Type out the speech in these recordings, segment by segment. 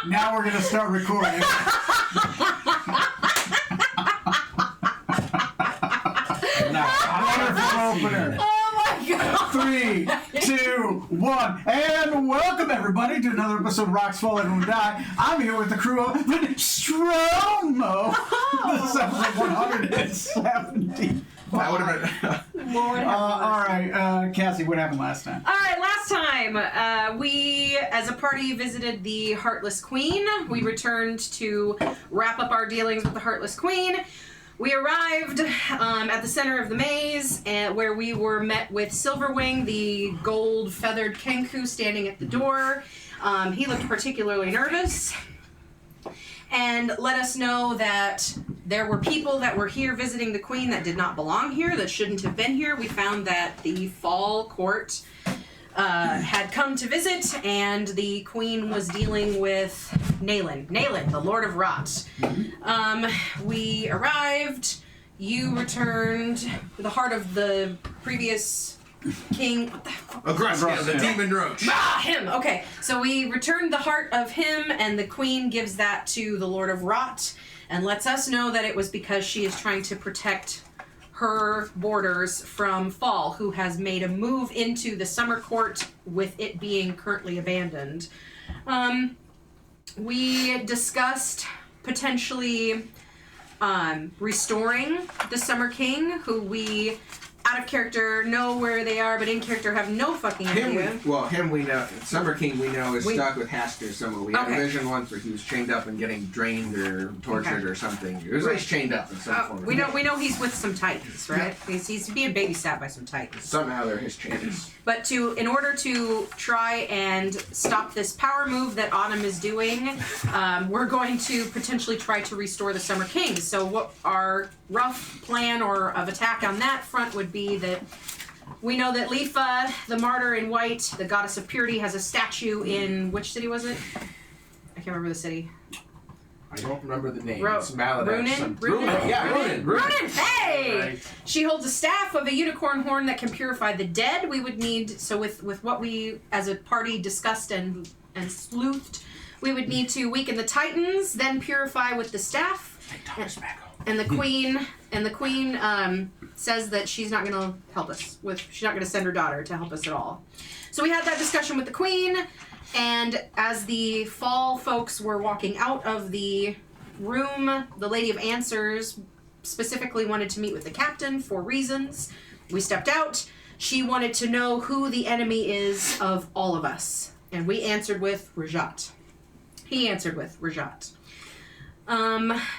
Now we're gonna start recording. Wonderful opener. Oh my God. 3, 2, 1, and welcome everybody to another episode of Rocks Fall, Everyone Die. I'm here with the crew of the Stromo. This is episode 170. That would have been. Lord have All right, Cassie, what happened last time? All right, last time we, as a party, visited the Heartless Queen. We returned to wrap up our dealings with the Heartless Queen. We arrived at the center of the maze, where we were met with Silverwing, the gold-feathered Kenku, standing at the door. He looked particularly nervous, and let us know that there were people that were here visiting the Queen that did not belong here, that shouldn't have been here. We found that the Fall Court had come to visit, and the Queen was dealing with Nayland, the Lord of Rot. We arrived, you returned the heart of the previous king. What the fuck? Aggressive, the demon roach. Ah, him! Okay, so we returned the heart of him, and the Queen gives that to the Lord of Rot, and lets us know that it was because she is trying to protect her borders from Fall, who has made a move into the Summer Court with it being currently abandoned. We discussed potentially restoring the Summer King, who we, out of character, know where they are, but in character have no fucking idea. Him we know. Summer King we know is stuck with Haster somewhere. We had a vision once where he was chained up and getting drained or tortured or something. He was always chained up in some form. We know he's with some Titans, right? Yeah. He's being babysat by some Titans. Somehow they're his chains. But in order to try and stop this power move that Autumn is doing, we're going to potentially try to restore the Summer King. So what our rough plan of attack on that front would be that we know that Lifa, the martyr in white, the goddess of purity, has a statue in, which city was it? I can't remember the city. I don't remember the name. Runin? It's Maladesh. Runin. Hey! Right. She holds a staff of a unicorn horn that can purify the dead. We would need, so with what we as a party discussed and sleuthed, we would need to weaken the Titans, then purify with the staff. And the queen says that she's not going to help us she's not going to send her daughter to help us at all. So we had that discussion with the queen, and as the Fall folks were walking out of the room, the Lady of Answers specifically wanted to meet with the captain for reasons. We stepped out. She wanted to know who the enemy is of all of us, and we answered with Rajat. He answered with Rajat.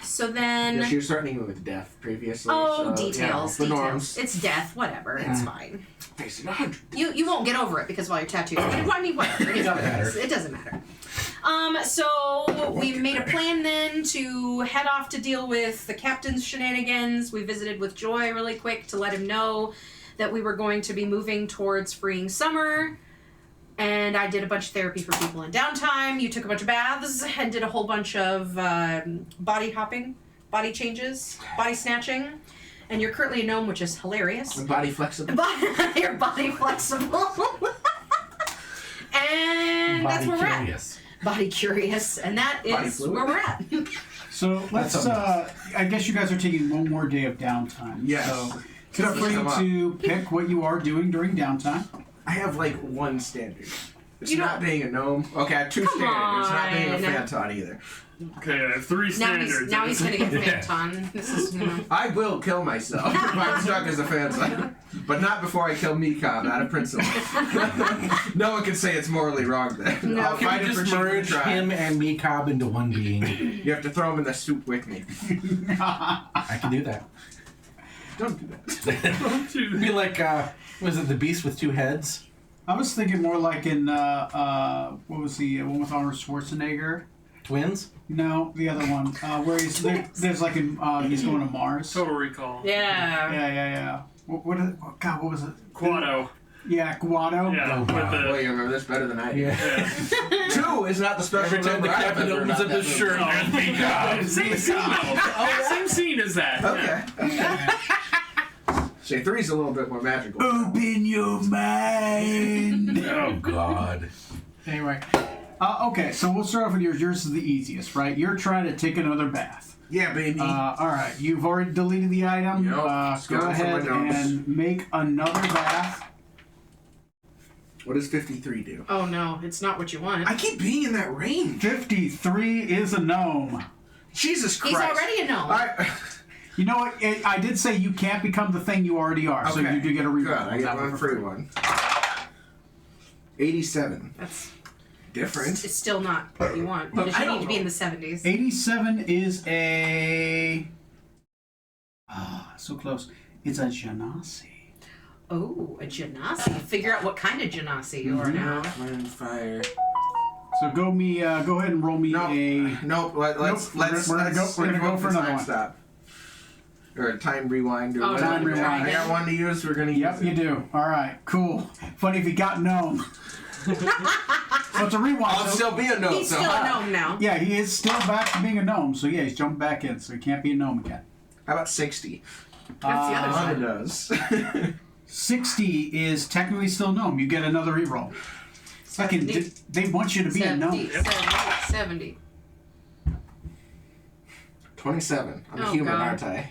So then... Yeah, she was threatening with death previously. Oh, so, details. The details. norms. It's death, whatever. It's fine. Facing 100. You won't get over it because of all your tattoos. I mean, whatever. It doesn't matter. So we made a plan then to head off to deal with the captain's shenanigans. We visited with Joy really quick to let him know that we were going to be moving towards freeing summer. And I did a bunch of therapy for people in downtime. You took a bunch of baths and did a whole bunch of body hopping, body changes, body snatching. And you're currently a gnome, which is hilarious. And body flexible. You're body flexible. And that's where we're at. Body curious. And that is where we're at. So let's, I guess you guys are taking one more day of downtime. Yes. So feel free to pick what you are doing during downtime. I have like one standard. It's You not being a gnome. Okay, I have two standards. It's not being a on. Phantom either. Okay, I have three standards. Now he's gonna get Phantom. This is I will kill myself if I'm stuck as a Phantom. But not before I kill Mekob, out of principle. No one can say it's morally wrong then. No. I'll Can fight we it for just cheap merge and try. him and Mekob into one being? You have to throw him in the soup with me. I can do that. Don't do that. It'd be like, was it the Beast with two heads? I was thinking more like in, what was the one with Arnold Schwarzenegger? Twins? No, the other one, where he's there's like he's going to Mars. Total Recall. Yeah. Yeah. What was it? Quado. Yeah, Guado. Yeah. Oh, with wow. the, Well, you remember this better than I do. Yeah. yeah. 2 is not the special Every time the number I've captain ever opens about up his that shirt, Oh. there's Mekob. Same scene though. Same scene as that. movie. Yeah. Okay. Say 3's a little bit more magical. Open your mind. Oh, God. Anyway, Okay, so we'll start off with yours. Yours is the easiest, right? You're trying to take another bath. Yeah, baby. All right, you've already deleted the item. Yep, Go scroll for ahead my notes. and make another bath. What does 53 do? Oh no, it's not what you want. I keep being in that range. 53 is a gnome. Jesus Christ. He's already a gnome. You know what? I did say you can't become the thing you already are, so Okay. you do get a reroll. Good. I on get that one for free one. 87. That's Different. it's still not what you want. Look, Because I you need don't to be in know. the 70s. 87 is a... so close. It's a Genasi. Oh, a genasi. Figure out what kind of genasi you are now. Wind, fire. So go ahead and roll me a... Nope. Let's We're gonna go for another time one. stop. Or a time rewind. Or Oh, whatever. time rewind. I got one to use. We're gonna Yep, use you it. do. All right, cool. Funny if he got gnome. So it's a rewind. I'll so- still be a gnome. He's still a gnome now. Yeah, he is still back to being a gnome. So yeah, he's jumped back in. So he can't be a gnome again. How about 60? That's the other side. does. 60 is technically still gnome. You get another reroll. Fucking, they want you to be a 70, gnome. 70. 27. I'm a Oh, human, God. aren't I? I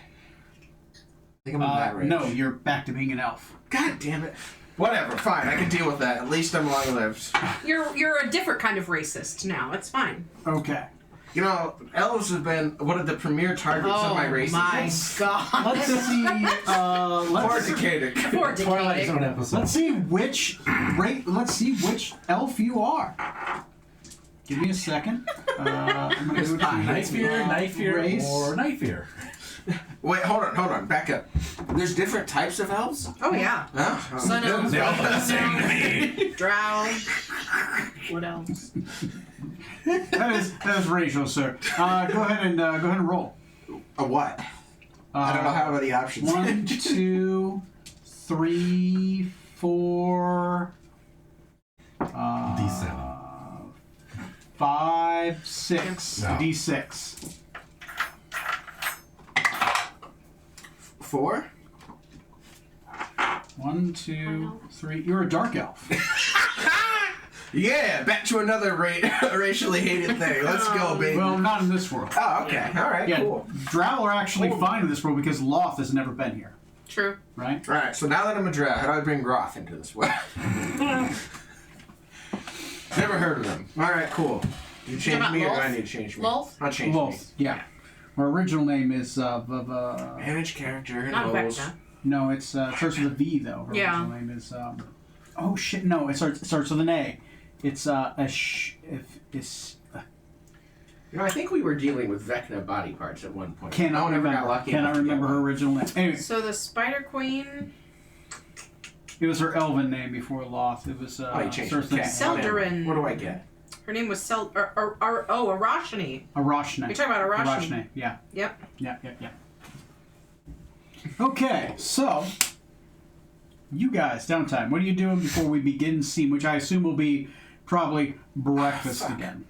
think I'm in that range. No, you're back to being an elf. God damn it. Whatever, fine. I can deal with that. At least I'm long lived. You're a different kind of racist now. It's fine. Okay. You know, elves have been one of the premier targets of my race. God. Let's see. Poor Decadic. Poor Twilight Zone decaying. episode. Let's see which elf you are. Give me a second. I'm gonna go to Night Fear, Night Fear, race. or Night Fear. Wait, hold on. Back up. There's different types of elves? Oh yeah. Oh, Sun elves, They all look the same to me. drow. What else? That is racial, sir. Go ahead and roll. A what? I don't know how many options. 1, 2, 3, 4. D7. 5, 6. No. D6. 4? 1, 2, 3. You're a dark elf. Yeah, back to another racially hated thing. Let's go, baby. Well, not in this world. Oh, okay. All right, Yeah, cool. Drow are actually fine in this world because Loth has never been here, True. right? All right, so now that I'm a drow, how do I bring Groth into this world? Never heard of them. All right, cool. Do you change about me or do I Lolth? need to change me? Lolth? I'll change me. Loth, yeah. Our original name is Manage character. Not roles. Vecna. no, it starts with a V though. Her Yeah. original name is oh shit, no, it starts with an A. It's You know, I think we were dealing with Vecna body parts at one point. cannot No one ever got remember. lucky Cannot enough to get remember her one. original name. Anyway, So the Spider Queen, it was her elven name before Loth. It was Oh, you changed starts it. with Okay. Seldarin. What do I get? her name was Arashni. Arashne. You're talking about Arashni. Arashne, yeah. Yep. Yeah. Okay, so you guys, downtime. What are you doing before we begin scene, which I assume will be probably breakfast again?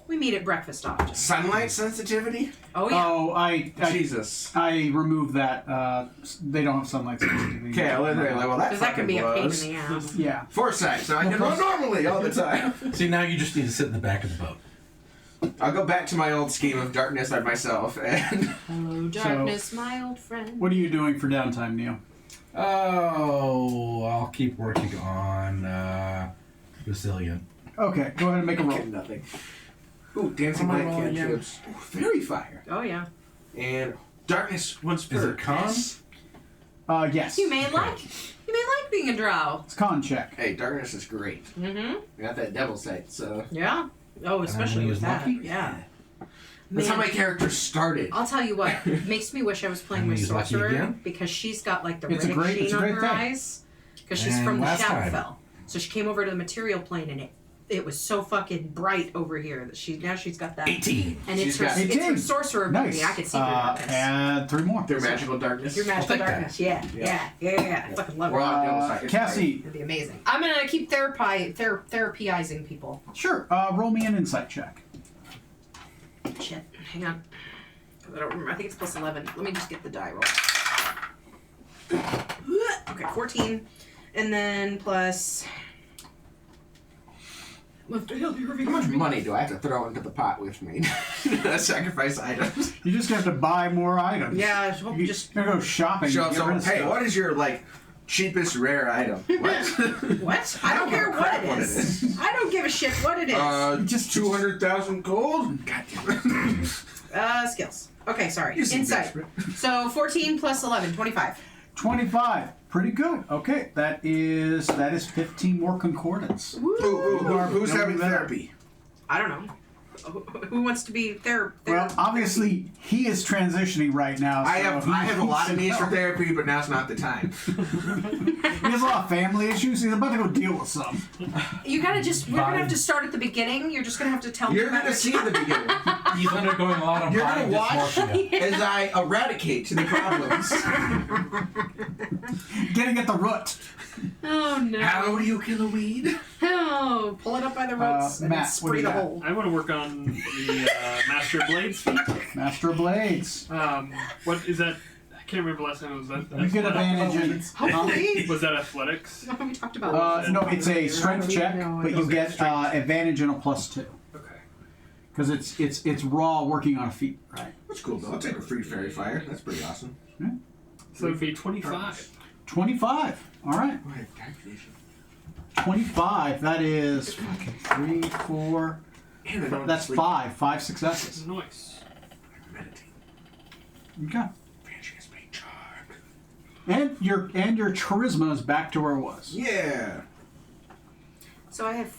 We meet at breakfast often. Sunlight sensitivity? Oh yeah. Oh, I Jesus. removed that. They don't have sunlight sensitivity. Okay, well, that Because that can fucking be a pain blows. in the ass. Yeah. Foresight, so I can run normally all the time. See, now you just need to sit in the back of the boat. I'll go back to my old scheme of darkness by myself, and Hello, darkness, my old friend. What are you doing for downtime, Neil? Oh, I'll keep working on Resilient. Okay, go ahead and make a roll. get nothing. Ooh, dancing Come on, light roll again. cantrips. Ooh, fairy fire. Oh yeah. And darkness once per. Is it con? Yes. Yes. You may like being a drow. It's con check. Hey, darkness is great. Mm-hmm. We got that devil sight, so. Yeah. Oh, especially And with I'm that. gonna use Yeah. That's how Man. my character started. I'll tell you what. It makes me wish I was playing And with he's lucky sorcerer again? because she's got like the It's a Riddick great- it's sheen a on great her thing. eyes because she's And from the last time. Shadowfell. So she came over to the material plane and it was so fucking bright over here that she's got that. 18. And it's She's her, got it's her 18. sorcerer ability. Nice. I could see through darkness. And 3 more. Their magical darkness. Your magical take that. darkness. Yeah. I fucking love We're it. on devil sight. It's Cassie. It'd be amazing. I'm gonna keep therapizing people. Sure. Roll me an insight check. Shit. Hang on. 'Cause I don't remember. I think it's plus 11. Let me just get the die roll. Okay, 14. And then plus Lift a healthy How much money do I have to throw into the pot with me? Sacrifice items. You just have to buy more items. Yeah, You just gotta go shopping. Show to up get rid of someone, hey, stuff. what is your, like, cheapest rare item? What? what? I don't care what it is. I don't give a shit what it is. Just 200,000 gold? God damn it. Skills. Okay, sorry. You seem Insight. desperate. So 14 plus 11, 25. 25. Pretty good. Okay, that is 15 more concordance. Who's No, having no. therapy? I don't know. Who wants to be there? Well, obviously he is transitioning right now. So I have a lot of needs for there. therapy, but now's not the time. He has a lot of family issues. He's about to go deal with some. You gotta just. We're gonna have to start at the beginning. You're just gonna have to tell me. You're about gonna your see the beginning. He's undergoing a lot of You're body gonna watch dysmorphia. as I eradicate the problems. Getting at the root. Oh no! How do you kill a weed? Oh, pull it up by the roots and then Matt, what do spray you the got? hole. I want to work on the Master Blades feat. Master of Blades. What is that? I can't remember last time. Was that? You get advantage in. Hopefully. Was that athletics? We talked about No, it's a strength check, but you get advantage and a +2 Okay. because it's raw working on a feat, right? That's cool though. I'll take a free fairy fire. That's pretty awesome. So it'd be 25. 25. All right. Go ahead, calculation. 25. That is 3, 4. And I don't That's sleep. 5 successes. Nice. Meditate. Okay. Banshee has been charmed. And your charisma is back to where it was. Yeah. So I have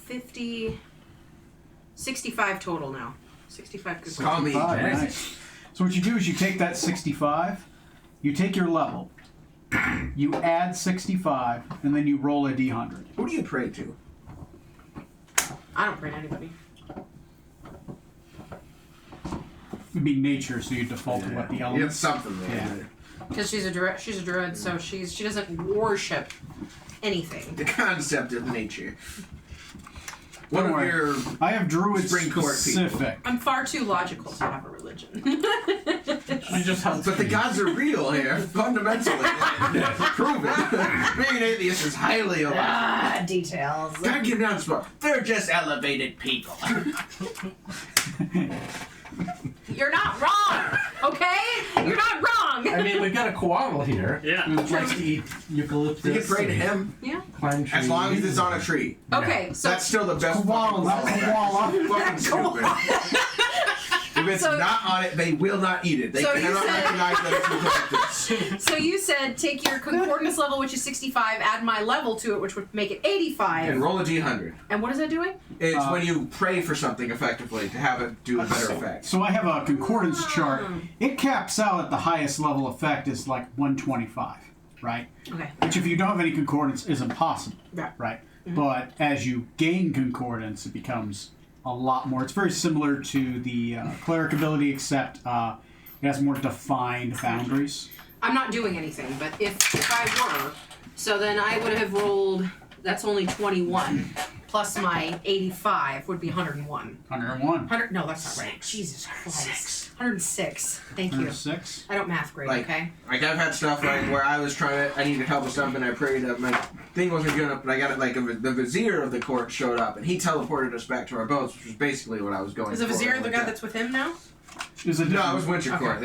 65 total now. 65 good. Call me. 65, Jazz. nice. So what you do is you take that 65, you take your level, you add 65, and then you roll a d100. Who do you pray to? I don't pray to anybody. It'd be nature, so you default to what the You have elements. something there. Yeah. Because she's a druid, so she doesn't worship anything. The concept of nature. One Don't of worry. your I have druid Spring court specific. I'm far too logical to have a religion. She just helps. But the gods are real here, fundamentally. Prove it. Being an atheist is highly illogical. Details. God, get down to spot. They're just elevated people. You're not wrong, okay? You're not wrong. I mean, we've got a koala here. Yeah. Who likes to eat eucalyptus. You can pray to him Yeah. Climb trees. as long as it's on a tree. Okay, so That's still the best Koala, not koala. fucking stupid. If it's So- not on it, they will not eat it. They So you cannot said- recognize that it's eucalyptus. so you said take your concordance level, which is 65, add my level to it, which would make it 85. And roll a d100. And what is that doing? It's when you pray for something effectively to have it do a better effect. So I have a concordance chart. It caps out at the highest level effect is like 125, right? Okay. Which if you don't have any concordance is impossible, Yeah. right? But as you gain concordance, it becomes a lot more. It's very similar to the cleric ability, except it has more defined boundaries. I'm not doing anything, but if I were, so then I would have rolled, that's only 21, plus my 85 would be 101. 101. 100, no, that's not right. Jesus Christ. 106. Thank you. 106. I don't math great, Like- okay? Like I've had stuff like where I needed help with something. I prayed that my thing wasn't good enough, but I got it like the vizier of the court showed up and he teleported us back to our boats, which was basically what I was going Is the for. vizier the guy that's with him now? Is a No, it different- was Winter Court. Okay.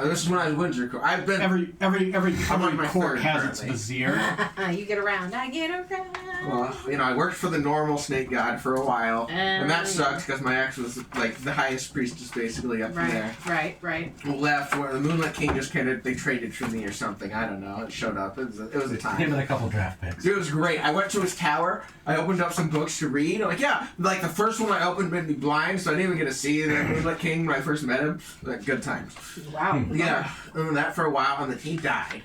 This is when I was Winter Court. I've been every I'm on my court third has its currently. vizier. You get around, I get around. well, I worked for the normal snake god for a while, and that sucked because my ex was like the highest priestess basically up there. Right. Left where the Moonlit King just they traded for me or something. I don't know. It showed up. It was a time. Him and a couple draft picks. It was great. I went to his tower. I opened up some books to read. I'm like, yeah, like the first one I opened made me blind, so I didn't even get to see the Moonlit King when I first met him. Like, good times. Wow. Yeah, and that for a while, and then he died.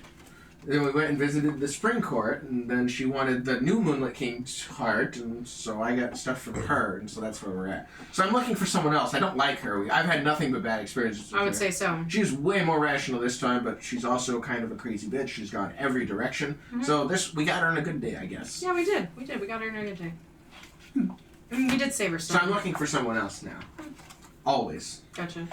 Then we went and visited the Spring Court, and then she wanted the new Moonlit King's heart, and so I got stuff from her, and so that's where we're at. So I'm looking for someone else. I don't like her. I've had nothing but bad experiences with I would her. say so. She's way more rational this time, but she's also kind of a crazy bitch. She's gone every direction. So we got her on a good day, I guess. Yeah, we did. We got her in a good day. We did save her So I'm some. looking for someone else now. Always. Gotcha.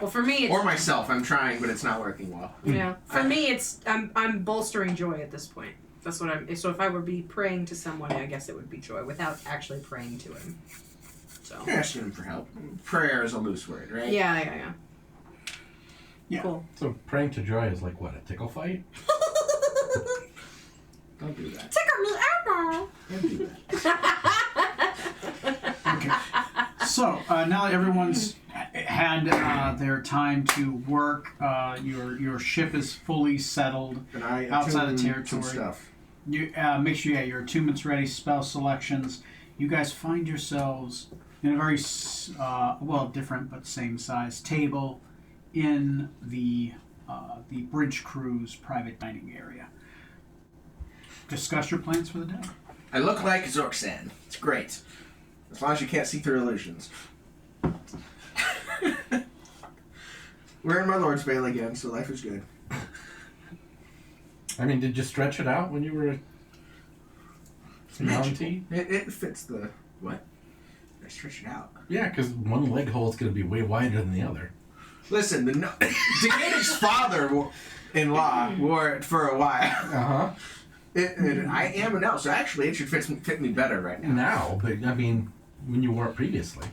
Well, for me, it's, Or myself. I'm trying, but it's not working well. yeah. For me, it's I'm bolstering joy at this point. That's what I'm. So if I were be praying to someone, I guess it would be joy without actually praying to him. So. You're asking him for help. Prayer is a loose word, right? Yeah. Yeah. Cool. So praying to joy is like what, a tickle fight? Don't do that. Tickle me elbow. Don't do that. Okay. So now that everyone's had their time to work, your ship is fully settled. And I Outside of attune territory. some stuff. You make sure your attunement's ready, spell selections. You guys find yourselves in a very different but same size table in the bridge crew's private dining area. Discuss your plans for the day. I look like Zorksan. It's great. As long as you can't see through illusions. We're in my Lord's Vale again, so life is good. I mean, did you stretch it out when you were Monty? It fits the... What? I stretch it out. Yeah, because one leg hole is going to be way wider than the other. Listen, Degan's father-in-law wore it for a while. Uh-huh. I am an elf, so actually it should fit me better right now. Now, but I mean, when you wore it previously.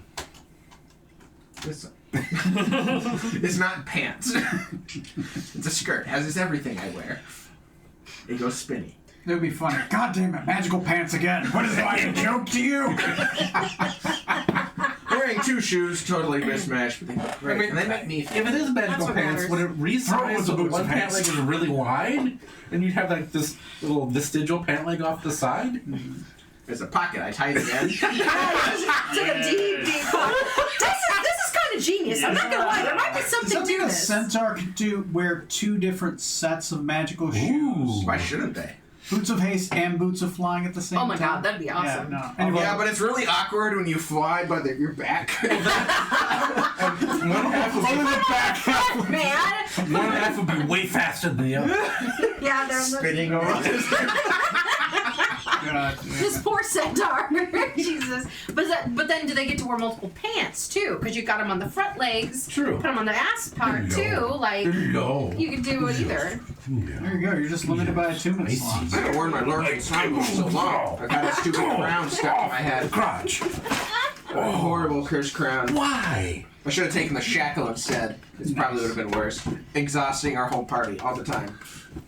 Listen. It's not pants. It's a skirt, as is everything I wear. It goes spinny. It would be funny. God damn it, magical pants again. What is it, like a joke to you? Wearing two shoes, totally mismatched, but they look great. I mean, and they make me If it is magical what pants, matters. would it Throw it resize with so the the boots one of pant pants. leg is really wide, and you'd have like this little vestigial pant leg off the side? There's a pocket. I tie it again. Took a deep pocket. This is kind of genius. I'm not gonna lie. There might be something Something to a this. centaur could do wear two different sets of magical shoes. Ooh. Why shouldn't they? Boots of haste and boots of flying at the same Oh time. my god, that'd be Yeah, awesome. no. Anyway, Yeah, but it's really awkward when you fly by your back. One half would only the back half. Man. be, one half would be way faster than the other. Yeah, they're Spinning around. God, this poor centaur. Jesus. But then do they get to wear multiple pants too? Because you got them on the front legs. True. Put them on the ass part too. Like No. you can do either. There you go. You're just limited by attunement I slots. see. I haven't worn my Lord and Son for so long. I've got a stupid crown stuck in my head. Crotch. A horrible cursed crown. Why? I should have taken the shackle instead. It probably would have been worse. Exhausting our whole party all the time.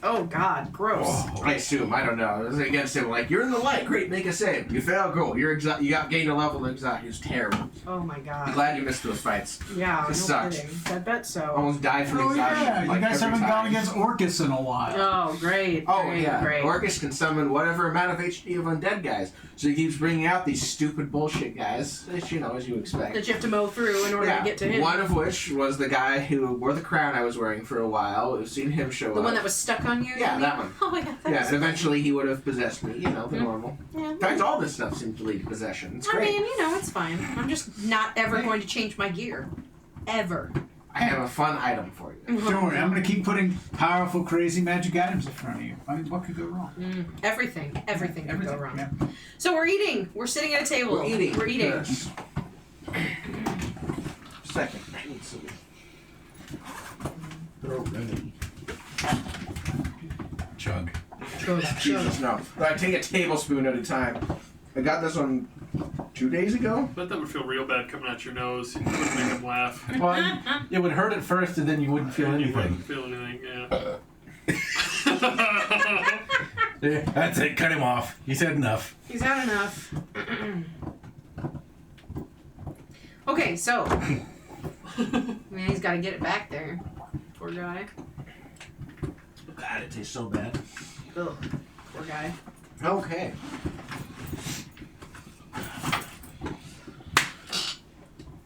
Oh god, gross. I assume. I don't know. It was against him. Like, you're in the light. Great, make a save. You fail, go. You got gained a level of anxiety. It was terrible. Oh my I'm god. glad you missed those fights. Yeah, no It sucks. kidding. I bet so. Almost died from Oh exhaustion. yeah, you like, guys every haven't gone time. against Orcus in a while. Oh, great. Oh great, yeah, great. Orcus can summon whatever amount of HP of undead guys. So he keeps bringing out these stupid bullshit guys, as you know, as you expect. That you have to mow through in order Yeah, to get to him. one of which was the guy who wore the crown I was wearing for a while. We've seen him show The up. one that was stuck on you? Yeah, you that mean? one. Oh yeah, that Yeah, was and eventually he would have possessed me. You know, the Mm-hmm. normal. yeah. In fact, all this stuff seems to lead to possession. It's I great. mean, you know, it's fine. I'm just not ever going to change my gear. Ever. I have a fun item for you. Don't worry, I'm gonna keep putting powerful, crazy magic items in front of you. I mean, what could go wrong? Everything. Everything could go wrong. Yeah. So we're eating. We're sitting at a table. We're eating. We're eating. Yes. Second. I need some. Chug. Jesus, no. I take a tablespoon at a time. I got this one 2 days ago. Bet that would feel real bad coming out your nose. You wouldn't make him laugh. Well, it would hurt at first, and then you wouldn't feel You anything. wouldn't feel anything, yeah. Yeah, that's it. Cut him off. He said enough. He's had enough. Okay, so. Man, he's got to get it back there. Poor guy. God, it tastes so bad. Ugh. Poor guy. Okay.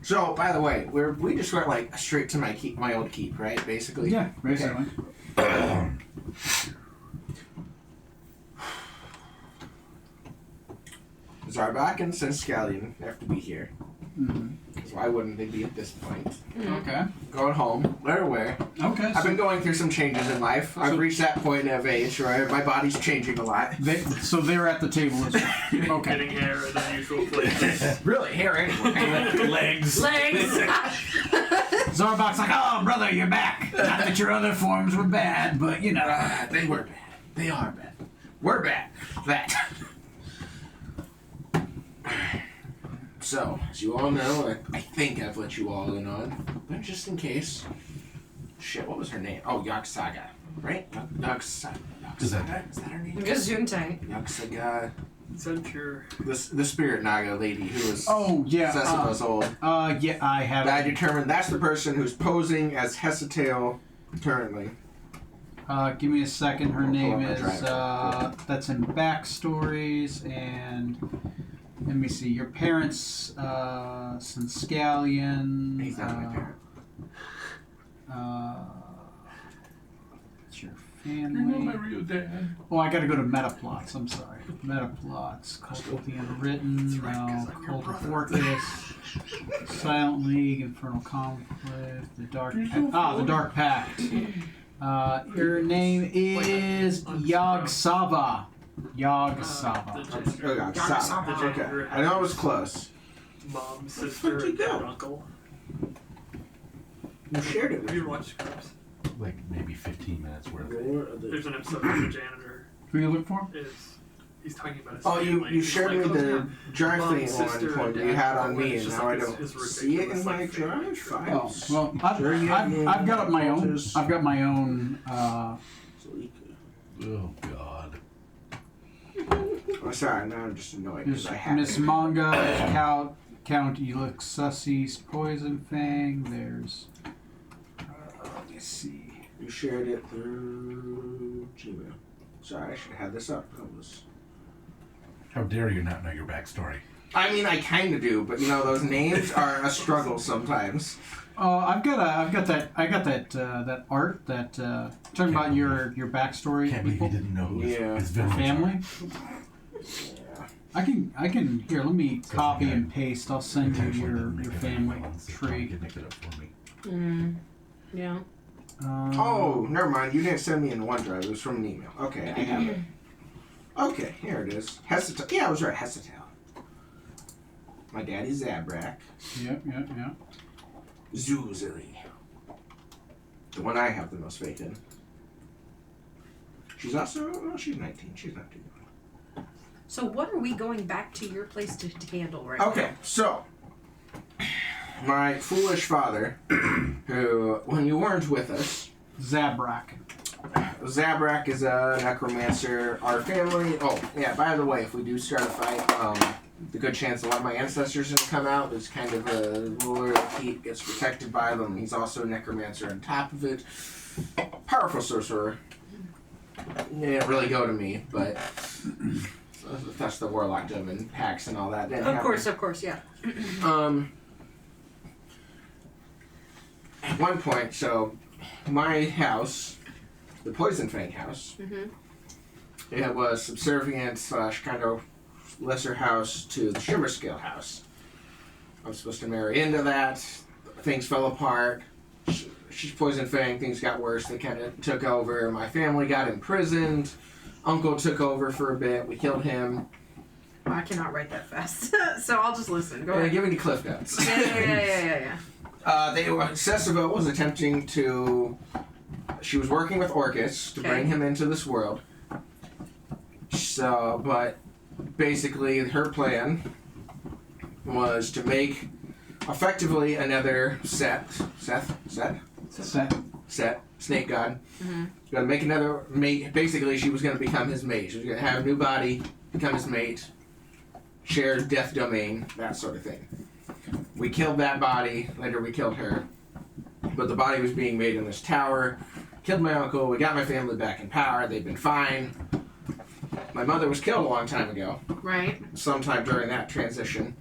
So, by the way, we just went like straight to my old keep, right? Basically. Yeah, basically. Zarbak and Senscallion have to be here. Mhm. Because why wouldn't they be at this point? Okay. Going home. They're aware. Okay. I've been going through some changes in life. I've reached that point of age where my body's changing a lot. So they're at the table as well. Okay. Getting hair at unusual places. Really, hair anyway. Legs. Legs! Zarbak's like, oh, brother, you're back. Not that your other forms were bad, but you know. They were bad. They are bad. We're bad. That. So, as you all know, I think I've let you all in on, but just in case. Shit, what was her name? Oh, Yog-Saga, right? Yog-Saga. Is that- Is that her name? Gesundheit. Yog-Saga. Is that your? The spirit Naga lady who was Oh yeah. Sessima's old. Yeah, I have. I determined that's the person who's posing as Hesitael currently. Give me a second. Her I'll pull name up my is. drive. That's in backstories, and let me see. Your parents, Scallion. He's not my parent. It's your I know my family. real dad. Oh, I gotta go to Metaplots. I'm sorry. Metaplots. Cult of the Unwritten. That's right, 'cause No. I'm your Cult of brother. Orcus. Silent League. Infernal Conflict. The Dark. The Dark Pact. Your name is Yog-Sava. Yog-Sava. Oh, God, stop. The Okay, gender I know it was close. mom, sister, Where'd you and go? uncle. You shared it with Have you me. watched Scrubs? Like maybe 15 minutes worth. There's an episode where the janitor Who you look for? he's talking about his Oh, family. you He's shared like, me "Oh, the yeah, drive mom, thing at sister, one point that dad, you had on and me, it's and just now I like don't his see it in ridiculous, my like, family drive tree. Oh, files. well, Sure, yeah, I've got my own. Cultist. I've got my own. Oh God. Oh, sorry, now I'm just annoyed because There's I have Miss it. Manga, Count Elixussy's Poison Fang. There's. Let me see. You shared it through Gmail. Sorry, I should have had this up. That was... How dare you not know your backstory? I mean, I kind of do, but you know, those names are a struggle sometimes. I've got that art that talking about your backstory. Can't believe you people. didn't know who Yeah. his villains Family. Yeah. I can here. Let me So copy the guy and paste. I'll are. send you Intentionally your didn't make any family villains, so tree. you can make it up for me. Yeah. Oh, never mind. You didn't send me in OneDrive. It was from an email. Okay, I have it. Okay, here it is. Hesitael. Yeah, I was right. Hesitael. My daddy's Zabrak. Yep. Zuzili. The one I have the most faith in. She's also, well, she's 19. She's not too young. So what are we going back to your place to handle right Okay, so my foolish father, who, when you weren't with us, Zabrak. Zabrak is a necromancer. Our family. Oh, yeah. By the way, if we do start a fight, the good chance a lot of my ancestors gonna come out. There's kind of a ruler of heat gets protected by them. He's also a necromancer on top of it. Powerful sorcerer. It didn't really go to me, but that's the warlock dome and hacks and all that. Didn't now? happen. Of course, yeah. At one point, so my house, the Poison Fang house, it was subservient / kind of lesser house to the Shimmer Scale house. I was supposed to marry into that. Things fell apart. She's Poison Fang. Things got worse. They kind of took over. My family got imprisoned. Uncle took over for a bit. We killed him. I cannot write that fast, so I'll just listen. Go Yeah, ahead. give me the cliff notes. Yeah. Sessiva was attempting to. She was working with Orcus to bring him into this world. So, but basically, her plan was to make effectively another Seth, snake god. Gonna make another mate. Basically, she was gonna become his mate. She was gonna have a new body, become his mate, share death domain, that sort of thing. We killed that body. Later, we killed her. But the body was being made in this tower. Killed my uncle. We got my family back in power. They've been fine. My mother was killed a long time ago. Right. Sometime during that transition.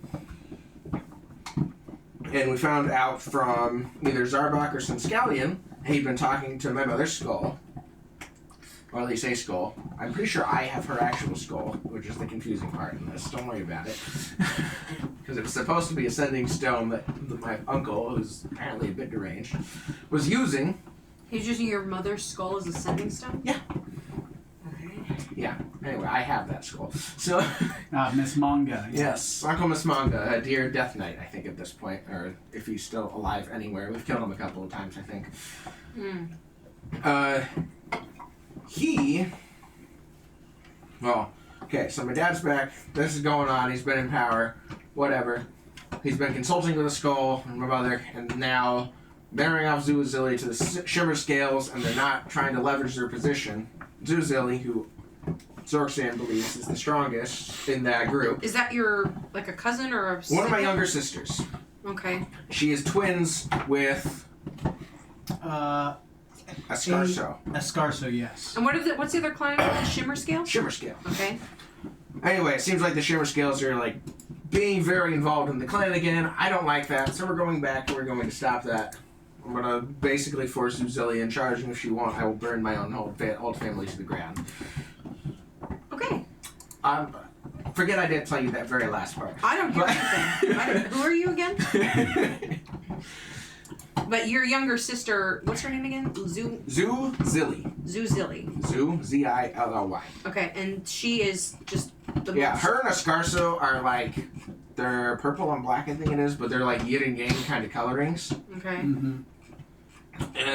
And we found out from either Zarbok or Scallion, he'd been talking to my mother's skull. Or at least a skull. I'm pretty sure I have her actual skull, which is the confusing part in this. Don't worry about it. Because it was supposed to be a sending stone that my uncle, who's apparently a bit deranged, was using. He's using your mother's skull as a sending stone? Yeah. Yeah. Anyway, I have that skull. So. Miss Manga. Yes, Uncle Mismanga, a dear Death Knight, I think, at this point, or if he's still alive anywhere. We've killed him a couple of times, I think. Well, okay, so my dad's back. This is going on. He's been in power. Whatever. he's been consulting with the skull and my mother, and now marrying off Zuzili to the Shimmer Scales, and they're not trying to leverage their position. Zuzili, who Zorksan believes is the strongest in that group. Is that your like a cousin or a One of my younger sisters. Okay. She is twins with Escarso. Escarso, yes. And what's the other clan called? Shimmer Scale? Shimmer Scale. Okay. Anyway, it seems like the Shimmer Scales are like being very involved in the clan again. I don't like that, so we're going back and we're going to stop that. I'm gonna basically force Zuzili in charge, and if she won't, I will burn my own whole family to the ground. Okay. Forget I didn't tell you that very last part. I don't hear anything. Who are you again? But your younger sister, what's her name again? Zuzili. Zuzili. Z-I-L-L-Y. Okay, and she is just the Yeah, most... her and Escarso are like, they're purple and black, I think it is, but they're like yin and yang kind of colorings. Okay. Mm-hmm.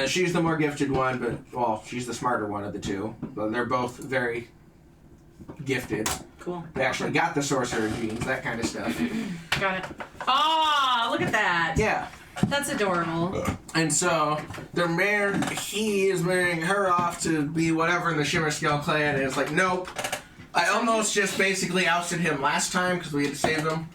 She's the more gifted one, but, well, she's the smarter one of the two. But they're both very gifted. Cool. They actually got the sorcerer genes, that kind of stuff. Got it. Ah, look at that. Yeah. That's adorable. And so, he is marrying her off to be whatever in the Shimmer Scale clan, and it's like, nope. I almost just basically ousted him last time because we had to save him.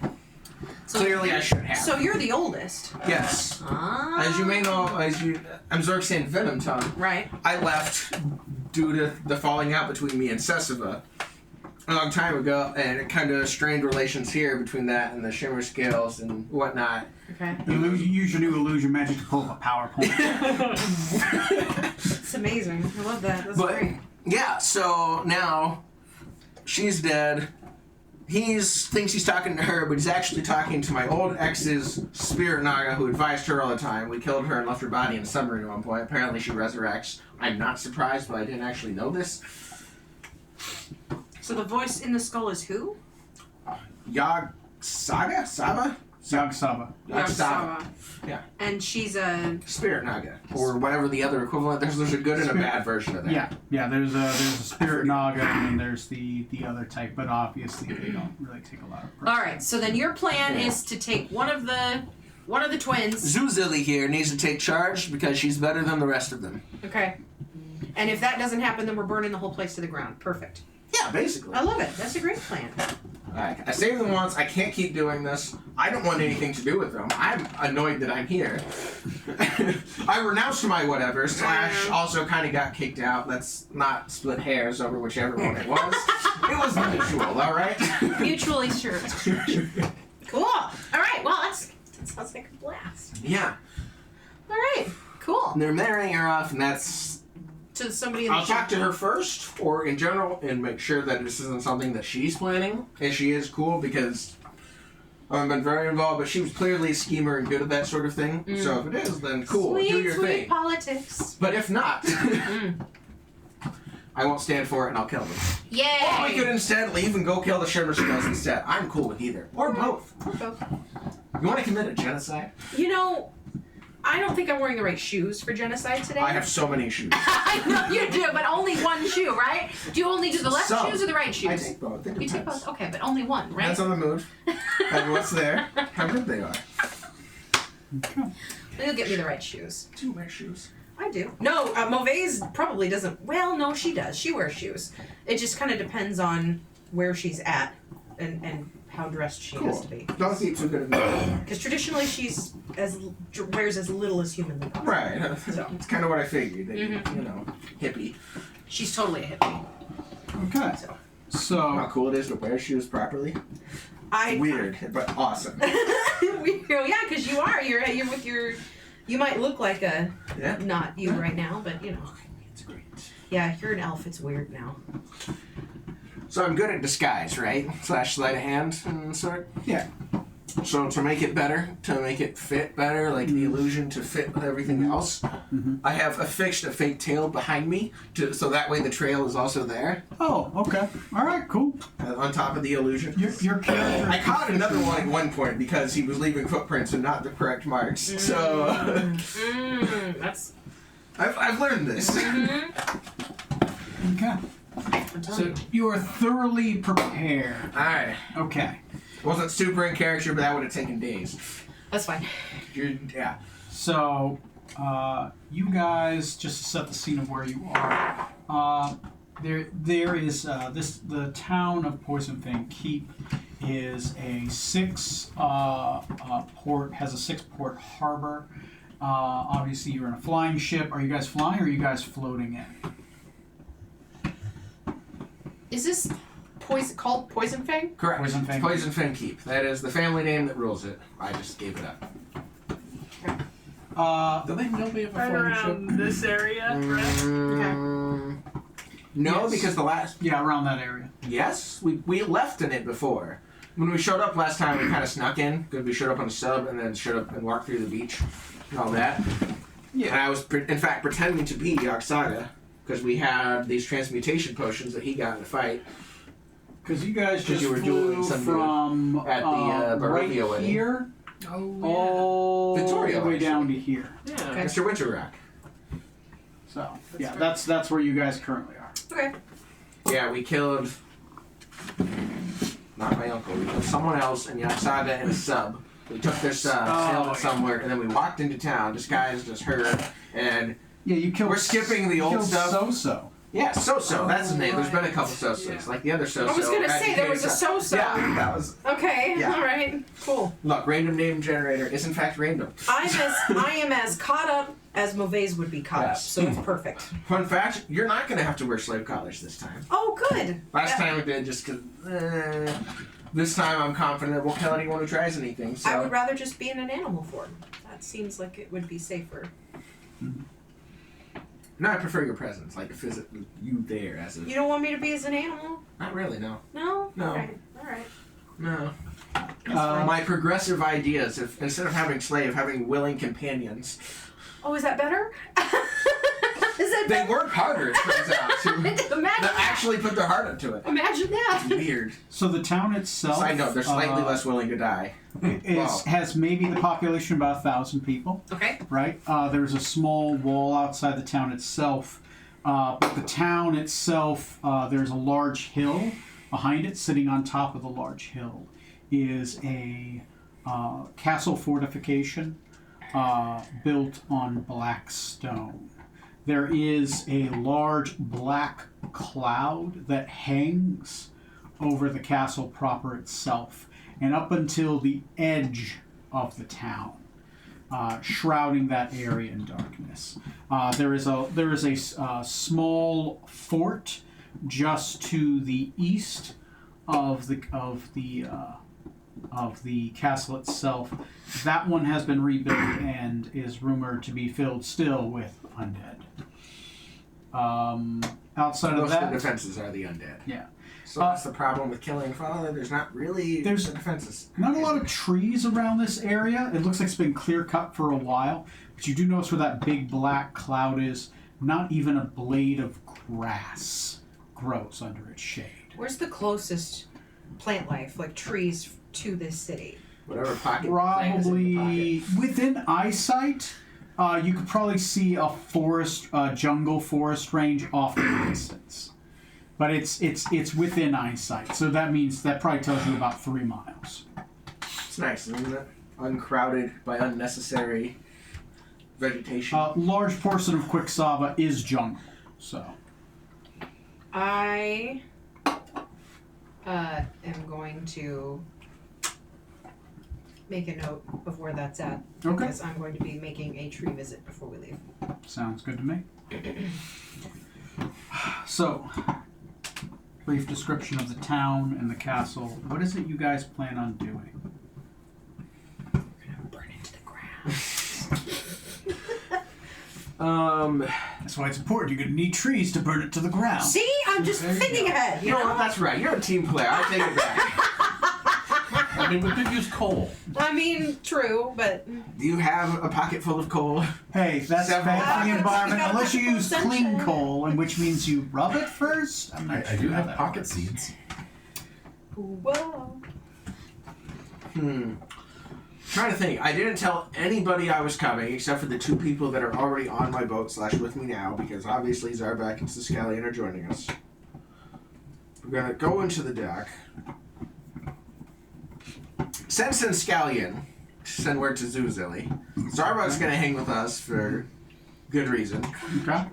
So Clearly I should have. So you're the oldest. Yes. Ah. As you may know, I'm Zorksan Venom Tongue. Right. I left due to the falling out between me and Sessiva a long time ago, and it kind of strained relations here between that and the Shimmer Scales and whatnot. Okay. You use your new illusion magic to pull up a PowerPoint. It's amazing. I love that. That's great. Yeah, so now she's dead. He thinks he's talking to her, but he's actually talking to my old ex's spirit naga who advised her all the time. We killed her and left her body in a submarine at one point. Apparently she resurrects. I'm not surprised, but I didn't actually know this. So the voice in the skull is who? Yog Saga? Saba? Yog Saba. Yog Saba. Yagsava. Yeah. And she's a... Spirit naga. Or whatever the other equivalent. There's a good and a bad version of that. Yeah. There's a spirit naga, and then there's the other type, but obviously they don't really take a lot of. All right. So then your plan is to take one of the twins. Zuzili here needs to take charge because she's better than the rest of them. Okay. And if that doesn't happen, then we're burning the whole place to the ground. Perfect. Yeah, basically. I love it. That's a great plan. I saved them once. I can't keep doing this. I don't want anything to do with them. I'm annoyed that I'm here. I renounced my whatever, / also kind of got kicked out. Let's not split hairs over whichever one it was. It was mutual, alright? Mutually sure. Cool. All right. Well, that sounds like a blast. Yeah. All right. Cool. And they're marrying her off, and that's... To somebody in the I'll talk to her first, or in general, and make sure that this isn't something that she's planning. And she is cool, because I've been very involved, but she was clearly a schemer and good at that sort of thing. So if it is, then cool, sweet, do your sweet thing. politics. But if not, I won't stand for it and I'll kill them. Yay! Or we could instead leave and go kill the Shimmer Scales instead. I'm cool with either. Or both. You want to commit a genocide? You know, I don't think I'm wearing the right shoes for genocide today. I have so many shoes. I know you do, but only one shoe, right? Do you only do the left Some. shoes or the right shoes? I take both. It You take depends. both? Okay, but only one, right? Depends on the mood and what's there, how good they are. You'll get me the right shoes. Do you wear shoes? I do. No, Mauvaise probably doesn't. Well, no, she does. She wears shoes. It just kind of depends on where she's at and how dressed she has to be. Don't keep too good of me. Because traditionally she's wears as little as humanly possible. Right. So. It's kind of what I figured. That, You know, hippie. She's totally a hippie. Okay. So. How So cool it is to wear shoes properly. Weird, but awesome. Yeah, because you are. You're with your. You might look like a. Yeah. Not you right now, but you know. It's great. Yeah, you're an elf. It's weird now. So I'm good at disguise, right? / sleight of hand and sort. yeah. So to make it better, to make it fit better, like the illusion to fit with everything else, I have affixed a fake tail behind me, so that way the trail is also there, Oh, okay. All right. Cool. on top of the illusion. Your character. I caught another one at one point because he was leaving footprints and not the correct marks. So That's. I've learned this. Okay. I'm telling So you. you are thoroughly prepared. Alright. Okay. Wasn't super in character, but that would have taken days. That's fine. Yeah. So, you guys, just to set the scene of where you are, there is the town of Poison Fang Keep is a has a 6-port harbor. Obviously, you're in a flying ship. Are you guys flying or are you guys floating in? Is this called Poison Fang? Correct. Poison Fang. Poison Fang Keep. That is the family name that rules it. I just gave it up. Do they know we have a Right flying ship? around this area, right? No, Yes. because the last... Yeah, around that area. Yes, we left in it before. When we showed up last time, we kind of snuck in, because we showed up on a sub and then showed up and walked through the beach and all that. Yeah. And I was, in fact, pretending to be Yogg-Saga, because we had these transmutation potions that he got in the fight. Because you guys 'Cause just you were flew doing some from at the, right Barovia wedding. here Oh, all Victoria, the way down actually. to here. yeah. Okay. Mr. Winterrock. So That's fair. that's where you guys currently are. Okay. Yeah, we killed... Not my uncle. We killed someone else in Yogg-Saga in a sub. We took their sub, sailed yeah. it somewhere, and then we walked into town, disguised as her, and... Yeah, you killed. We're skipping the you old killed stuff. So-so. Yeah, So-So, that's his name. There's been a couple Right. So-Sos, Yeah. like the other So-So. I was gonna at say the there was a case. So-So. Yeah, that was... Okay. Yeah. All right. Cool. Look, random name generator is in fact random. I am as caught up as Mauvais would be caught up, Yes. so it's perfect. Fun fact, you're not going to have to wear slave collars this time. Oh, good. Last Yeah. time we did just because... this time I'm confident we'll kill anyone who tries anything, so... I would rather just be in an animal form. That seems like it would be safer. No, I prefer your presence, like physically you there as a... You don't want me to be as an animal? Not really, no. No? No. Okay. All right. No. Uh, My progressive ideas, if instead of having slave, having willing companions. Oh, is that better? Is that They better? work harder, it turns out, to Imagine that. actually put their heart into it. Imagine that. Weird. So the town itself. Side note, they're slightly less willing to die. Wow. Has maybe the population of about 1,000 people. Okay. Right? There's a small wall outside the town itself. But the town itself, there's a large hill behind it. Sitting on top of the large hill is a castle fortification built on black stone. There is a large black cloud that hangs over the castle proper itself and up until the edge of the town, shrouding that area in darkness. There is a small fort just to the east of the castle itself. That one has been rebuilt and is rumored to be filled still with undead. Outside of Most of that, the defenses are the undead. yeah. So that's the problem with killing Father. There's not really There's- the defenses. Not a lot of trees around this area. It looks like it's been clear cut for a while, but you do notice where that big black cloud is. Not even a blade of grass grows under its shade. Where's the closest plant life, like trees, to this city? Whatever pocket plant is in the Probably pocket. within eyesight, you could probably see a jungle forest range off in the distance. But it's within eyesight, so that means that probably tells you about 3 miles. It's nice, isn't it? Uncrowded by unnecessary vegetation. Large portion of Quicksava is jungle, so. I am going to make a note of where that's at. Okay. Because I'm going to be making a tree visit before we leave. Sounds good to me. So, brief description of the town and the castle. What is it you guys plan on doing? We're gonna burn it to the ground. That's why it's important. You're going to need trees to burn it to the ground. See, I'm just There you thinking go. ahead. You know what? That's right. You're a team player. I take it back. I mean, we could use coal. I mean, true, but Do you have a pocket full of coal? Hey, that's Several bad for the pockets. environment You got unless you pockets use of clean sunshine. coal, and which means you rub it first. I'm not I sure do how have that pocket works. seeds. whoa. Trying to think. I didn't tell anybody I was coming except for the 2 people that are already on my boat / with me now, because obviously Zarbak and Siskalion are joining us. We're gonna go into the deck. send Scallion to send word to Zuzili. Zarbok's gonna hang with us for good reason. Okay.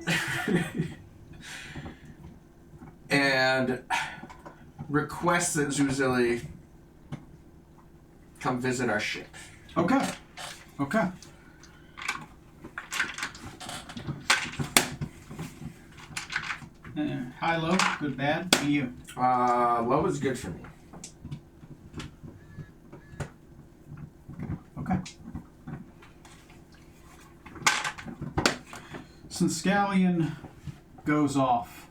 And request that Zuzili come visit our ship. Okay. Okay. High, low, good, bad, for you. Low is good for me. Okay. Since Scallion goes off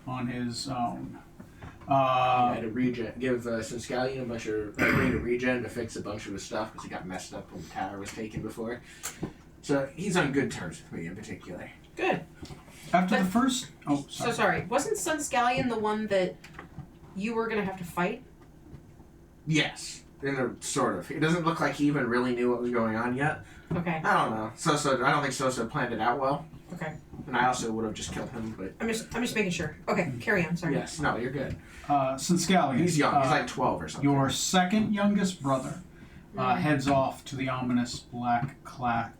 on his own, I had to give Scallion a bunch of ring to regen to fix a bunch of his stuff because he got messed up when the tower was taken before. So he's on good terms with me in particular. Good. after the first, So sorry. Wasn't Sun Scallion the one that you were gonna have to fight? Yes, sort of. It doesn't look like he even really knew what was going on yet. Okay. I don't know. I don't think Sosa planned it out well. Okay. And I also would have just killed him, but I'm just making sure. Okay, carry on. Sorry. yes, no, you're good. Scallion. He's young. He's like 12 or something. Your second youngest brother heads off to the ominous black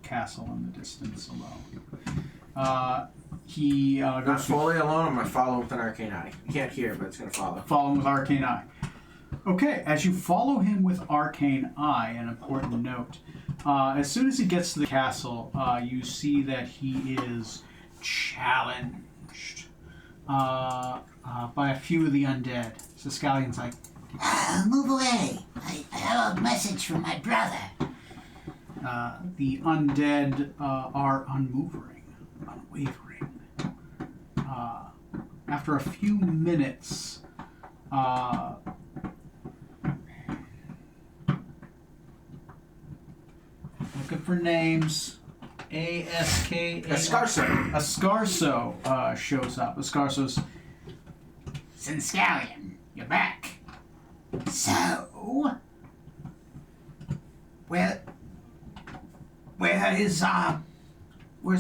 castle in the distance alone. He Not goes to fully alone. I'm gonna follow with an arcane eye. You can't hear, but it's gonna follow. follow him with Arcane Eye. Okay, as you follow him with Arcane Eye, an important note. As soon as he gets to the castle, you see that he is challenged by a few of the undead. So Scallion's like, Move away. I have a message from my brother. the undead are unwavering. After a few minutes, looking for names. A-S-K-A... Escarso. Escarso shows up. Escarso's... Scallion, you're back. So, where's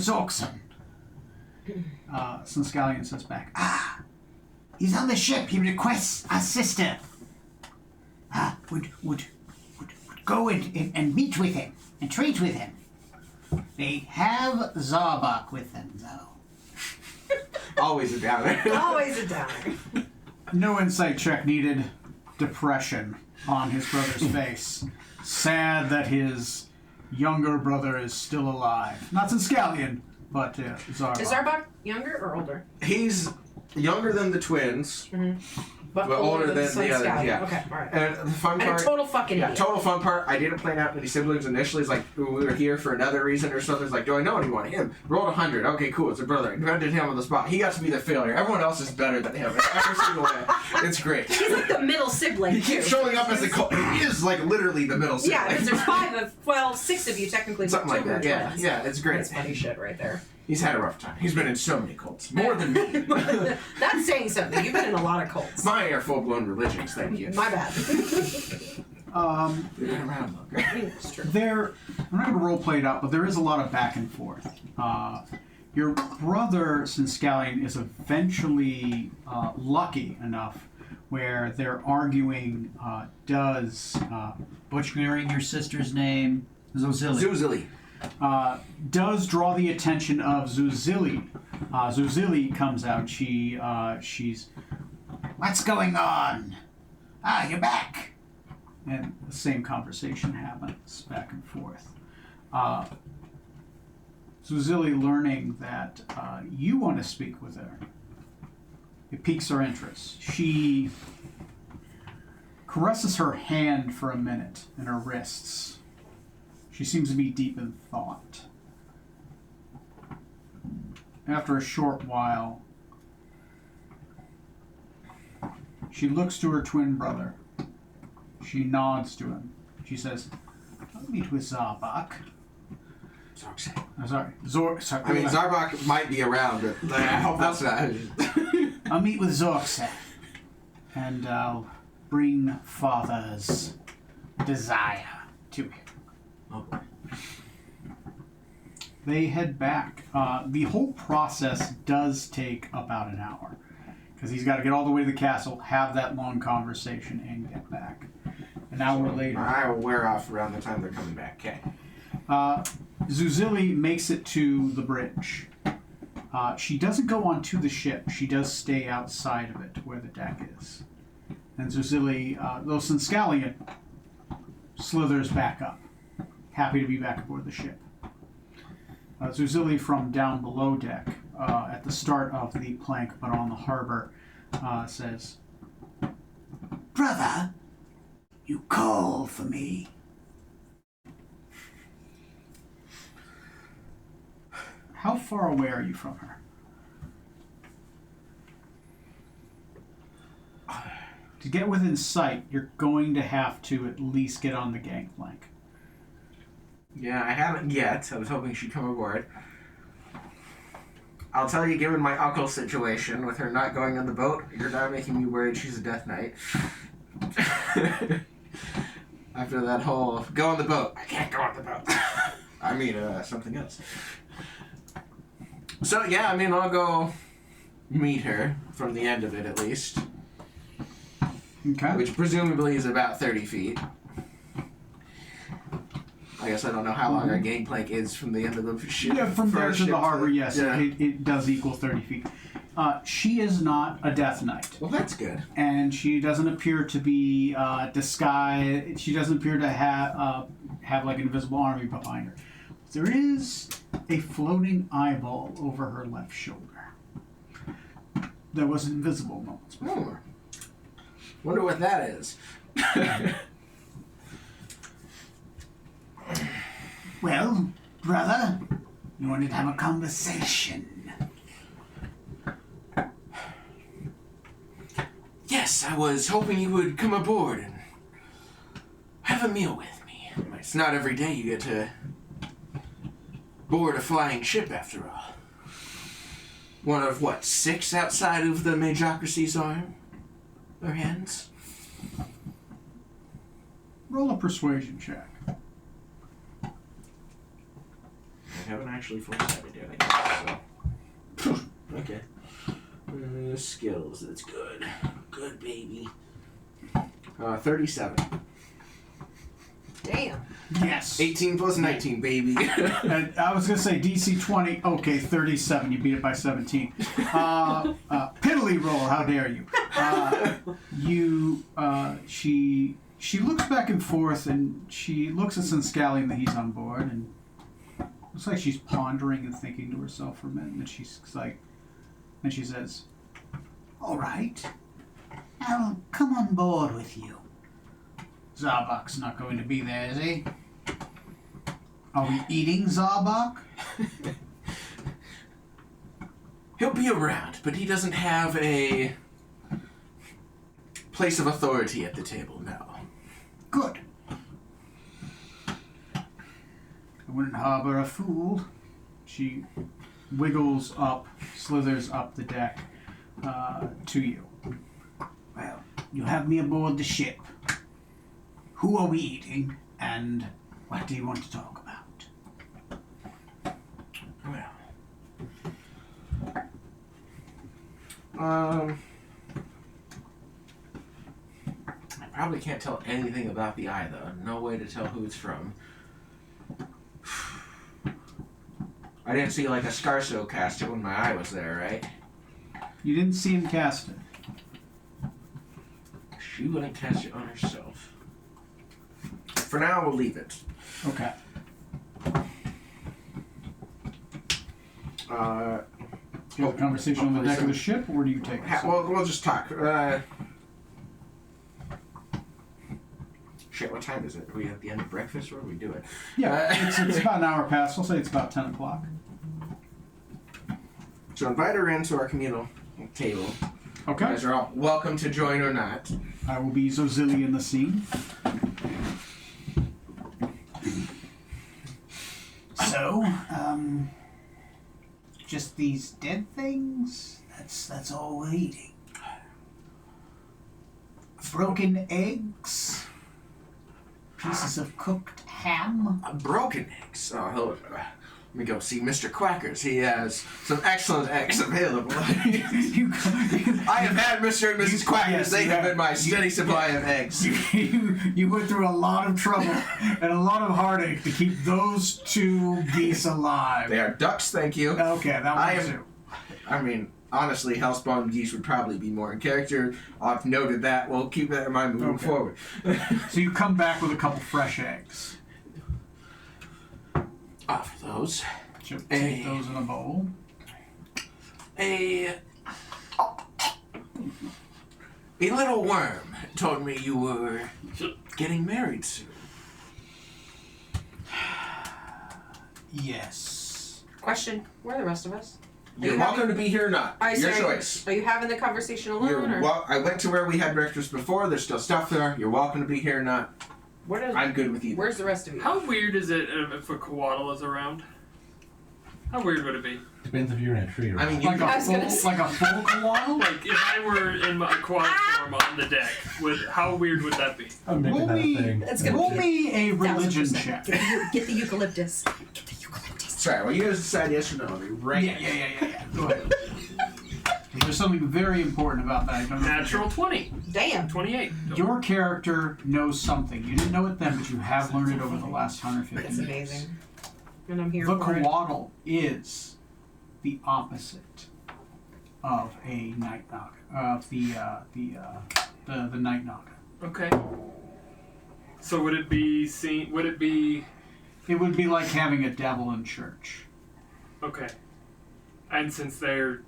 Zorkson? Scallion says back. He's on the ship. He requests a sister. Would go and meet with him and trade with him. They have Zarbok with them, though. Always a downer. Always a downer. No insight check needed. Depression on his brother's face. Sad that his younger brother is still alive. Not Scallion, but Zarbok. Is Zarbok younger or older? He's younger than the twins, But older than Sun the other. Scallion. Yeah. Okay, alright. And the fun And part. a total fucking Yeah, idiot. total fun part. I didn't plan out any siblings initially. It's like we were here for another reason or something. It's like, do I know anyone? Him. Rolled 100. Okay, cool. It's a brother. Invented him on the spot. He got to be the failure. Everyone else is better than him in every single way. It's great. He's like the middle sibling. He keeps too. showing up as a he is like literally the middle sibling. Yeah, because there's 6 of you technically. Something but like 2 that. are Yeah, twins. yeah. It's great. That's funny shit right there. He's had a rough time. He's been in so many cults. More than me. That's saying something. You've been in a lot of cults. Mine are full-blown religions. Thank you. My bad. They've been around longer. It's true. I'm not going to role play it out, but there is a lot of back and forth. Your brother, Scallion, is eventually lucky enough where they're arguing, does butchering your sister's name, Zuzili, does draw the attention of Zuzili. Zuzili comes out. She's, What's going on? You're back. and the same conversation happens back and forth. Zuzili learning that you want to speak with her. It piques her interest. She caresses her hand for a minute and her wrists. She seems to be deep in thought. After a short while, she looks to her twin brother. She nods to him. She says, I'll meet with Zarbok. Zorkset. Sorry. I mean, Zarbok might be around, but I hope that's not. I'll meet with Zorkset. And I'll bring Father's desire to him. Oh boy. They head back. The whole process does take about an hour. Because he's got to get all the way to the castle, have that long conversation, and get back. An hour later. I will wear off around the time they're coming back. Okay. Zuzili makes it to the bridge. She doesn't go onto the ship. She does stay outside of it, where the deck is. And Zuzili, though Sinscallion, slithers back up, happy to be back aboard the ship. Zuzili from down below deck, at the start of the plank but on the harbor, says, Brother, you call for me. how far away are you from her? To get within sight, you're going to have to at least get on the gangplank. Yeah, I haven't yet. I was hoping she'd come aboard. I'll tell you, given my uncle's situation with her not going on the boat, you're now making me worried she's a Death Knight. After that whole, go on the boat. I can't go on the boat. I mean, something else. So, yeah, I mean, I'll go meet her from the end of it, at least. Okay. Which presumably is about 30 feet. I guess I don't know how long our gangplank is from the end of the ship. Yeah, from for there our to ship the harbor, yes, Yeah. it does equal 30 feet. She is not a Death Knight, Well, that's good. and she doesn't appear to be disguised. She doesn't appear to have like an invisible army behind her. There is a floating eyeball over her left shoulder that was invisible moments before. Wonder what that is. Well, brother, you wanted to have a conversation. Yes, I was hoping you would come aboard and have a meal with me. It's not every day you get to board a flying ship, after all. One of, what, 6 outside of the Majocracy's arm? Or hands? Roll a persuasion check. I haven't actually foresighted yet, I guess, so. Okay. Skills, that's good. Good, baby. 37. Damn. Yes. 18 plus 19, baby. And I was gonna say DC 20. Okay, 37. You beat it by 17. Piddly roll. How dare you? She looks back and forth, and she looks at Sinscallion that he's on board, and looks like she's pondering and thinking to herself for a minute. And she's like, and she says, All right, I'll come on board with you. "Zarbak's not going to be there, is he? Are we eating Zarbak?" He'll be around, but he doesn't have a place of authority at the table now. Good. I wouldn't harbor a fool. She wiggles up, slithers up the deck to you. Well, you have me aboard the ship. Who are we eating, and what do you want to talk about? Well, I probably can't tell anything about the eye, though. No way to tell who it's from. I didn't see, like, a Scarso cast it when my eye was there, right? You didn't see him cast it. She wouldn't cast it on herself. For now, we'll leave it. Okay. You You have a conversation on the deck of the ship, or do you take it? Well, we'll just talk. Shit, what time is it? Are we at the end of breakfast, or are we doing? Yeah, it's about an hour past. I'll say it's about 10 o'clock. So invite her into our communal table. You Okay. guys are all welcome to join or not. I will be Zozili in the scene. So, just these dead things? That's all we're eating. Broken eggs? Pieces of cooked ham? Broken eggs. Oh, Let me go see Mr. Quackers. He has some excellent eggs available. You I have had Mr. and Mrs. Quackers. Yes, They you have have. been my steady supply of eggs. you went through a lot of trouble and a lot of heartache to keep those 2 geese alive. They are ducks, thank you. Okay, that I one am- too. I mean, honestly, housebound geese would probably be more in character. I've noted that. We'll keep that in mind moving Okay. forward. So you come back with a couple fresh eggs. Offer those. Take Hey. those in a bowl. A little worm told me you were getting married soon. Yes. Question: where are the rest of us? You're you welcome having- to be here or not. Are you Your sorry, choice. Are you having the conversation alone, or I went to where we had breakfast before. There's still stuff there. You're welcome to be here or not. what is? I'm good with either. Where's the rest of you? How weird is it if a koala is around? How weird would it be? Depends if you're in a tree or I mean, you Like I a was full, gonna say- like a full koala? Like if I were in my koala form on the deck, how weird would that be? I'm making Roll that a me, thing. That's gonna roll be me a religion 1000%. check. Get the eucalyptus. Get the eucalyptus. sorry. Well, you guys decide yes or no. I'll be right. Yeah. Go ahead. There's something very important about that. I don't know if Natural 20. Damn. 28. your character knows something. You didn't know it then, but you have learned it over the last 150 That's years. amazing. And I'm here The for it. coatl is the opposite of a night naga, of the night naga. Okay. So would it be seen? Would it be It would be like having a devil in church. okay? And since they're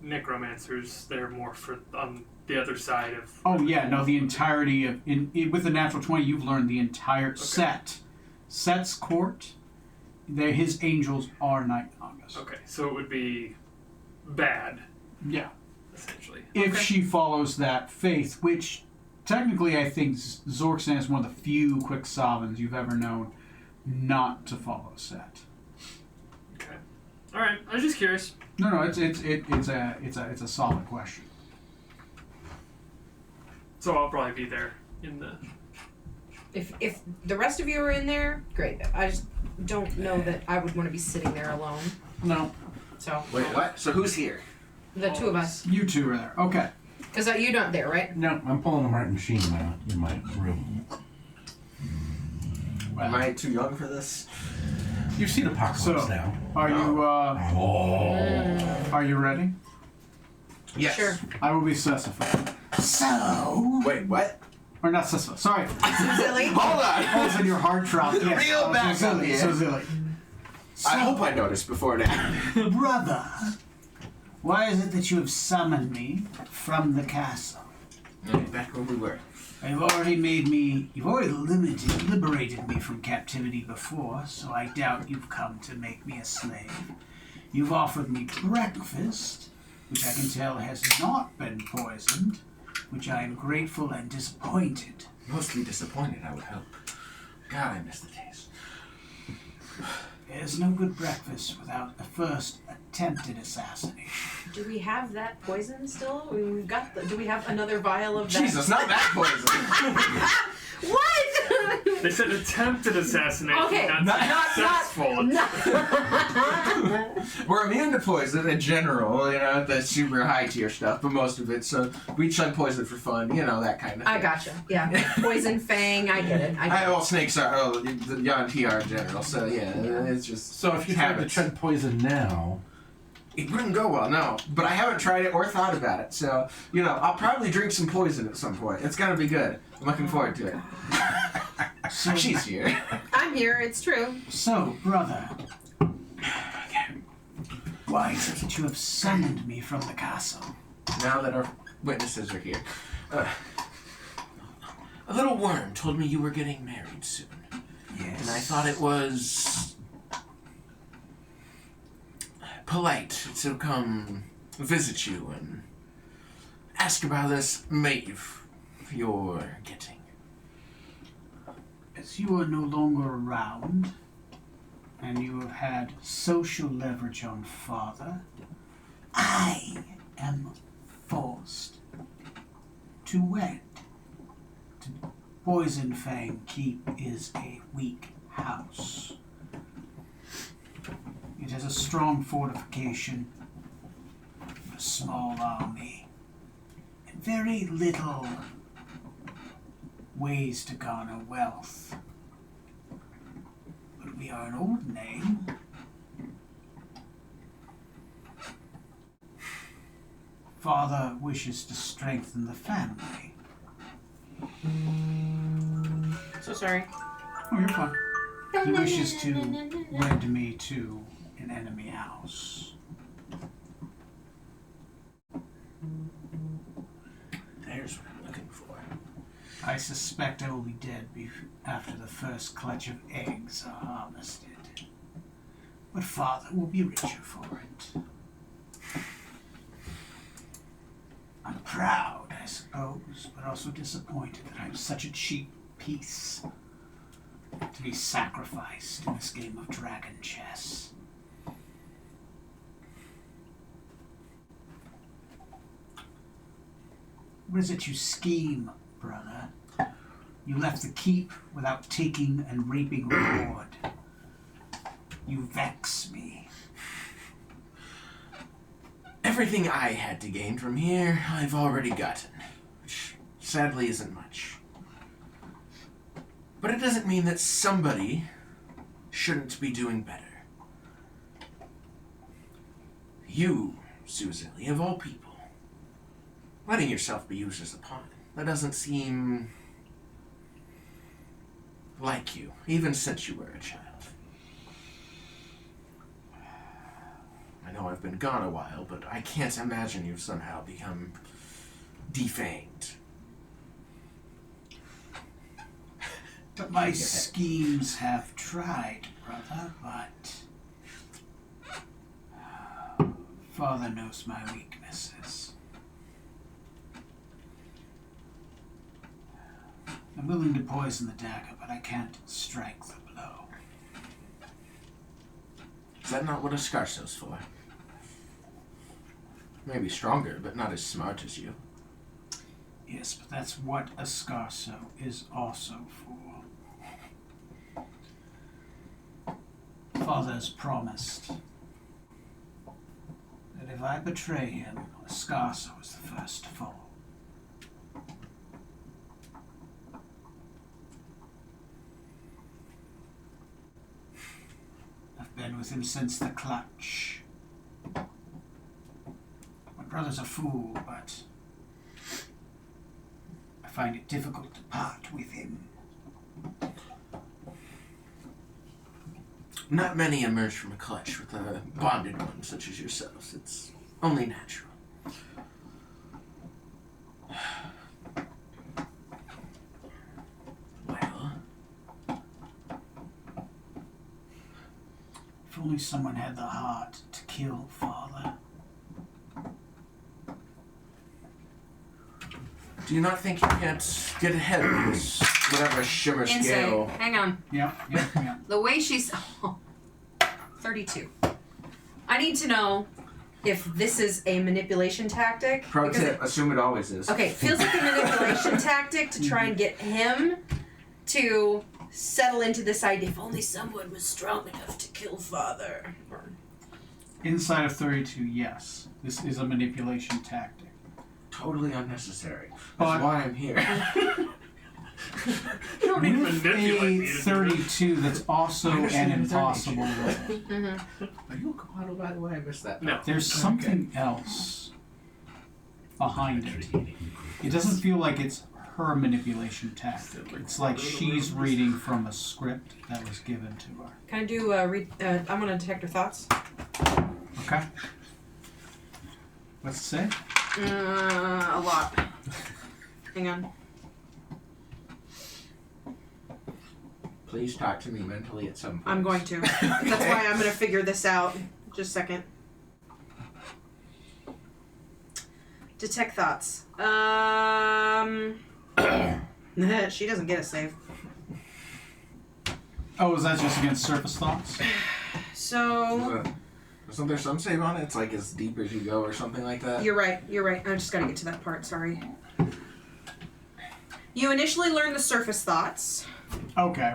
necromancers, they're more for on the other side of. Oh yeah, no, the entirety of with the natural 20, you've learned the entire Set's court. His angels are night nagas. Okay, so it would be bad, Yeah, essentially. if Okay. she follows that faith, which technically I think Zorksan is one of the few Quicksavans you've ever known not to follow Set. Okay. All right. I was just curious. No, it's a solid question. So I'll probably be there in the. If the rest of you are in there, great. I just don't know that I would want to be sitting there alone. No, So Wait, what? So who's here? the 2 of us, you two are there. Okay. because you're not there, right? No, I'm pulling a Martin machine in my room. Am I too young for this? You've seen Apocalypse So- now. Are you are you ready? Yes. Sure. I will be specified. So, Wait, what? or not specified. Sorry. Silly. Hold on. Oh, it's in your hard trap. Yes. Real Oh, back so up silly. here. So silly. I hope I noticed before now. Brother, why is it that you have summoned me from the castle? Back where we were. You've already liberated me from captivity before, so I doubt you've come to make me a slave. You've offered me breakfast, which I can tell has not been poisoned, which I am grateful and disappointed. Mostly disappointed, I would hope. God, I miss the taste. There's no good breakfast without a first attempted assassination. Do we have that poison still? We've got. Do we have another vial of that? Jesus, not that poison. What? They said attempted assassination, Okay, not not- successful. We're immune to poison in general, you know, the super high tier stuff, but most of it, so we chug poison for fun, you know, that kind of I thing. gotcha. Yeah, poison fang. I get it. Well, snakes are, the Yon TR in general, so yeah, it's just. So if you tried to habits. tread poison now, It wouldn't go well, no. But I haven't tried it or thought about it, so, you know, I'll probably drink some poison at some point. It's gonna be good. I'm looking forward to it. So, She's here. I'm here. It's true. so, brother, why is it that you have summoned me from the castle? Now that our witnesses are here. A little worm told me you were getting married soon. Yes. And I thought it was polite to come visit you and ask about this maeve you're getting. As you are no longer around, and you have had social leverage on Father, I am forced to wed. Poison Fang Keep is a weak house. has a strong fortification, a small army, and very little ways to garner wealth. But we are an old name. Father wishes to strengthen the family. So sorry. Oh, you're fine. He wishes to wed me to an enemy house. There's what I'm looking for. I suspect I will be dead after the first clutch of eggs are harvested. But Father will be richer for it. I'm proud, I suppose, but also disappointed that I'm such a cheap piece to be sacrificed in this game of dragon chess. What is it you scheme, brother? You left the keep without taking and reaping reward. You vex me. Everything I had to gain from here, I've already gotten, which sadly isn't much. But it doesn't mean that somebody shouldn't be doing better. You, Suzeli, of all people, letting yourself be used as a pawn, that doesn't seem like you, even since you were a child. I know I've been gone a while, but I can't imagine you've somehow become defanged. But my schemes have tried, brother, but Father knows my weaknesses. I'm willing to poison the dagger, but I can't strike the blow. Is that not what Escarso's for? Maybe stronger, but not as smart as you. Yes, but that's what Escarso is also for. Father has promised that if I betray him, Escarso is the first to fall. I've been with him since the clutch. My brother's a fool, but I find it difficult to part with him. Not many emerge from a clutch with a bonded one such as yourselves. It's only natural. Well, If only someone had the heart to kill Father. do you not think you can't get ahead of this whatever shimmer Insane. scale? Hang on. Yeah. The way she's 32. I need to know if this is a manipulation tactic. Pro because tip: assume it always is. Okay, feels like a manipulation tactic to try and get him to settle into this idea. If only someone was strong enough to kill Father. Inside of 32, yes. This is a manipulation tactic. Totally unnecessary. But- That's why I'm here. You don't need to With manipulate a me to do 32 that's also I understand an it's our impossible roll. Are you a koala, by the way? I missed that. No. There's something else behind it. It doesn't feel like it's her manipulation tactic. It's like she's reading from a script that was given to her. Can I do I'm gonna detect her thoughts. Okay. What's it say? A lot. Hang on. Please talk to me mentally at some point. I'm going to. That's why I'm gonna figure this out. Just a second. Detect thoughts. She doesn't get a save. Oh, is that just against surface thoughts? So Isn't there some save on it? It's like as deep as you go or something like that? you're right. I just gotta get to that part. Sorry. You initially learn the surface thoughts. Okay.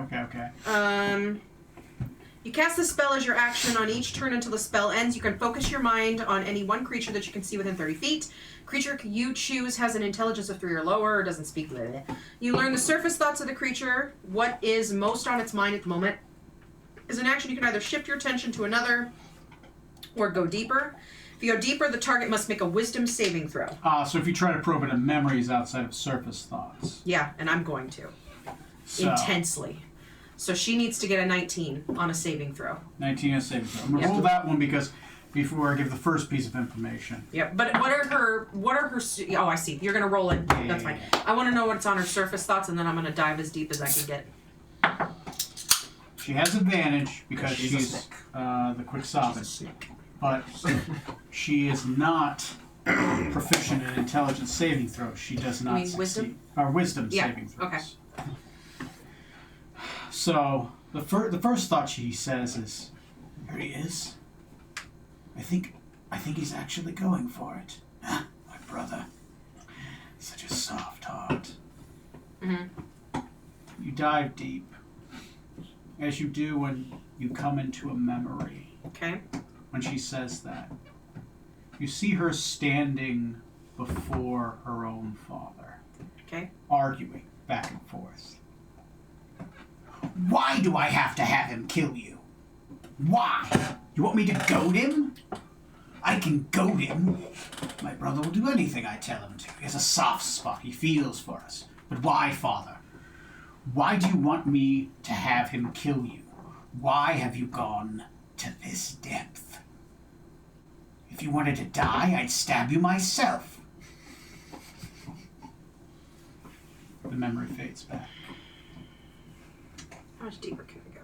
You cast the spell as your action on each turn until the spell ends. You can focus your mind on any one creature that you can see within 30 feet. Creature you choose has an intelligence of 3 or lower, or doesn't speak. Blah, blah. You learn the surface thoughts of the creature, what is most on its mind at the moment. As an action, you can either shift your attention to another or go deeper. If you go deeper, the target must make a wisdom saving throw. So if you try to probe into memories outside of surface thoughts. Yeah, and I'm going to. So, Intensely. So she needs to get a 19 on a saving throw. 19 is saving throw. I'm going to roll that one because before I give the first piece of information. Yep. But what are her? Oh, I see. You're gonna roll it. That's fine. I want to know what's on her surface thoughts, and then I'm gonna dive as deep as I can get. She has advantage because she's the quick sobbing. But she is not proficient in intelligence saving throws. She does not succeed. Wisdom? Or wisdom Yeah, saving throws. okay. So the first thought she says is, "Here he is. I think he's actually going for it. Ah, my brother. Such a soft heart." Mm-hmm. You dive deep, as you do when you come into a memory. Okay. When she says that, you see her standing before her own father. Okay. Arguing back and forth. "Why do I have to have him kill you? Why? You want me to goad him? I can goad him. My brother will do anything I tell him to. He has a soft spot. He feels for us. But why, Father? Why do you want me to have him kill you? Why have you gone to this depth? If you wanted to die, I'd stab you myself." The memory fades back. How much deeper can we go?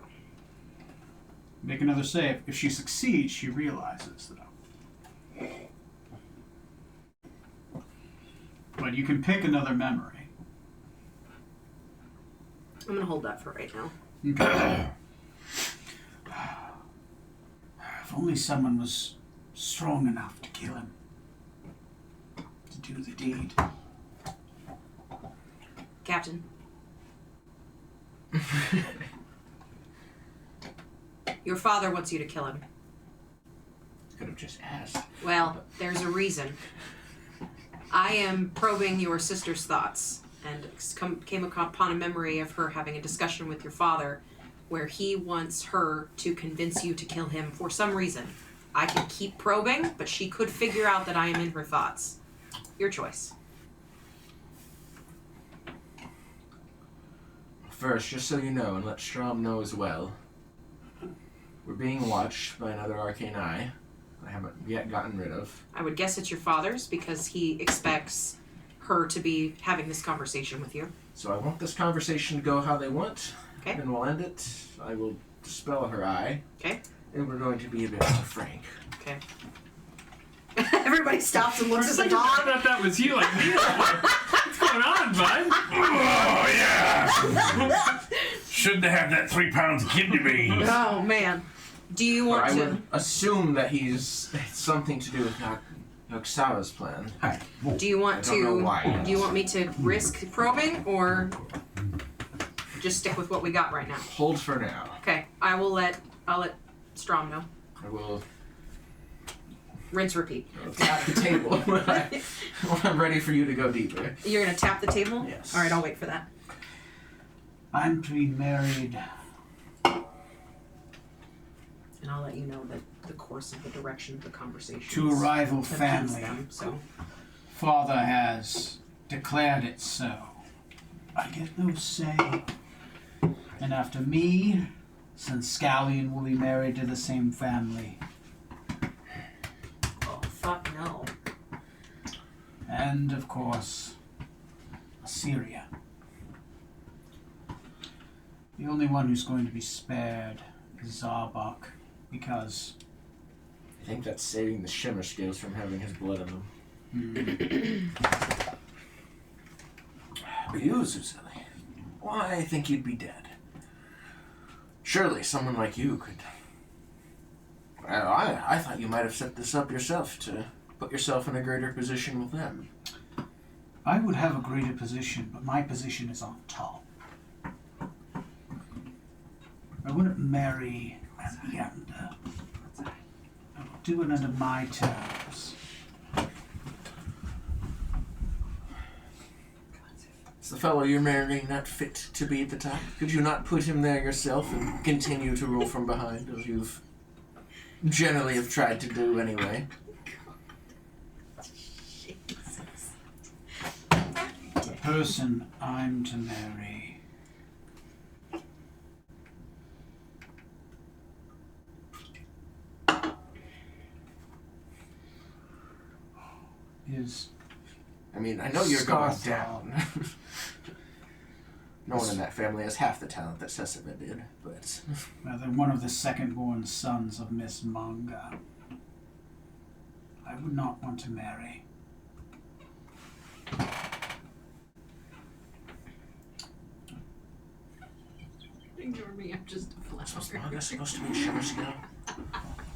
Make another save. If she succeeds, she realizes, though. But you can pick another memory. I'm gonna hold that for right now. Okay. If only someone was strong enough to kill him. To do the deed. Captain. Your father wants you to kill him. Could have just asked. Well, there's a reason. I am probing your sister's thoughts and came upon a memory of her having a discussion with your father where he wants her to convince you to kill him for some reason. I can keep probing, but she could figure out that I am in her thoughts. Your choice. First, just so you know, and let Strom know as well, we're being watched by another arcane eye I haven't yet gotten rid of. I would guess it's your father's because he expects her to be having this conversation with you. So I want this conversation to go how they want. Okay. And we'll end it. I will dispel her eye. Okay. And we're going to be a bit more frank. Okay. Everybody stops and looks at the I dog. thought that was you. Like, what's going on, bud? Oh, yeah! Shouldn't have had that 3 pounds of kidney beans. Oh man. Do you want I to? would assume that he's something to do with Yoksawa's plan. Do you want I don't know why. Do you want me to risk probing or just stick with what we got right now? Hold for now. Okay. I'll let Strom know. I will Rinse, repeat. tap the table when I'm ready for you to go deeper. You're gonna tap the table? Yes. All right. I'll wait for that. I'm to be married. And I'll let you know that the course of the direction of the conversation To a rival convince family. them, so Father has declared it so. I get no say. And after me, Scallion will be married to the same family. oh fuck no. And, of course, Assyria. The only one who's going to be spared is Zarbok, because I think that's saving the Shimmer scales from having his blood in them. But you, Zuzili, why I think you'd be dead. Surely someone like you could... I thought you might have set this up yourself to put yourself in a greater position with them. I would have a greater position, but my position is on top. I wouldn't marry can be under. I will do it under my terms. Is the fellow you're marrying not fit to be at the top? Could you not put him there yourself and continue to rule from behind, as you've generally have tried to do anyway? The person I'm to marry is I mean, I know you're going Scarthol. down. No one in that family has half the talent that Sesame did, but... rather one of the second-born sons of Miss Manga. I would not want to marry. Ignore me, I'm just a Was flower. Manga supposed to be a Shimmer Skill?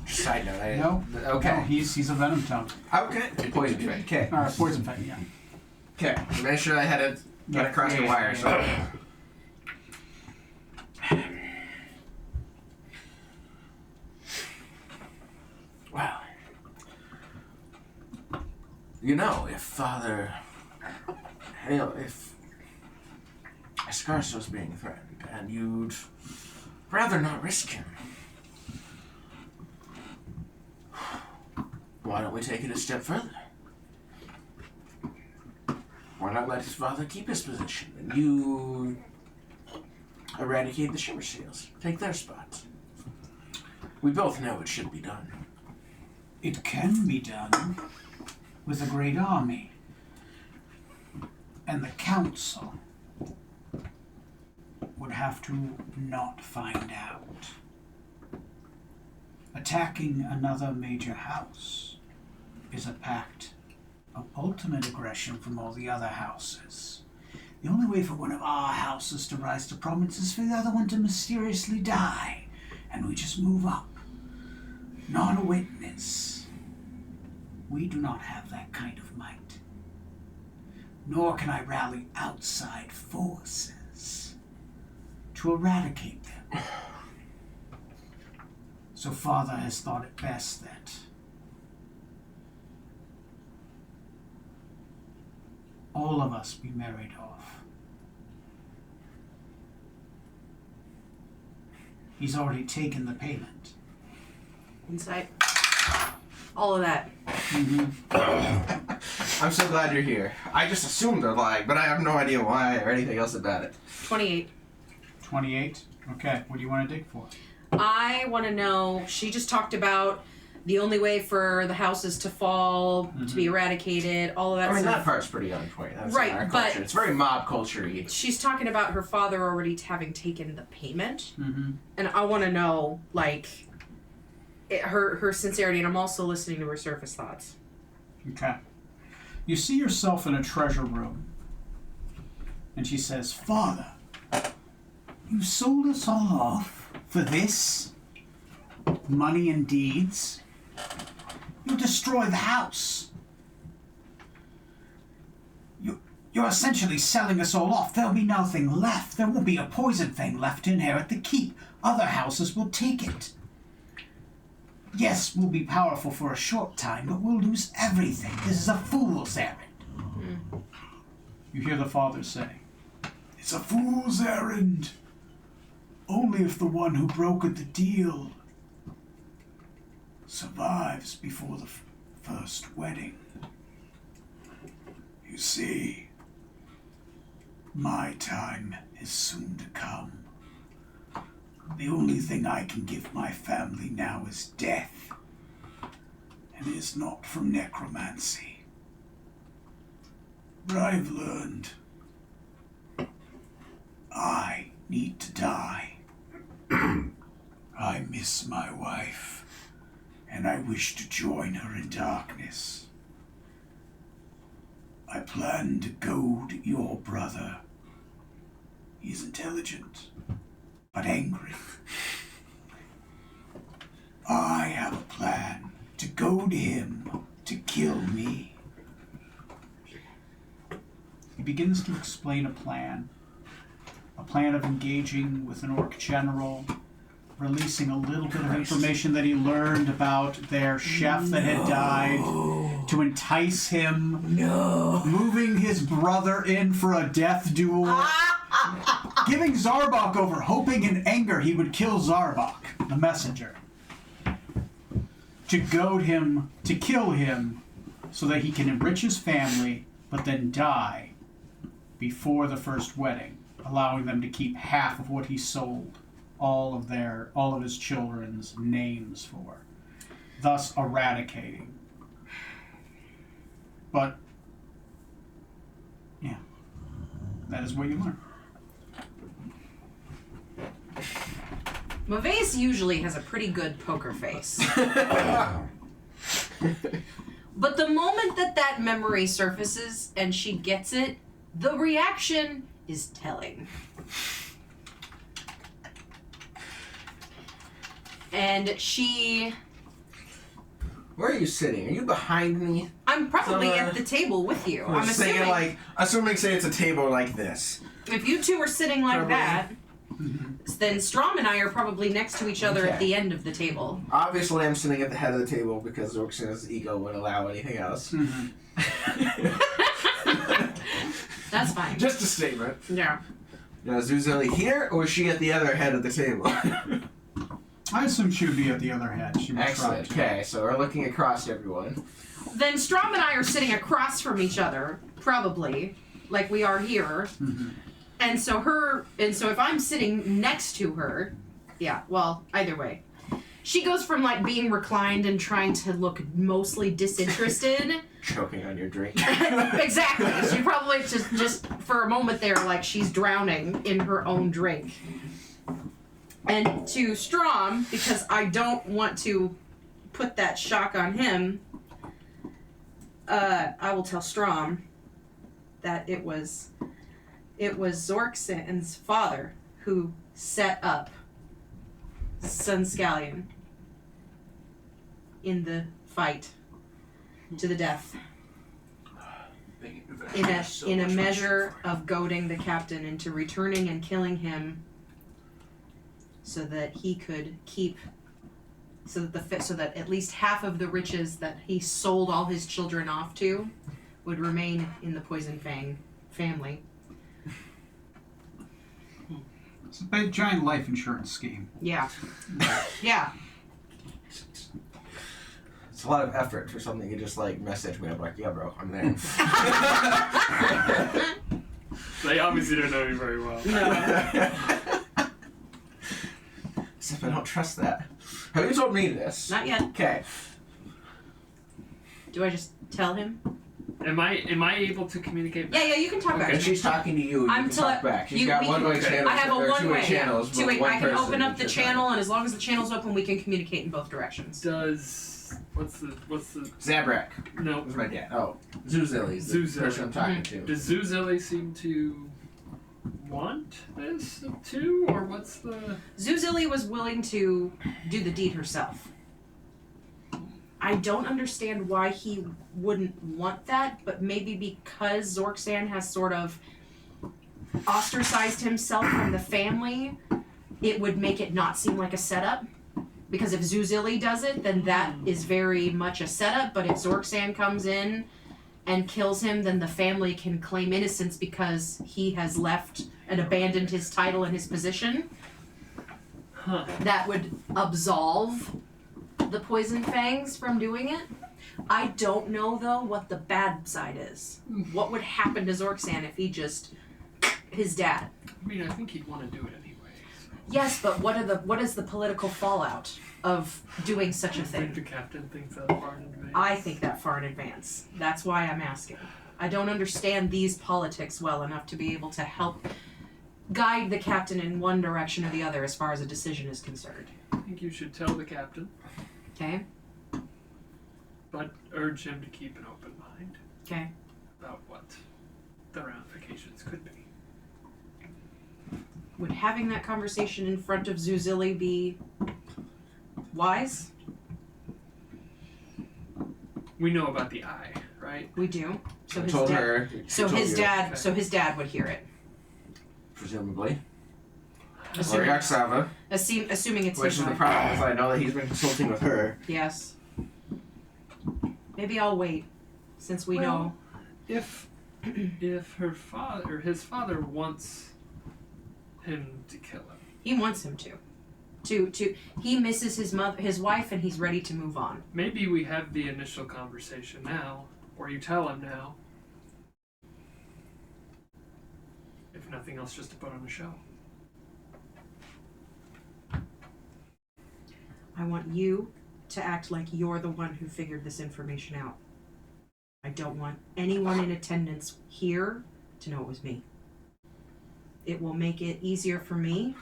Just side note, I... No. Okay. No, he's a venom tongue. Okay. Poison Fang. Okay. Poison fang, yeah. Okay. Make sure I had it Yeah, across the yeah, wire, yeah, so... yeah. Well... You know, if Father... Hell, if... Escarso's being threatened, and you'd rather not risk him... Why don't we take it a step further? Why not let his father keep his position, and you eradicate the Shimmer Seals, take their spots? We both know it should be done. It can be done with a great army. And the council would have to not find out. Attacking another major house is a pact of ultimate aggression from all the other houses. The only way for one of our houses to rise to prominence is for the other one to mysteriously die, and we just move up. Not a witness. We do not have that kind of might. Nor can I rally outside forces to eradicate them. So Father has thought it best that all of us be married off. He's already taken the payment. Insight. All of that. I'm so glad you're here. I just assumed they're lying, but I have no idea why or anything else about it. 28. 28? Okay, what do you want to dig for? I want to know, she just talked about the only way for the houses to fall, to be eradicated, all of that I mean, stuff. that part's pretty on point. That's Right, our but- culture. It's very mob culture-y. She's talking about her father already having taken the payment, and I want to know, like, her sincerity, and I'm also listening to her surface thoughts. Okay. You see yourself in a treasure room, and she says, Father, you sold us all off for this? Money and deeds? You destroy the house. You're essentially selling us all off. There'll be nothing left. There won't be a poison thing left to inherit the keep. Other houses will take it. Yes, we'll be powerful for a short time, but we'll lose everything. This is a fool's errand. You hear the father say, It's a fool's errand. Only if the one who brokered the deal survives before the first wedding. You see, my time is soon to come. The only thing I can give my family now is death, and it is not from necromancy. But I've learned I need to die. I miss my wife, and I wish to join her in darkness. I plan to goad your brother. He's intelligent, but angry. I have a plan to goad him to kill me. He begins to explain a plan of engaging with an orc general, releasing a little bit of information that he learned about their chef that had died to entice him. No. Moving his brother in for a death duel. Giving Zarbok over, hoping in anger he would kill Zarbok, the messenger. To goad him, to kill him, so that he can enrich his family, but then die before the first wedding, allowing them to keep half of what he sold all of his children's names for, thus eradicating. But yeah, that is what you learn. Maves usually has a pretty good poker face. But the moment that memory surfaces and she gets it, the reaction is telling. And she... Where are you sitting? Are you behind me? I'm probably at the table with you. I'm assuming... Assuming, say it's a table like this. If you two are sitting like Probably. that, then Strom and I are probably next to each other at the end of the table. Obviously, I'm sitting at the head of the table because Zorxina's ego wouldn't allow anything else. That's fine. Just a statement. Yeah. Now, is Zuzeli here, or is she at the other head of the table? I assume she would be at the other head. She would try Excellent. to. Okay, so we're looking across everyone. Then Strom and I are sitting across from each other, probably, like we are here. And so if I'm sitting next to her, yeah, well, either way. She goes from like being reclined and trying to look mostly disinterested. Choking on your drink. Exactly. She probably just for a moment there, like she's drowning in her own drink. And to Strom, because I don't want to put that shock on him, I will tell Strom that it was Zorxan's father who set up Sunscallion in the fight to the death. In a measure of goading the captain into returning and killing him, so that he could keep, so that at least half of the riches that he sold all his children off to would remain in the Poison Fang family. It's a big, giant life insurance scheme. Yeah. Yeah. It's a lot of effort for something you just like message me. I'm like, yeah, bro, I'm there. They obviously don't know you very well. No. Except I don't trust that. Have you told me this? Not yet. Okay. Do I just tell him? Am I able to communicate back? Yeah, you can talk back. And she's talking to you. You I'm can talk back. She's got we one-way can- channels. I have a or one-way. two-way channels. Yeah. but Two-way. one I can person open up the just channel, and as long as the channel's open, we can communicate in both directions. Does what's the Zabrak. no? Who's my dad? Oh, Zuzili's the Zuzili. person I'm talking to. Does Zuzili seem to want this too, or what's the? Zuzili was willing to do the deed herself. I don't understand why he wouldn't want that, but maybe because Zorxan has sort of ostracized himself from the family, it would make it not seem like a setup. Because if Zuzili does it, then that is very much a setup, but if Zorxan comes in and kills him, then the family can claim innocence because he has left and abandoned his title and his position. Huh. That would absolve the Poison Fangs from doing it. I don't know, though, what the bad side is. What would happen to Zorxan if he just... his dad? I mean, I think he'd want to do it anyway. So. Yes, but what is the political fallout of doing such a I think thing? the captain thinks that far in advance. I think that far in advance. That's why I'm asking. I don't understand these politics well enough to be able to help guide the captain in one direction or the other as far as a decision is concerned. I think you should tell the captain, Okay? but urge him to keep an open mind Okay. about what the ramifications could be. Would having that conversation in front of Zuzili be wise? We know about the eye, right? We do. So I his told dad. her. So she told his you, dad. Okay. So his dad would hear it. presumably. Or Assuming, Yaksava. Assuming it's Which his is the eye. problem, is I know that he's been consulting with her. Yes. Maybe I'll wait, since we know. If her father or his father wants him to kill him. He wants him to. He misses his wife, and he's ready to move on. Maybe we have the initial conversation now, or you tell him now. If nothing else, just to put on a show. I want you to act like you're the one who figured this information out. I don't want anyone in attendance here to know it was me. It will make it easier for me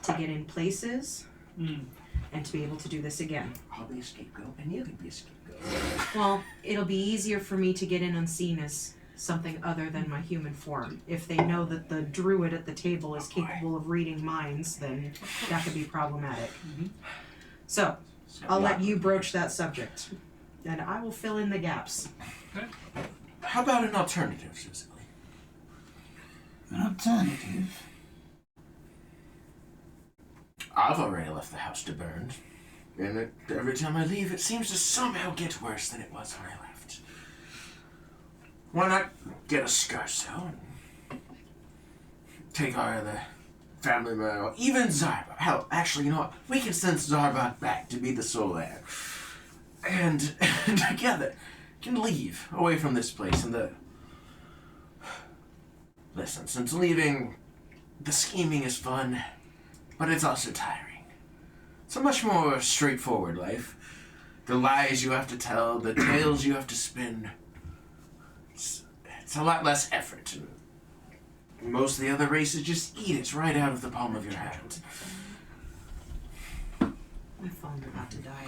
to get in places and to be able to do this again. I'll be a scapegoat, and you can be a scapegoat. Well, it'll be easier for me to get in unseen as something other than my human form. If they know that the druid at the table is capable of reading minds, then that could be problematic. So, I'll let you broach that subject, and I will fill in the gaps. How about an alternative, Susie? An alternative? I've already left the house to burn, and every time I leave, it seems to somehow get worse than it was when I left. Why not get a Scarso and take our other family member, or even Zarba? Hell, actually, you know what? We can send Zarba back to be the sole heir, and together can leave away from this place. And listen, since leaving, the scheming is fun. But it's also tiring. It's a much more straightforward life. The lies you have to tell, the tales you have to spin. It's a lot less effort. Most of the other races just eat it right out of the palm of your hand. My phone's about to die.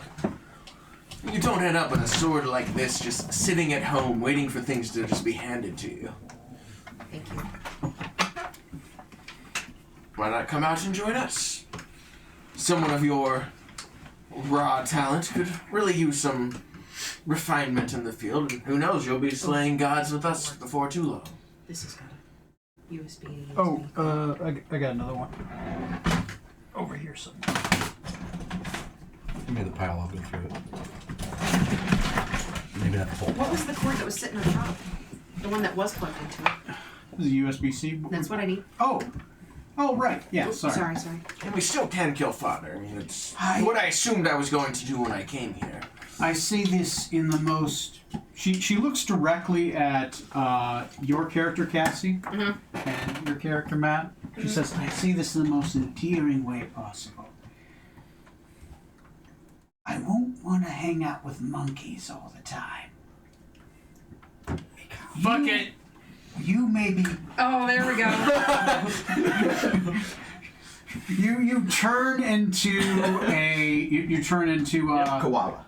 You don't end up with a sword like this just sitting at home waiting for things to just be handed to you. Thank you. Why not come out and join us? Someone of your raw talent could really use some refinement in the field, and who knows, you'll be slaying gods with us before too long. This has got a USB. I got another one. Over here somewhere. Give me the pile, I'll go through it. Maybe that bolt. What was the cord that was sitting on top? The one that was plugged into it. This is a USB-C. That's what I need. Oh, right. Yeah, sorry. Sorry. And we still can kill father. I mean, it's what I assumed I was going to do when I came here. I say this in the most... She looks directly at your character, Cassie, and your character, Matt. She says, I say this in the most endearing way possible. I won't want to hang out with monkeys all the time. Fuck it! You may be... Oh, there we go. You turn into a... You turn into... Koala.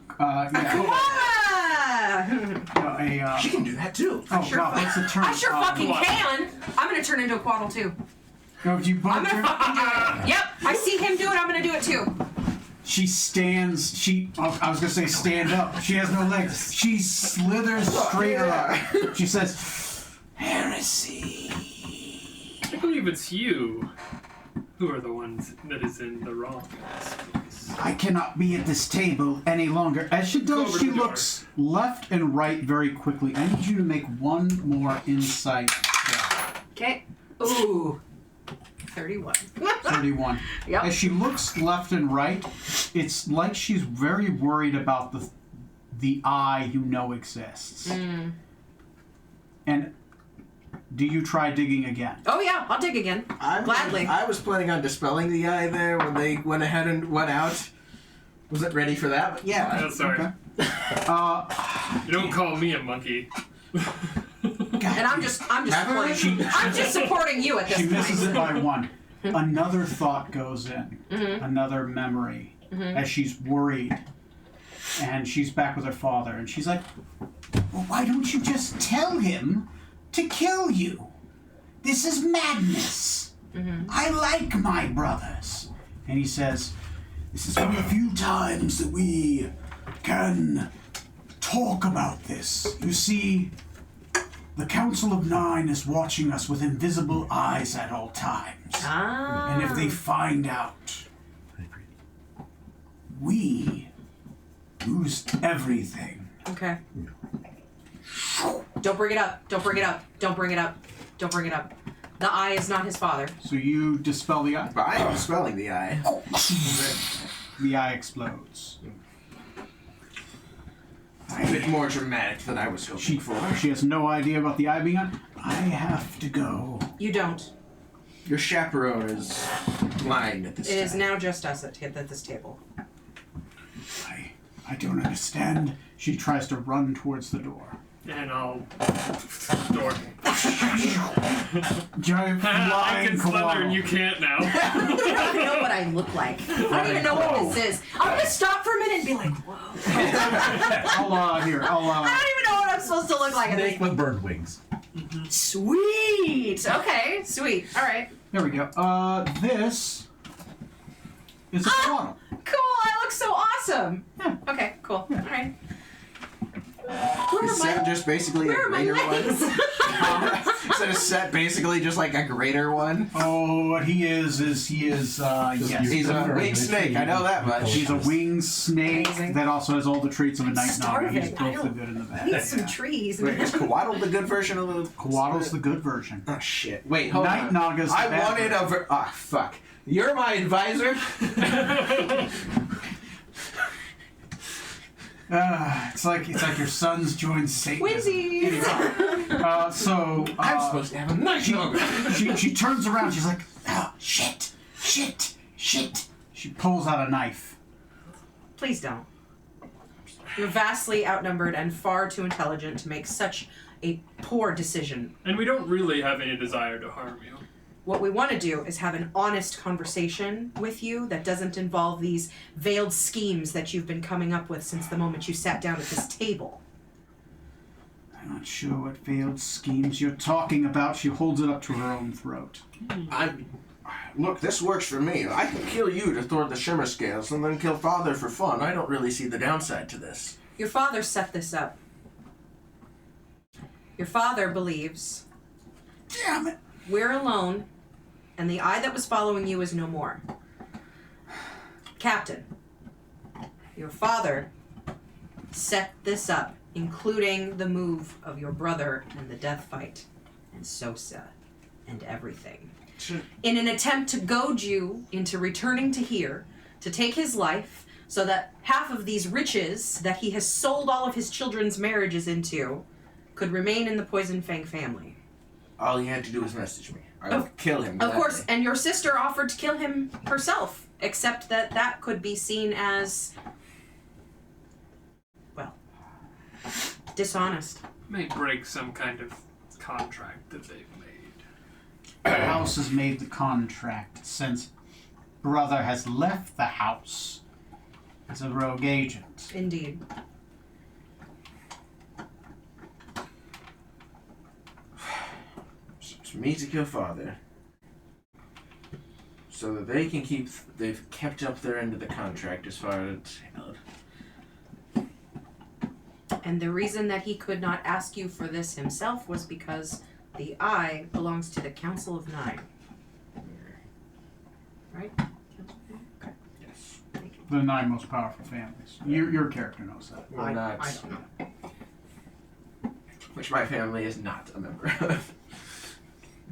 She can do that too. Oh, God, what's the term? I sure fucking can. I'm gonna turn into a quaddle too. No, you both I'm gonna fucking do it. Yep, I see him do it. I'm gonna do it too. She stands. I was gonna say stand up. She has no legs. She slithers straight up. She says, "Heresy." I believe it's you who are the ones that is in the wrong in this case. I cannot be at this table any longer. As she Go does, over she to the door. looks left and right very quickly. I need you to make one more insight check. Okay. Ooh. 31. 31. Yep. As she looks left and right, it's like she's very worried about the eye you know exists. And do you try digging again? Oh yeah, I'll dig again. Gladly. I was planning on dispelling the eye there when they went ahead and went out. Was it ready for that? But yeah. Oh, sorry. Okay. You don't call me a monkey. And I'm just supporting you at this She point. misses it by one. Another thought goes in. Another memory. As she's worried. And she's back with her father. And she's like, well, why don't you just tell him to kill you? This is madness. I like my brothers. And he says, this is one of the few times that we can talk about this. You see, the Council of Nine is watching us with invisible eyes at all times. And if they find out we lose everything. Okay. Don't bring it up. Don't bring it up. Don't bring it up. Don't bring it up. The eye is not his father. So you dispel the eye. But I am spelling the eye. The eye explodes. A bit more dramatic than I was hoping for. She has no idea about the eye being on. I have to go. You don't. Your chaperone is blind at this It time. is now just us at this table. I don't understand. She tries to run towards the door. And I'll door. Giant I flying can slither koala. and you can't now. I don't even know what I look like. I don't even know what this is. I'm gonna stop for a minute and be like, whoa. I'll I here. don't even know what I'm supposed to look like. at this Snake with bird wings. Sweet. Okay. Sweet. All right. There we go. This is a koala. Cool. I look so awesome. Yeah. Okay. Cool. All right. Where Is are set my, just basically where a are my greater legs? one? So is set basically just like a greater one? Oh, what he is yes. He's a winged snake, I know that much. He's a winged snake Amazing. that also has all the traits of a night naga. He's starving. I both the don't- good and the I bad. need some trees. Wait, is Coatl the good version of the... Coatl's the good version. Oh, shit. Wait, hold Night on. Naga's the I bad wanted version. a... Ah, fuck. You're my advisor? It's like your sons joined Satan. Winsies. I'm supposed to have a nice logo. she turns around. She's like, oh, shit. She pulls out a knife. Please don't. You're vastly outnumbered and far too intelligent to make such a poor decision. And we don't really have any desire to harm you. What we want to do is have an honest conversation with you that doesn't involve these veiled schemes that you've been coming up with since the moment you sat down at this table. I'm not sure what veiled schemes you're talking about. She holds it up to her own throat. Look, this works for me. I can kill you to thwart the Shimmer Scales and then kill Father for fun. I don't really see the downside to this. Your father set this up. Your father believes Damn it. we're alone and the eye that was following you is no more. Captain, your father set this up, including the move of your brother and the death fight, and Sosa, and everything. In an attempt to goad you into returning to here, to take his life, so that half of these riches that he has sold all of his children's marriages into could remain in the Poison Fang family. All you had to do was message me. I would kill him. Of course, and your sister offered to kill him herself, except that that could be seen as, well, dishonest. May break some kind of contract that they've made. The house has made the contract since brother has left the house as a rogue agent. Indeed. It's me to kill Father. So that they can keep... They've kept up their end of the contract as far as it's held. And the reason that he could not ask you for this himself was because the eye belongs to the Council of Nine. Right? Okay. Yes. The 9 most powerful families. Your character knows that. We're I not... don't know. Which my family is not a member of.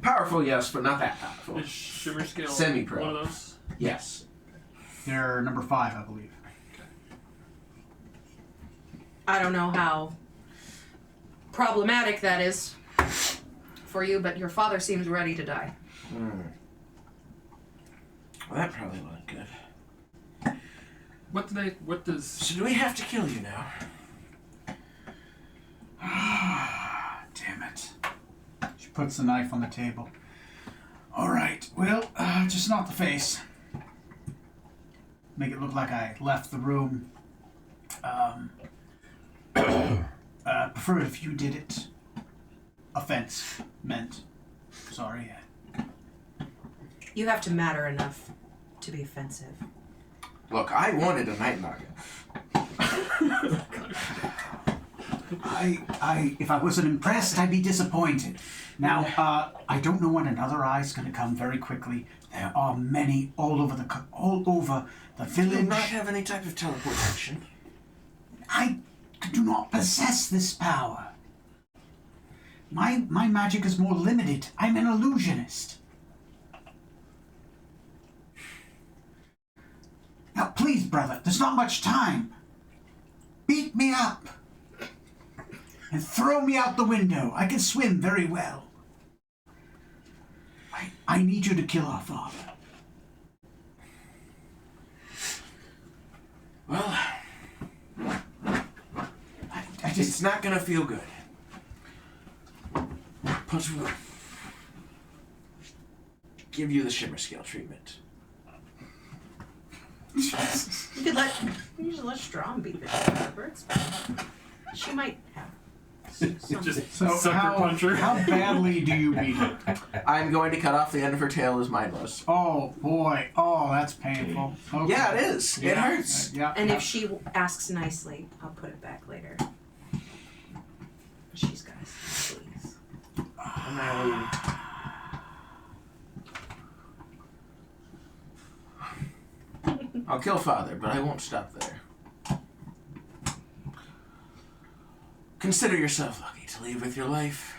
Powerful, yes, but not that powerful. Is Shimmer Scale Semi-pro. one of those? Yes. They're number 5, I believe. I don't know how problematic that is for you, but your father seems ready to die. Well, that probably wasn't good. What does... So do we have to kill you now? Damn it. She puts the knife on the table. Alright, well, just not the face. Make it look like I left the room. Prefer it if you did it. Offense meant. Sorry. You have to matter enough to be offensive. Look, I wanted a Night Naga. if I wasn't impressed, I'd be disappointed. Now, I don't know when another eye's going to come very quickly. There are many all over the Do village. you not have any type of teleportation? I do not possess this power. My magic is more limited. I'm an illusionist. Now, please, brother, there's not much time. Beat me up. And throw me out the window. I can swim very well. I need you to kill our father. Well, I just... it's not gonna feel good. But we'll give you the shimmer scale treatment. You should let Strom beat the birds. She might have something. Just So sucker puncher. how badly do you beat it? I'm going to cut off the end of her tail as mine was. Oh boy. Oh, that's painful. Okay. Yeah, it is. It Yeah, hurts. Yeah. And if she asks nicely, I'll put it back later. She's got us, please. I'll kill father, but I won't stop there. Consider yourself lucky to leave with your life.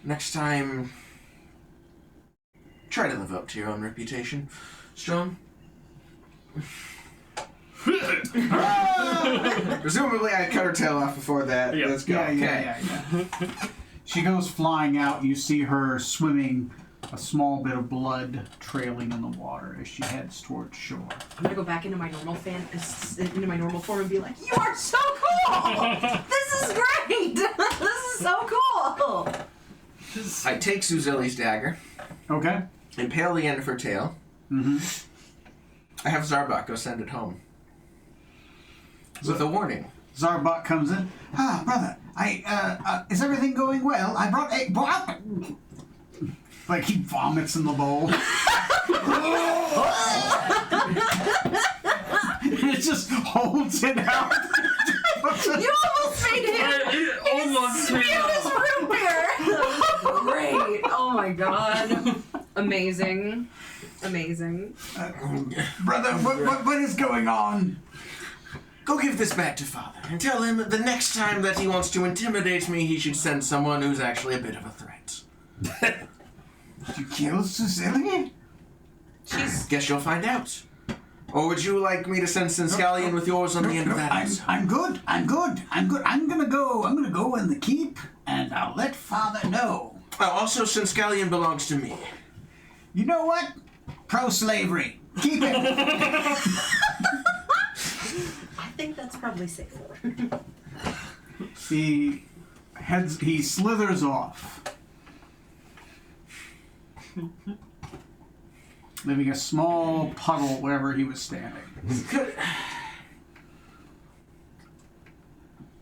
Next time, try to live up to your own reputation. Strong? Presumably I cut her tail off before that. Yeah. Let's go. Yeah. She goes flying out. You see her swimming, a small bit of blood trailing in the water as she heads towards shore. I'm gonna go back into my normal form and be like, "You are so cool! This is great! This is so cool!" I take Suzili's dagger, Okay. impale the end of her tail. Mm-hmm. I have Zarbak go send it home. With a warning. Zarbak comes in. Ah, brother, is everything going well? I brought a... Like he vomits in the bowl. It just holds it out. You almost made him Almost spew his root beer. Great! Oh my god! Amazing. Brother, what is going on? Go give this back to father and tell him that the next time that he wants to intimidate me, he should send someone who's actually a bit of a threat. Did you kill Suzilia? Guess you'll find out. Or would you like me to send Sinscallion with yours on the end of that? I'm good. I'm gonna go in the keep, and I'll let father know. Oh, also, Sinscallion belongs to me. You know what? Pro-slavery. Keep it. I think that's probably safer. He slithers off, leaving a small puddle wherever he was standing.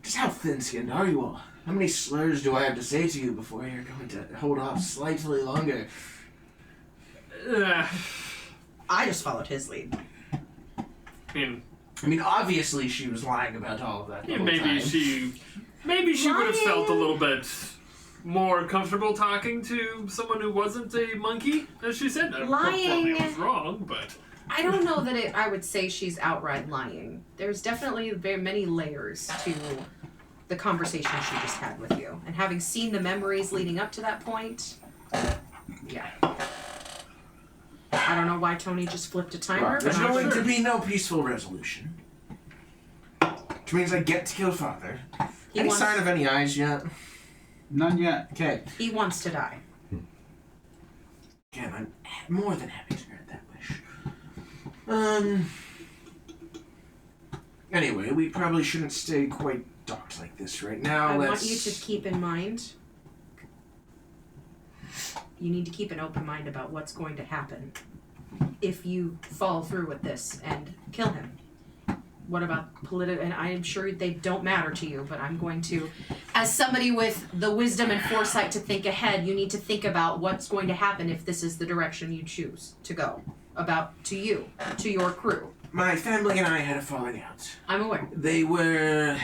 Just how thin-skinned are you all? How many slurs do I have to say to you before you're going to hold off slightly longer? I just followed his lead. I mean, obviously she was lying about all of that. The whole Maybe time. she would have felt a little bit more comfortable talking to someone who wasn't a monkey, as she said. Lying. Probably was wrong, but I don't know that I would say she's outright lying. There's definitely very many layers to the conversation she just had with you. And having seen the memories leading up to that point, yeah. I don't know why Tony just flipped a timer, There's but I'm going sure. to be no peaceful resolution. Which means I get to kill father. He Any wants- sign of any eyes yet? None yet. Okay. He wants to die. Again, I'm more than happy to grant that wish. Anyway, we probably shouldn't stay quite docked like this right now. I Let's... want you to keep in mind, you need to keep an open mind about what's going to happen if you follow through with this and kill him. What about political? And I'm sure they don't matter to you, but I'm going to, as somebody with the wisdom and foresight to think ahead, you need to think about what's going to happen if this is the direction you choose to go. To your crew. My family and I had a falling out. I'm aware. They were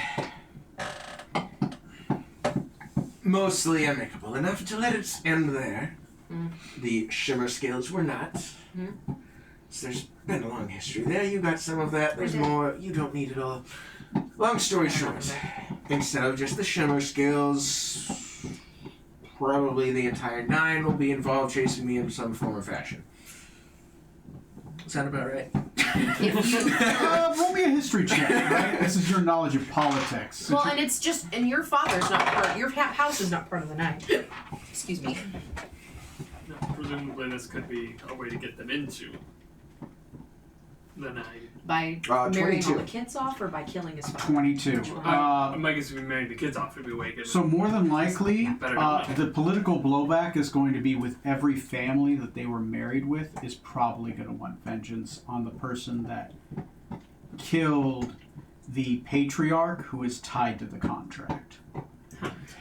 mostly amicable enough to let it end there. The shimmer scales were not. So there's been a long history there. You got some of that. There's more. You don't need it all. Long story short, instead of just the shimmer scales, probably the entire 9 will be involved chasing me in some form or fashion. Sound about right? Roll me a history check, right? This is your knowledge of politics. Well, and it's just, and your father's not part, your house is not part of the 9. Excuse me. No, presumably this could be a way to get them into the 9. By marrying 22. all the kids off or by killing his father? 22. I guess if we married the kids off, it'd be way good. So more than likely, Better than the political blowback is going to be with every family that they were married with is probably going to want vengeance on the person that killed the patriarch who is tied to the contract.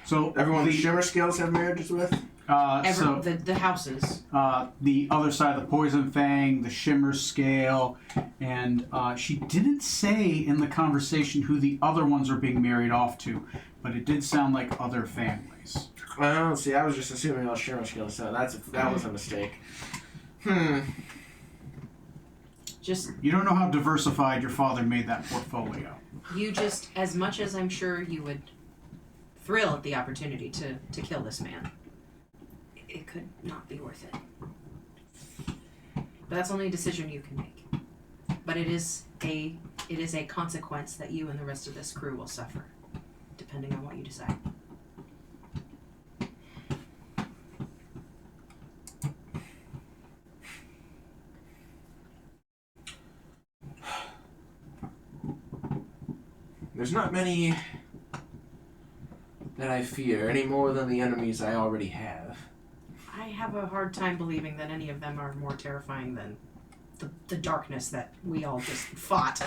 So Everyone the shimmer scales have marriages with? The houses. The other side of the poison fang, the shimmer scale, and she didn't say in the conversation who the other ones are being married off to, but it did sound like other families. Oh, see, I was just assuming all shimmer scales, so that was a mistake. Just You don't know how diversified your father made that portfolio. you just, as much as I'm sure you would thrill at the opportunity to kill this man, it could not be worth it. But that's only a decision you can make. But it is a consequence that you and the rest of this crew will suffer, depending on what you decide. There's not many that I fear, any more than the enemies I already have. I have a hard time believing that any of them are more terrifying than the darkness that we all just fought.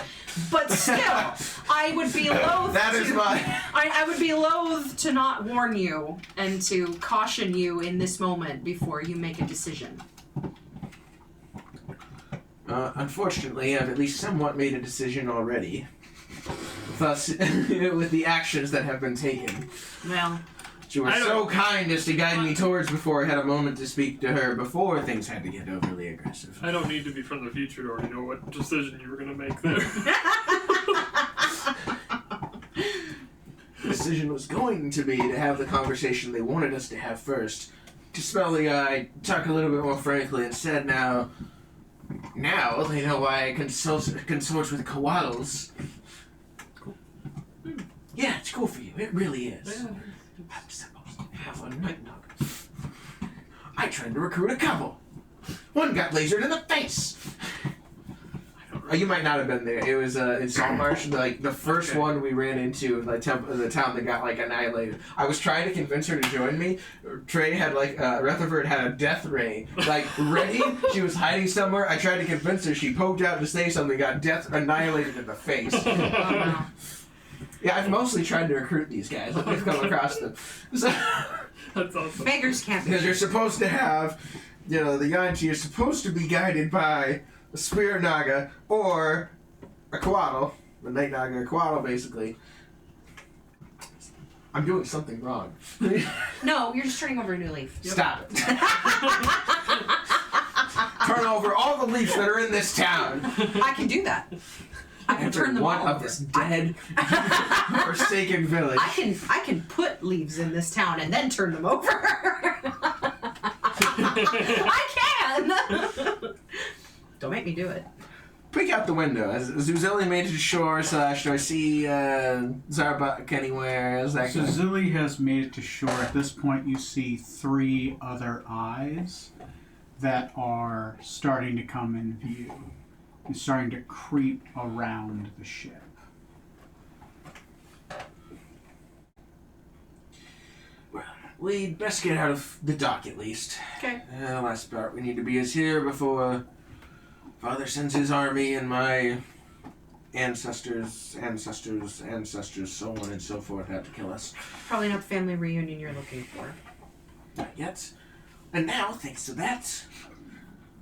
But still, I would be loath That to... is my... I would be loath to not warn you and to caution you in this moment before you make a decision. Unfortunately, I've at least somewhat made a decision already. Thus, with the actions that have been taken. Well, You were so kind as to guide me towards before I had a moment to speak to her before things had to get overly aggressive. I don't need to be from the future to already know what decision you were going to make there. The decision was going to be to have the conversation they wanted us to have first. To spell the eye, talk a little bit more frankly, instead now they know why I consort with koalas. Yeah, it's cool for you. It really is. I'm supposed to have a night dog. I tried to recruit a couple. One got lasered in the face. You might not have been there. It was in Saltmarsh, like the first one we ran into in the town that got like annihilated. I was trying to convince her to join me. Trey had like Rutherford had a death ray like ready. She was hiding somewhere. I tried to convince her. She poked out to say something. Got death annihilated in the face. Yeah, I've mostly tried to recruit these guys. I've come across them. So, That's awesome. beggars can't be. because you're supposed to have, the Yanchi are supposed to be guided by a Spirit Naga or a Coatl, the Night Naga or Coatl, basically. I'm doing something wrong. No, you're just turning over a new leaf. Stop it. Turn over all the leaves that are in this town. I can do that. I can turn them one all of over. this dead, forsaken village. I can put leaves in this town and then turn them over. I can. Don't make me do it. Peek out the window. Has Zuzeli made it to shore? Do I see Zarbuk anywhere? Is that So good? Zilly has made it to shore. At this point, you see 3 other eyes that are starting to come in view and starting to creep around the ship. Well, we'd best get out of the dock at least. Okay. The last part we need to be is here before Father sends his army and my ancestors, so on and so forth out to kill us. Probably not the family reunion you're looking for. Not yet. And now, thanks to that,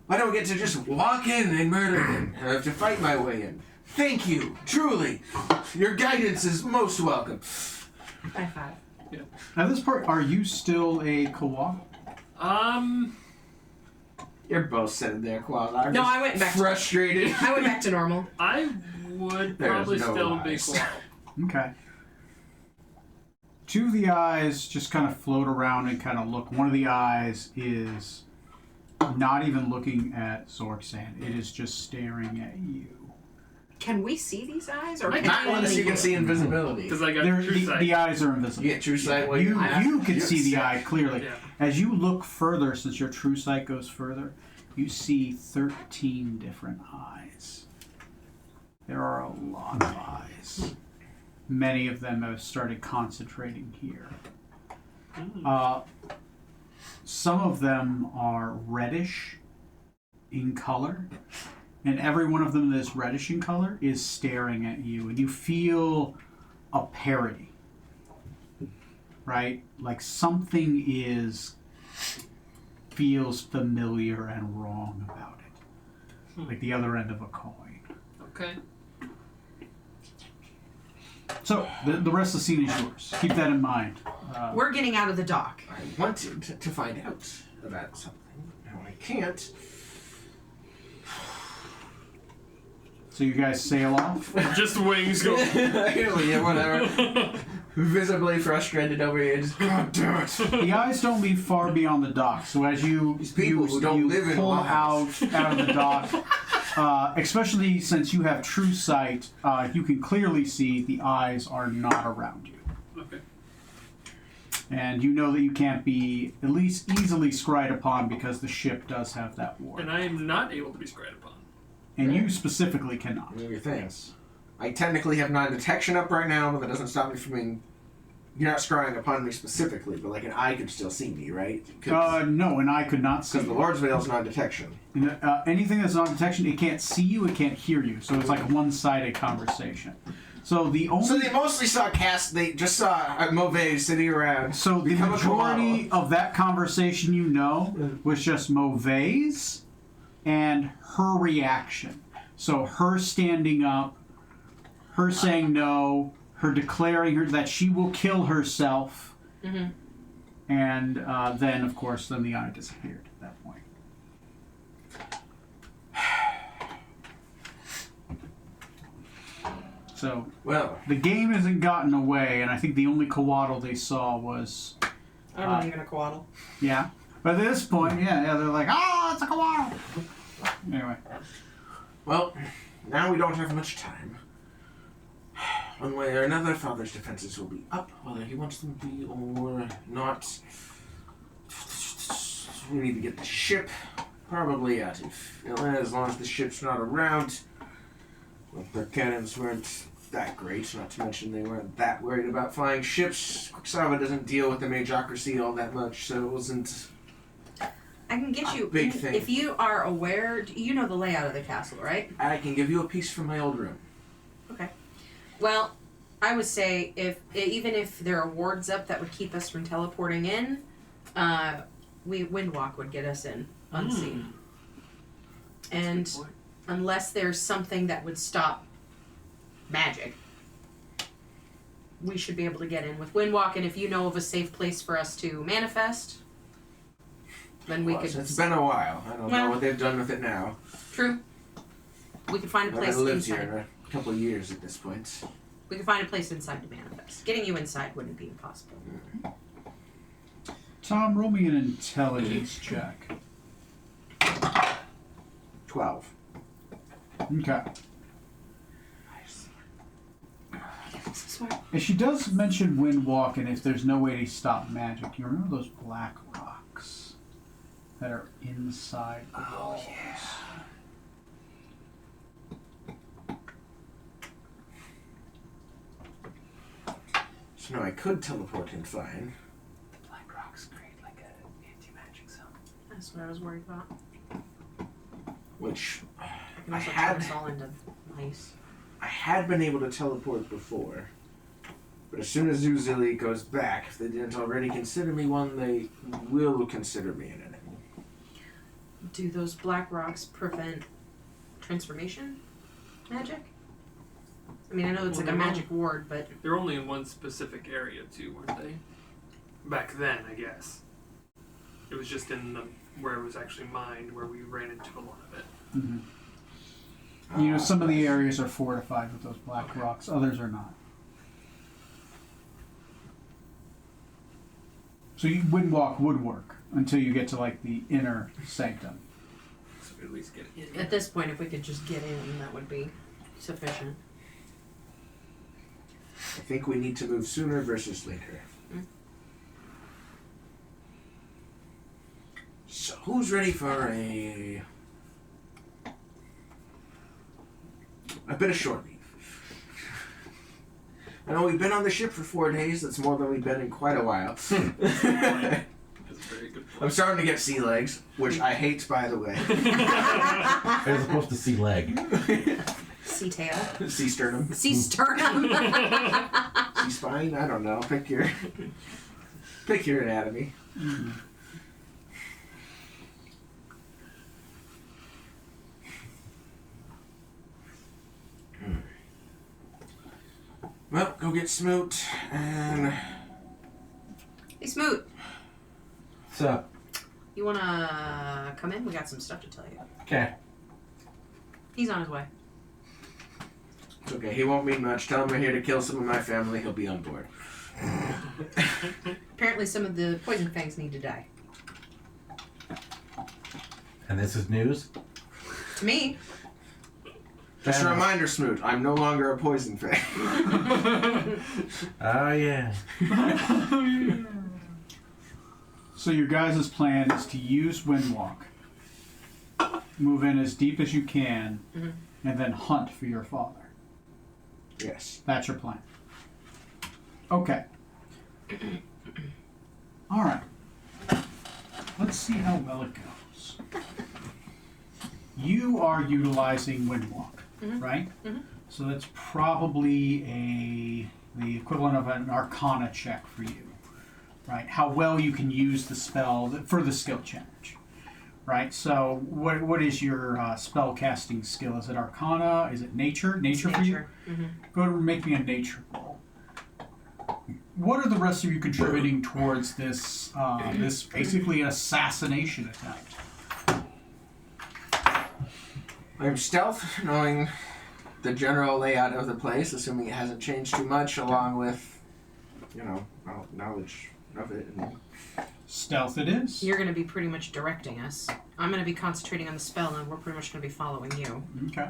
I don't get to just walk in and murder him. I have to fight my way in. Thank you, truly. Your guidance is most welcome. High five. At this point, are you still a koala? You're both sitting there, Koala. No, I went back. Frustrated. I went back to normal. I would There's probably no still be lies. koala. Okay. Two of the eyes just kind of float around and kind of look. One of the eyes is not even looking at Zorksan. It is just staring at you. Can we see these eyes, or I can Not we unless only you can see invisibility. Because I got They're- true sight. the eyes are invisible. You get true sight while You you're can see the eye clearly. Yeah. As you look further, since your true sight goes further, you see 13 different eyes. There are a lot of eyes. Many of them have started concentrating here. Some of them are reddish in color, and every one of them that is reddish in color is staring at you, and you feel a parody. Right? Like something feels familiar and wrong about it. Like the other end of a coin. Okay. So, the rest of the scene is yours. Keep that in mind. We're getting out of the dock. I wanted to find out about something, but now I can't. So you guys sail off. Just wings go. Yeah, whatever. Visibly frustrated over here. Just, God damn it. The eyes don't leave far beyond the dock. So as you These people who don't live in pull lives. out of the dock, especially since you have true sight, you can clearly see the eyes are not around you. Okay. And you know that you can't be at least easily scryed upon because the ship does have that ward. And I am not able to be scryed upon. And you specifically cannot. Maybe thanks. I technically have non-detection up right now, but that doesn't stop me from being... You're not scrying upon me specifically, but like an eye could still see me, right? No, and I could not see. Because the Lord's Veil's non-detection. Anything that's not detection, it can't see you, it can't hear you. So it's like a one-sided conversation. So the only... So they mostly saw they just saw Mauvais sitting around. So the become a majority koala. of that conversation you know was just Mauvais and her reaction. So her standing up, her saying no, her declaring that she will kill herself, and then, of course, then the eye disappeared at that point. So, Well, the game hasn't gotten away, and I think the only coatl they saw was... I'm not even a koala. Yeah. But at this point, yeah, they're like, oh, it's a koala! Anyway. well, now we don't have much time. One way or another, Father's defenses will be up, whether he wants them to be or not. We need to get the ship probably out of Illinois, as long as the ship's not around. Well, their cannons weren't that great, not to mention they weren't that worried about flying ships. Quicksilver doesn't deal with the Majocracy all that much, so it wasn't... I can get you. Big thing. If you are aware, you know the layout of the castle, right? I can give you a piece from my old room. Okay. Well, I would say even if there are wards up that would keep us from teleporting in, Windwalk would get us in unseen. And unless there's something that would stop magic, we should be able to get in with Windwalk. And if you know of a safe place for us to manifest, then we could. It's been a while. I don't know what they've done with it now. True. We could find a I place haven't lived inside. here in a couple of years at this point. We could find a place inside to manifest. Getting you inside wouldn't be impossible. Tom, roll me an intelligence check. 12. Okay. So smart. And she does mention Windwalk, and if there's no way to stop magic, you remember those black rocks that are inside the walls? So now I could teleport in fine. Black rocks create like an anti-magic zone. That's what I was worried about. Which I can I also had- turn us all into mice. I had been able to teleport before. But as soon as Zuzili goes back, if they didn't already consider me one, they will consider me an enemy. Do those black rocks prevent transformation magic? I mean, I know it's Well, like a they're magic ward, but They're only in one specific area too, weren't they? back then, I guess. It was just in the where it was actually mined, where we ran into a lot of it. Mm-hmm. You know, some of the areas are fortified with those black rocks, others are not. So you Windwalk would work until you get to like the inner sanctum. So we at least get in. At this point, if we could just get in, that would be sufficient. I think we need to move sooner versus later. So, who's ready for a bit of short leave? I know we've been on the ship for 4 days. That's more than we've been in quite a while. That's a very good point. I'm starting to get sea legs, which I hate, by the way. As opposed to sea leg. Sea tail. Sea sternum. Sea sternum. Sea spine? I don't know. Pick your anatomy. Well, go get Smoot and... Hey, Smoot. What's up? You wanna come in? We got some stuff to tell you. Okay. He's on his way. It's okay, he won't mean much. Tell him we're here to kill some of my family. He'll be on board. Apparently some of the poison fangs need to die. And this is news? To me. Just a reminder, Smoot, I'm no longer a poison fang. Oh, yeah. So your guys' plan is to use Windwalk, move in as deep as you can, and then hunt for your father. Yes. That's your plan. Okay. All right. Let's see how well it goes. You are utilizing Windwalk, right? So that's probably the equivalent of an Arcana check for you, right? How well you can use the spell for the skill challenge, right? So what is your spell casting skill? Is it Arcana? Is it Nature? Nature for you? Go ahead and make me a Nature roll. What are the rest of you contributing towards this this basically assassination attempt? I'm stealth, knowing the general layout of the place, assuming it hasn't changed too much, along with, knowledge of it. Stealth it is. You're going to be pretty much directing us. I'm going to be concentrating on the spell, and we're pretty much going to be following you. Okay.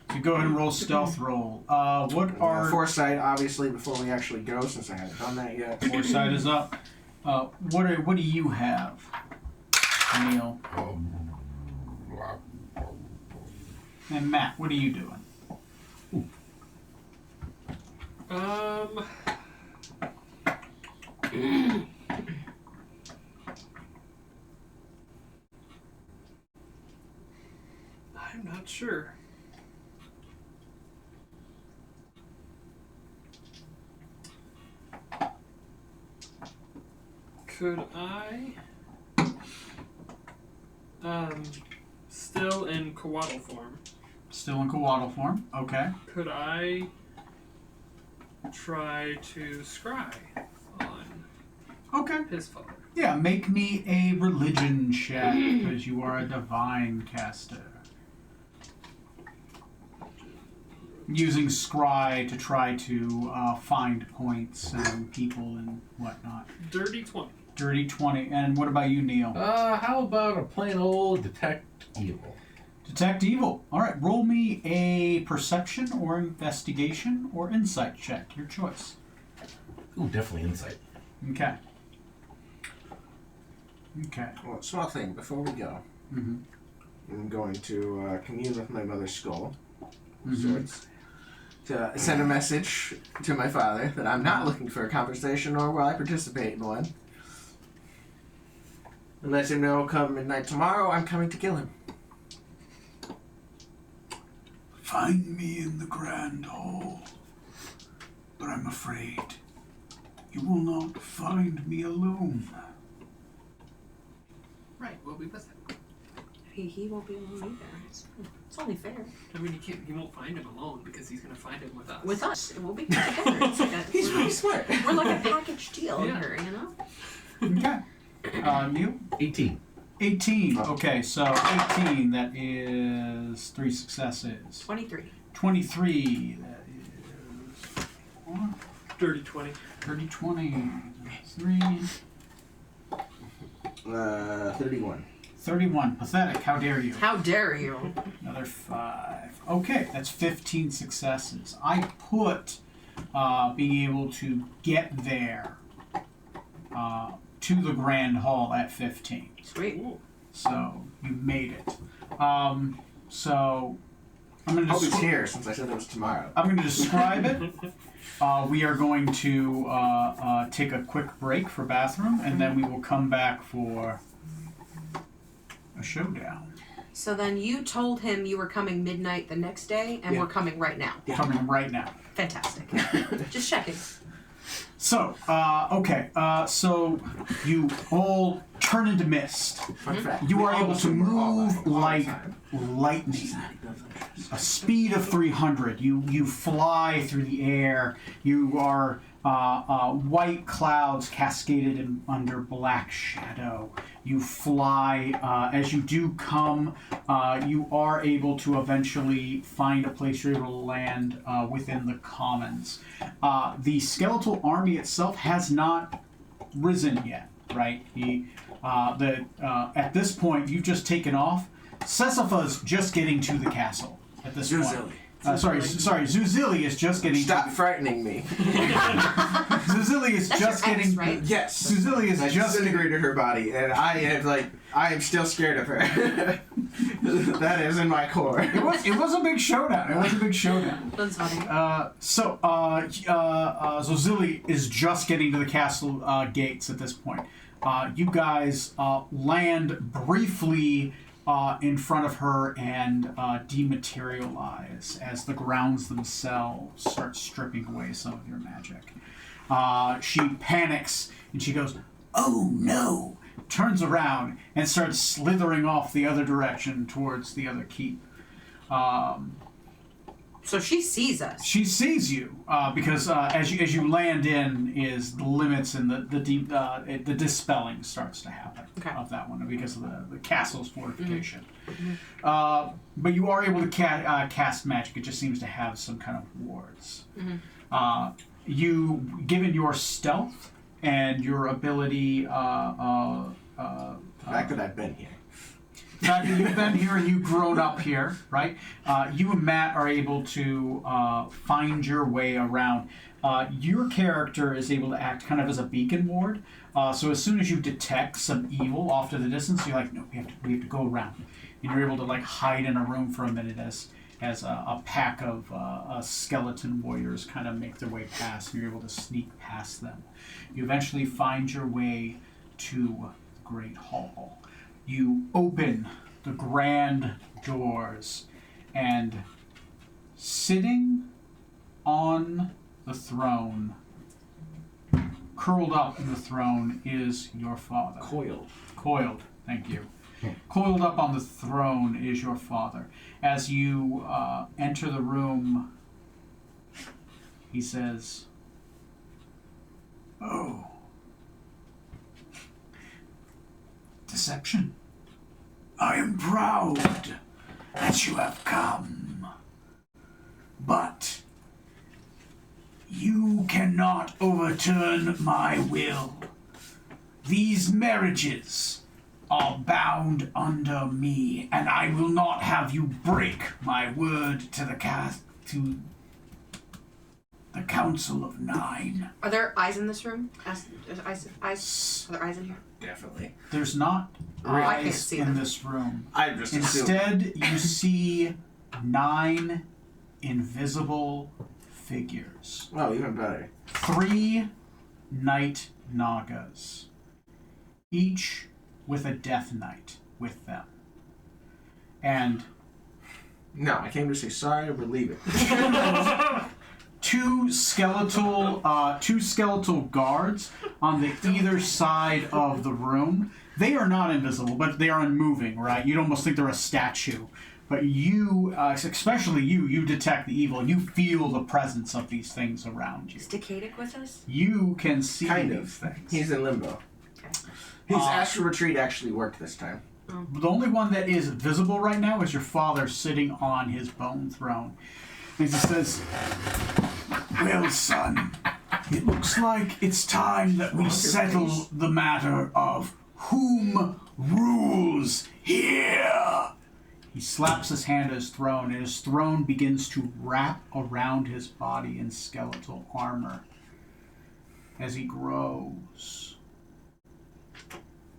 So go ahead and roll stealth roll. What are... Foresight, obviously, before we actually go, since I haven't done that yet. Foresight is up. What do you have, Neil? And Matt, what are you doing? I'm not sure. Could I, still in Coatl form, Still in Coatl form. Okay. could I try to scry on Okay. his father? Yeah, make me a religion check, because you are a divine caster. Using scry to try to find points and people and whatnot. Dirty 20. Dirty 20. And what about you, Neil? How about a plain old detect evil? Detect evil. All right, roll me a perception or investigation or insight check. Your choice. Ooh, definitely insight. Okay. Okay. Well, small thing, before we go, I'm going to commune with my mother's skull, of sorts, to send a message to my father that I'm not looking for a conversation, nor will I participate in one. And let him know come midnight tomorrow, I'm coming to kill him. Find me in the Grand Hall, but I'm afraid you will not find me alone. Right, we'll be with him. he won't be alone either. It's only fair. I mean, he won't find him alone because he's gonna find him with us. With us, we'll be together. It's like He's really smart. we're like a package deal Yeah. here, you know? Okay. You? 18. 18. Okay, so 18, that is 3 successes. 23. 23, that is Dirty 20. 30, 20, 3, 31. 31. Pathetic, how dare you? How dare you? Another 5. Okay, that's 15 successes. I put being able to get there to the Grand Hall at 15. Sweet. So you made it. So I'm going to Hope he's here since I said it was tomorrow. I'm going to describe it. We are going to take a quick break for bathroom, and then we will come back for a showdown. So then you told him you were coming midnight the next day, and Yeah. we're coming right now. Coming right now. Fantastic. Just checking. So, okay. So you all turn into mist. Fun fact. You we are all able to assume we're all move lying all the like time. lightning. A speed of 300. You fly through the air. You are white clouds cascaded under black shadow. You fly. As you do come, you are able to eventually find a place you're able to land within the commons. The skeletal army itself has not risen yet, right? At this point, you've just taken off. Sesopha's just getting to the castle at this point. Zuzili is just getting. Stop frightening me. Zuzili is That's just your ex, getting. right? Yes. Zuzili is I just. disintegrated her body, and I am still scared of her. That is in my core. It was a big showdown. It was a big showdown. That's funny. Zuzili is just getting to the castle gates at this point. You guys land briefly in front of her and dematerialize as the grounds themselves start stripping away some of your magic. She panics and she goes, "Oh no!" Turns around and starts slithering off the other direction towards the other keep. So she sees us. She sees you because as you land in is the limits and the dispelling starts to happen of that one because of the castle's fortification. Mm-hmm. But you are able to cast magic. It just seems to have some kind of wards. Mm-hmm. Given your stealth and your ability, The fact that I've been here. the fact that you've been here and you've grown up here, right? You and Matt are able to find your way around. Your character is able to act kind of as a beacon ward. So as soon as you detect some evil off to the distance, you're like, no, we have to go around. And you're able to like hide in a room for a minute as a pack of skeleton warriors kind of make their way past, and you're able to sneak past them. You eventually find your way to the Great Hall. You open the grand doors, and sitting on the throne, curled up in the throne, is your father. Coiled, thank you. Coiled up on the throne is your father. As you enter the room, he says, "Oh. Deception. I am proud that you have come. But you cannot overturn my will. These marriages are bound under me, and I will not have you break my word to the Council of Nine." Are there eyes in this room? Eyes? Are there eyes in here? Definitely. There's not I can't eyes see in them. this room. I just assumed. Instead, you see 9 invisible figures. Oh, even better. 3 night nagas, each with a death knight with them. And No, I came to say sorry or leave it. two skeletal guards on the either side of the room They are not invisible, but they are unmoving, right? You'd almost think they're a statue. But you, especially you detect the evil, and you feel the presence of these things around you. Is Decadic with us? You can see Kind these of. things. He's in limbo. Okay. His astral retreat actually worked this time. The only one that is visible right now is your father sitting on his bone throne. And he says, "Well, son, it looks like it's time that we settle the matter of whom rules here." He slaps his hand at his throne, and his throne begins to wrap around his body in skeletal armor as he grows.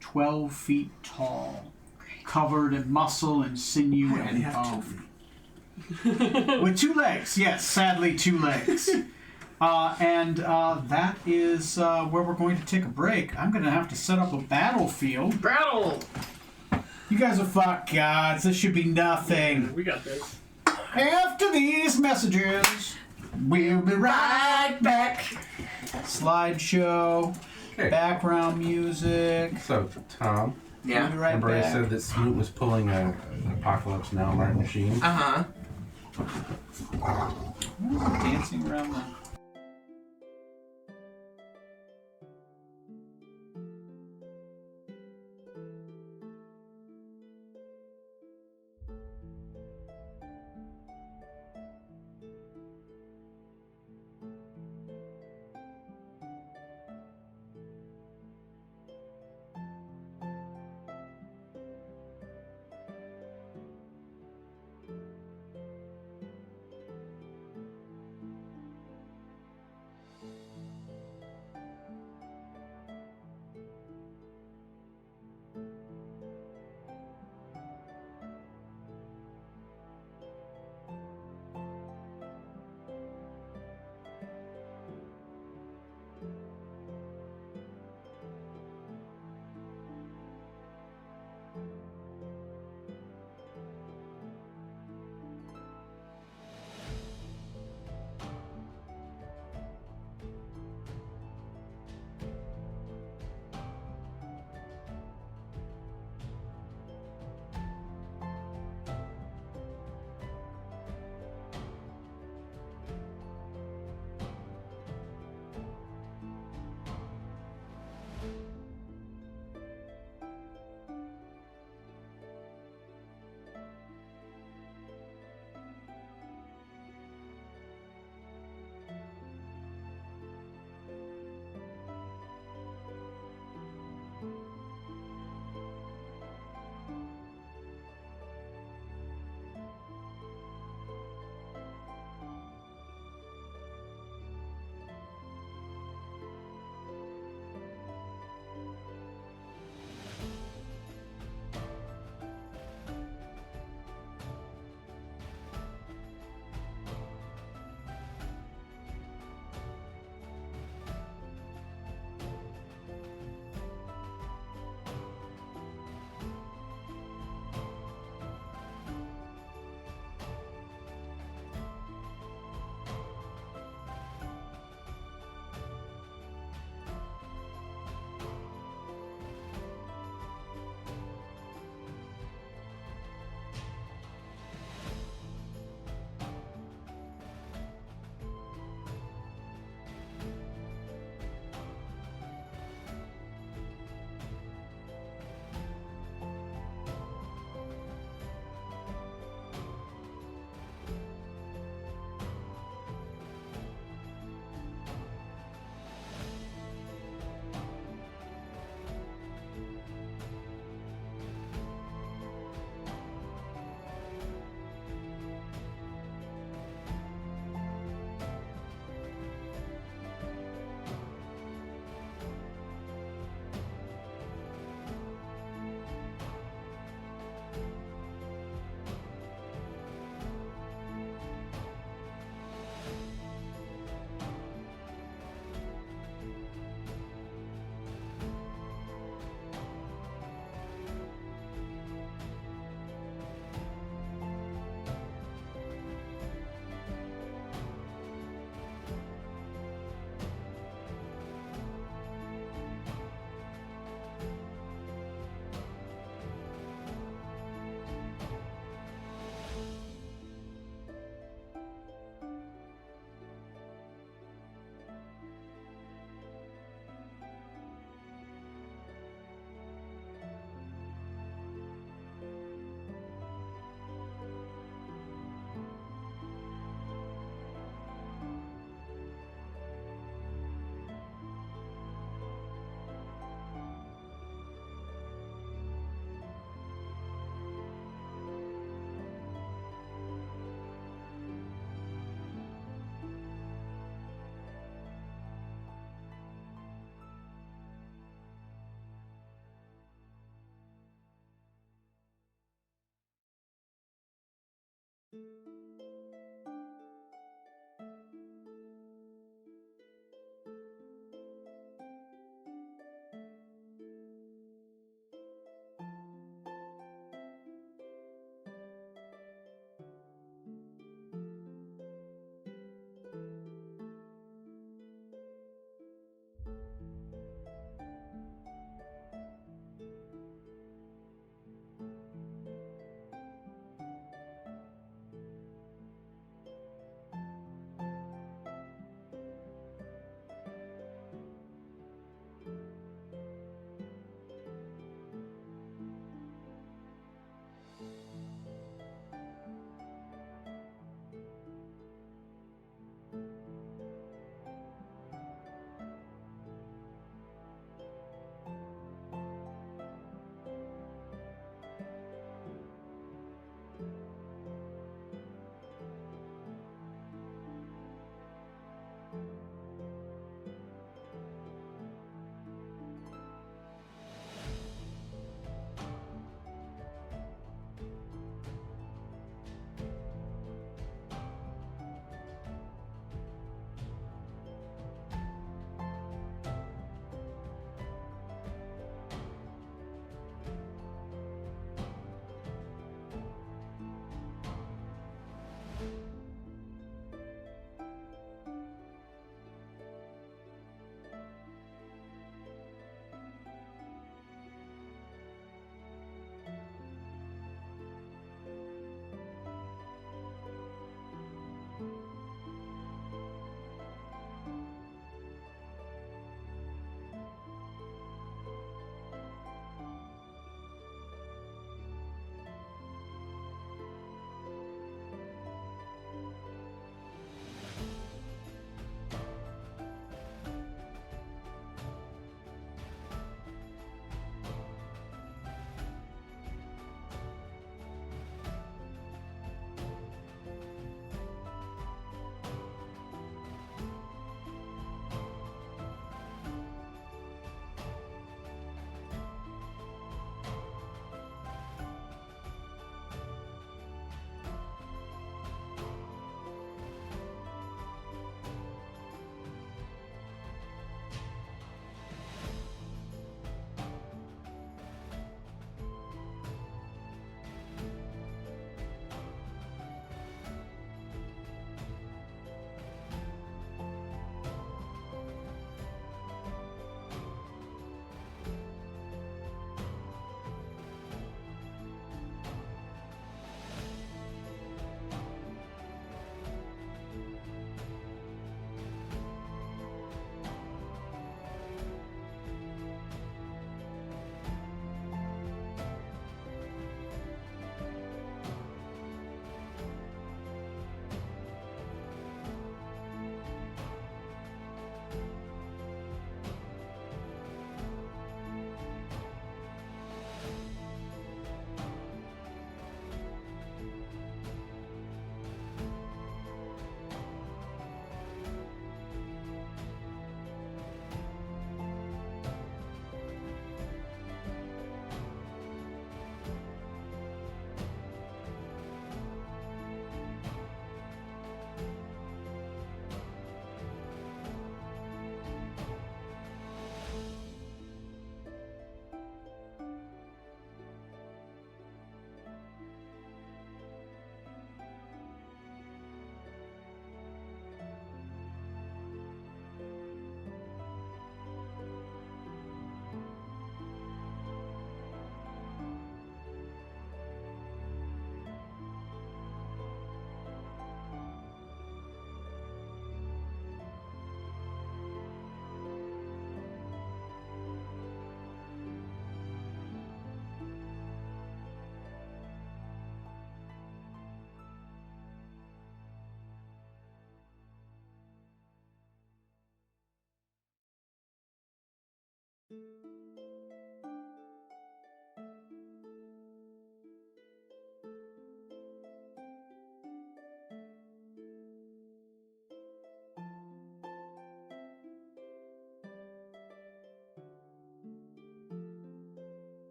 12 feet tall, covered in muscle and sinew and bone. With 2 legs, yes, sadly 2 legs. That is where we're going to take a break. I'm going to have to set up a battlefield. Battle! You guys are fuck gods. This should be nothing. We got this. After these messages, we'll be right back. Slideshow, Okay. background music. So, Tom, We'll be right remember I back. said that Smoot was pulling an Apocalypse Now Mark machine? Uh huh. Dancing around the...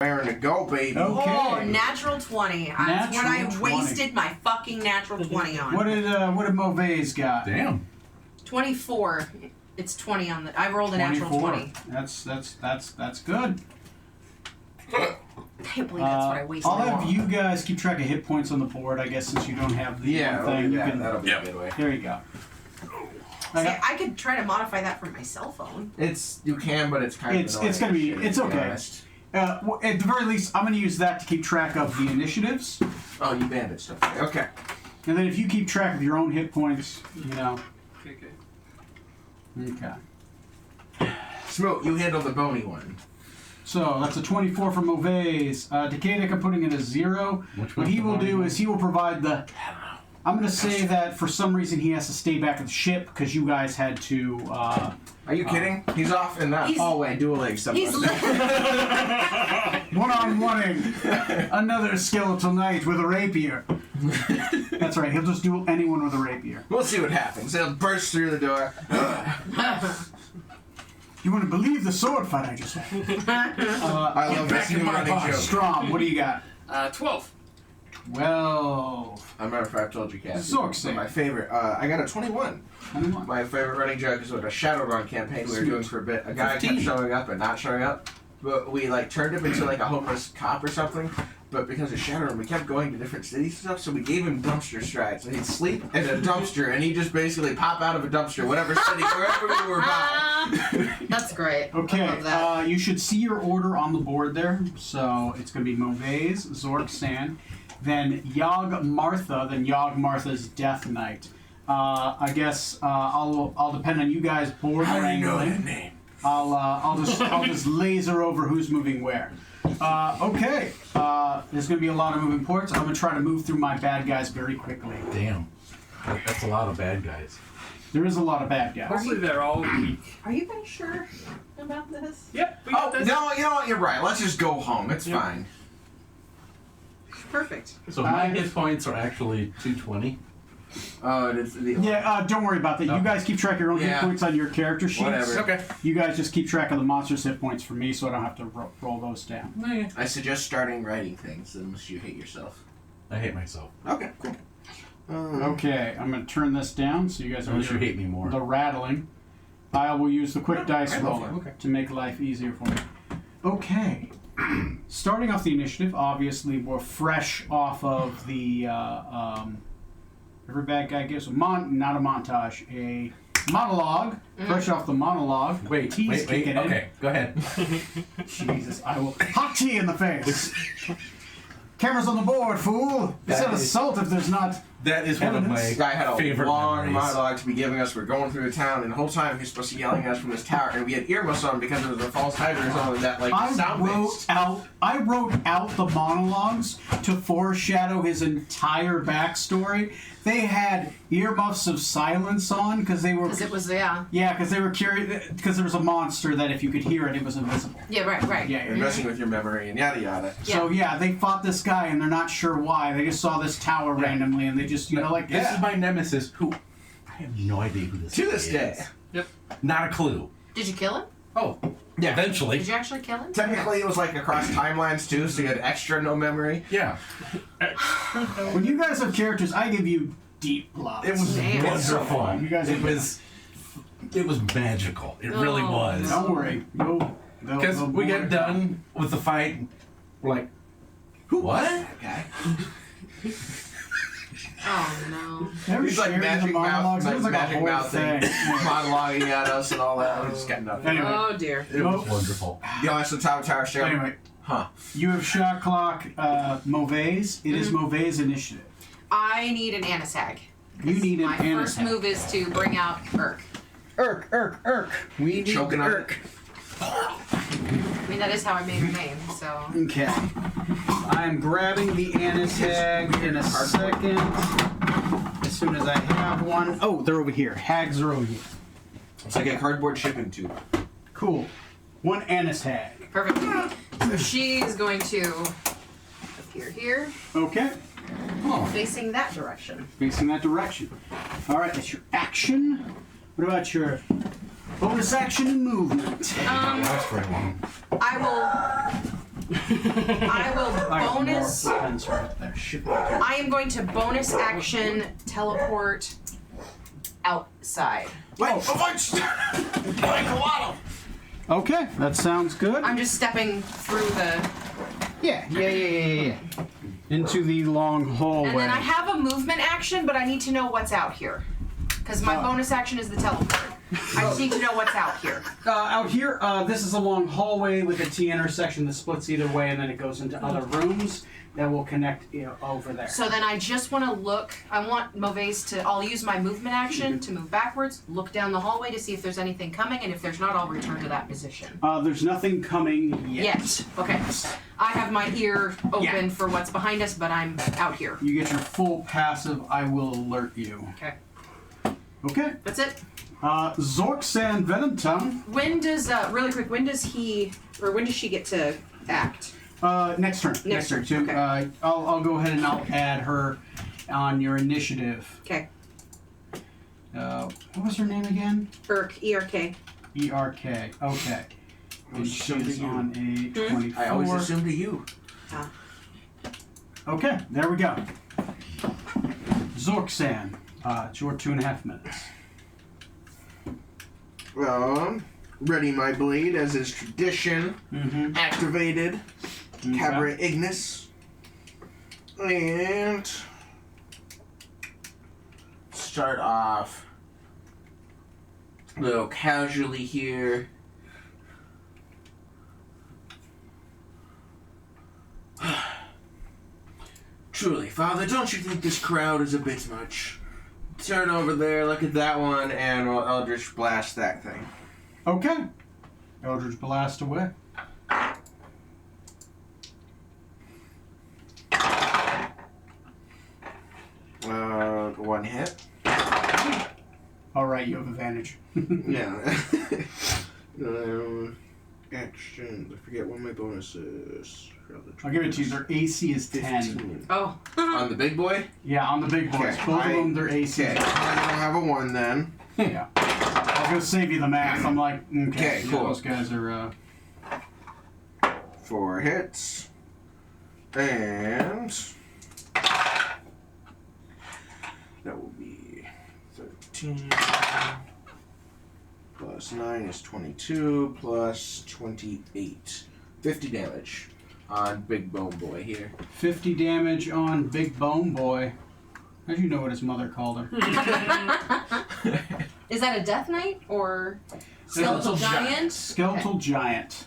Raring to go, baby. Okay. Oh, natural 20. That's what I Natural 20. wasted my fucking natural 20 on. What did Mauvaise got? Damn. 24. It's 20 on the. I rolled a natural 20. That's good. I can't believe that's what I wasted. I'll have you guys keep track of hit points on the board, I guess, since you don't have the Yeah, thing. You that. can, That'll be a good way. there you go. See, I could try to modify that from my cell phone. You can, but it's kind of It's gonna be. shit, It's to be okay. honest. At the very least, I'm going to use that to keep track of the initiatives. Oh, you banded stuff. Okay. And then if you keep track of your own hit points, you know. Okay. Okay. Smoke, you handle the bony one. So that's a 24 for Mauvais. Decadic, I'm putting in a 0. Which What one's he the will bony do one? is he will provide the. I'm going to say that for some reason he has to stay back at the ship because you guys had to. Are you kidding? He's off in that He's- hallway dueling somebody. He's One-on-oneing another skeletal knight with a rapier. That's right, he'll just duel anyone with a rapier. We'll see what happens. He'll burst through the door. You wouldn't believe the sword fight I just had. I love this new running joke. Strom, what do you got? 12. Well, I remember if I've told you, Cassie. Zork My favorite. I got a 21. 21. My favorite running joke is with a Shadowrun campaign we were doing for a bit. A guy 15. kept showing up and not showing up, but we like turned him into like a homeless cop or something. But because of Shadowrun, we kept going to different cities and stuff, so we gave him dumpster strides. So he'd sleep in a dumpster, and he'd just basically pop out of a dumpster, whatever city, wherever we were by. That's great. Okay, I love that. you should see your order on the board there. So it's going to be Mauvais, Zork, San, then Yog Martha, then Yog Martha's Death Knight. I guess I'll depend on you guys board wrangling. name? I'll just laser over who's moving where. Okay. There's going to be a lot of moving parts. I'm going to try to move through my bad guys very quickly. Damn. That's a lot of bad guys. There is a lot of bad guys. Hopefully they're all weak. Are you guys sure about this? Yep, we got Oh, this. no, you know what? You're right. Let's just go home. It's Yep. fine. Perfect. So my hit points are actually 220. Oh, it is the Yeah, don't worry about that. You Okay. guys keep track of your own hit Yeah. points on your character sheets. Whatever. Okay. You guys just keep track of the monster's hit points for me, so I don't have to roll those down. I suggest starting writing things unless you hate yourself. I hate myself. Okay, cool. Okay, I'm going to turn this down so you guys Unless you hear hate me more. the rattling. I will use the quick dice I love roller that. Okay. to make life easier for me. Okay. Starting off the initiative, obviously we're fresh off of the every bad guy gives not a montage, a monologue. Fresh off the monologue. Wait, Tea's wait. kicking in. Okay, go ahead. Jesus, I will hot tea in the face. Cameras on the board, fool. It's That an is- assault if there's not. That is one of my This guy had a favorite long memories. monologue to be giving us. We're going through the town, and the whole time he's supposed to be yelling at us from this tower, and we had earmuffs on because it was a false tiger or something that like sound based. I wrote out the monologues to foreshadow his entire backstory. They had earmuffs of silence on because they were. Because it was, yeah. Yeah, because they were curious. Because there was a monster that if you could hear it, it was invisible. Yeah, right. Yeah, You're messing with your memory and yada yada. So yeah, they fought this guy and they're not sure why. They just saw this tower randomly and they just like This is my nemesis, who I have no idea who this To guy this is. day. Not a clue. Did you kill him? Oh, Yeah. eventually. Did you actually kill him? Technically, it was like across timelines too, so you had extra no memory. Yeah. When you guys have characters, I give you deep plots. It was Damn. wonderful. You guys it was magical. It really Oh. was. Don't worry. Because we got done with the fight, and we're like, what? Okay. Oh, no. Ever He's like shared the magic monologues? mouth, It was like like a magic whole mouth thing. monologuing at us and all that. We just got nothing. Anyway. Oh, dear. It was wonderful. Yo, that's the top tower show. Anyway, Huh. you have shot clock Mauvais. It is Mauvais' initiative. I need an Anisag. You need an My first Anisag. move is to bring out Urk. Irk. We need Choking on Irk. I mean, that is how I made her name, so. Okay. I am grabbing the Anisag in a second. As soon as I have one. Oh, they're over here. Hags are over here. It's like a cardboard shipping tube. Cool. One Anisag. Perfect. So she's going to appear here, Okay. facing that direction. Facing that direction. Alright, that's your action. What about your bonus action and movement? That's very long. I will bonus. Pens right there. Shit. I am going to bonus action teleport outside. Wait, like a lot of. Okay, that sounds good. I'm just stepping through the. Yeah. Into the long hallway. And then I have a movement action, but I need to know what's out here. Because my bonus action is the teleport. I just need to know what's out here. Out here, this is a long hallway with a T intersection that splits either way, and then it goes into other rooms that will connect over there. So then I just want to look. I want Movace to. I'll use my movement action to move backwards, look down the hallway to see if there's anything coming, and if there's not, I'll return to that position. There's nothing coming yet. Yes. Okay. I have my ear open for what's behind us, but I'm out here. You get your full passive. I will alert you. Okay. Okay. That's it. Zorksan Venom Tongue. When does really quick? When does he or when does she get to act? Next turn. Next turn, Too. okay. I'll go ahead and I'll add her on your initiative. Okay. What was her name again? Erk. ERK. ERK. Okay. And she is on a 24. I always assumed to you. Okay, there we go. Zorksan, it's your 2.5 minutes. Ready my blade as is tradition. Mm-hmm. Activated. Cabaret Ignis. And start off a little casually here. Truly, Father, don't you think this crowd is a bit much? Turn over there, look at that one, and we'll Eldritch Blast that thing. Okay. Eldritch Blast away. One hit. Alright, you have advantage. Yeah. Action. I forget what my bonus is. I'll give it to you. Their AC is 10. 15. Oh. On the big boy? Yeah, on the big boys. Okay, Both of them, their AC Okay, is I don't have a 1 then. Yeah. I was going to save you the math. I'm like, okay, Okay, cool. those guys are, 4 hits. And that will be 13 plus 9 is 22 plus 28. 50 damage on Big Bone Boy here. 50 damage on Big Bone Boy. How'd you know what his mother called him? Is that a Death Knight or Skeletal Giant? Skeletal Giant.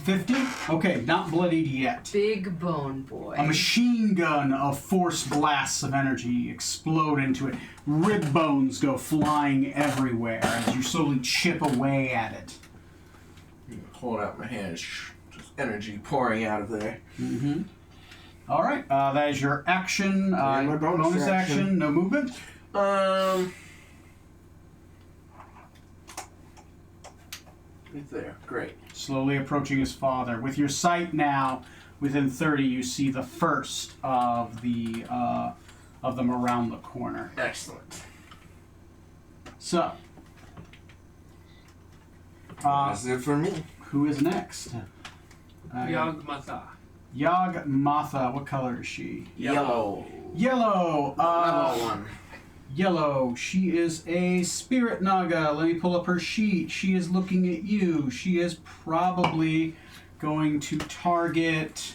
50? Okay, not bloodied yet. Big Bone Boy. A machine gun of force blasts of energy explode into it. Rib bones go flying everywhere as you slowly chip away at it. Hold out my hands. Just energy pouring out of there. Mm-hmm. All right, that is your action. my bonus action. No movement. Right there. Great. Slowly approaching his father. With your sight now within 30, you see the first of them around the corner. Excellent. So, That's it for me. who is next? Yagmatha. Yag Matha. What color is she? Yellow. Yellow. Level 1. Yellow. She is a spirit naga. Let me pull up her sheet. She is looking at you. She is probably going to target.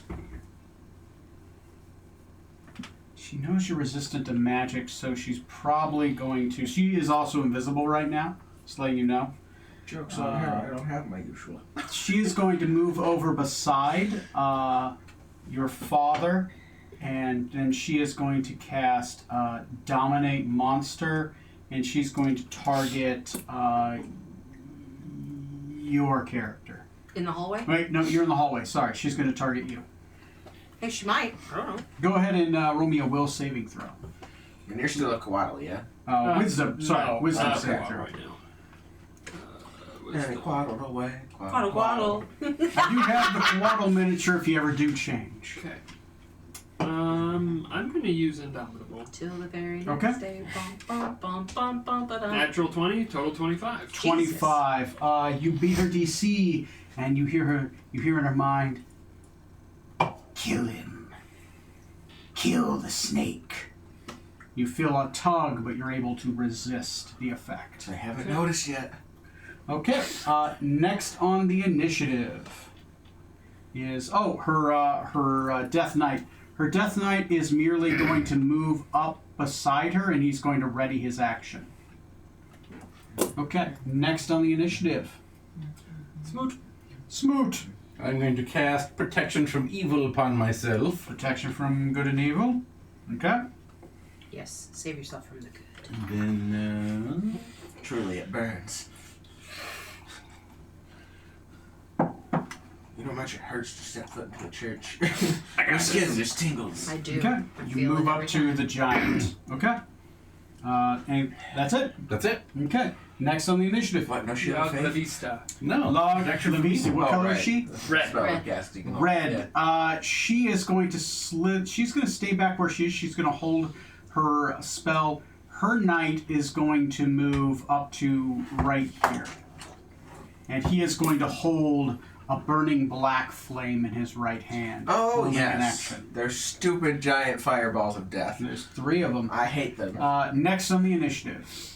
She knows you're resistant to magic, so she's probably going to. She is also invisible right now. Just letting you know. Joke's on her. I don't have my usual. She is going to move over beside your father, and then she is going to cast Dominate Monster, and she's going to target your character. In the hallway? Wait, no, you're in the hallway. Sorry, she's going to target you. Hey, she might. I don't know. Go ahead and roll me a will saving throw. And you're still a Coatl, yeah? Wisdom. Sorry, No, wisdom saving Quaddle throw. right now. Quaddle away. Quaddle Quaddle. I do have the Quaddle miniature if you ever do change. Okay. I'm going to use Indomitable. Till the very Okay. next day. Bum, bum, bum, bum, bum, ba-dum. Natural 20, total 25. 25. You beat her DC, and you hear in her mind, kill him. Kill the snake. You feel a tug, but you're able to resist the effect. I haven't noticed yet. Okay, next on the initiative is, her Death Knight. Her Death Knight is merely going to move up beside her, and he's going to ready his action. Okay, next on the initiative. Smoot. Smoot. I'm going to cast Protection from Evil upon myself. Protection from good and evil. Okay. Yes, save yourself from the good. Then, Truly, it burns. You know how much it hurts to step foot into a church. Your skin just tingles. I do. Okay. I You feel move it up every to time. the giant. Okay. And that's it. that's it. Okay. Next on the initiative. What? No shit. Log La Faith? Vista. No. Log Protection from Lavisi. Evil. What Oh, color is right. she? Red. Spell Red. casting and all. Red. She is going to She's going to stay back where she is. She's going to hold her spell. Her knight is going to move up to right here, and he is going to hold a burning black flame in his right hand. Oh, holding an yes. action. They're stupid giant fireballs of death. There's 3 of them. I hate them. Next on the initiative,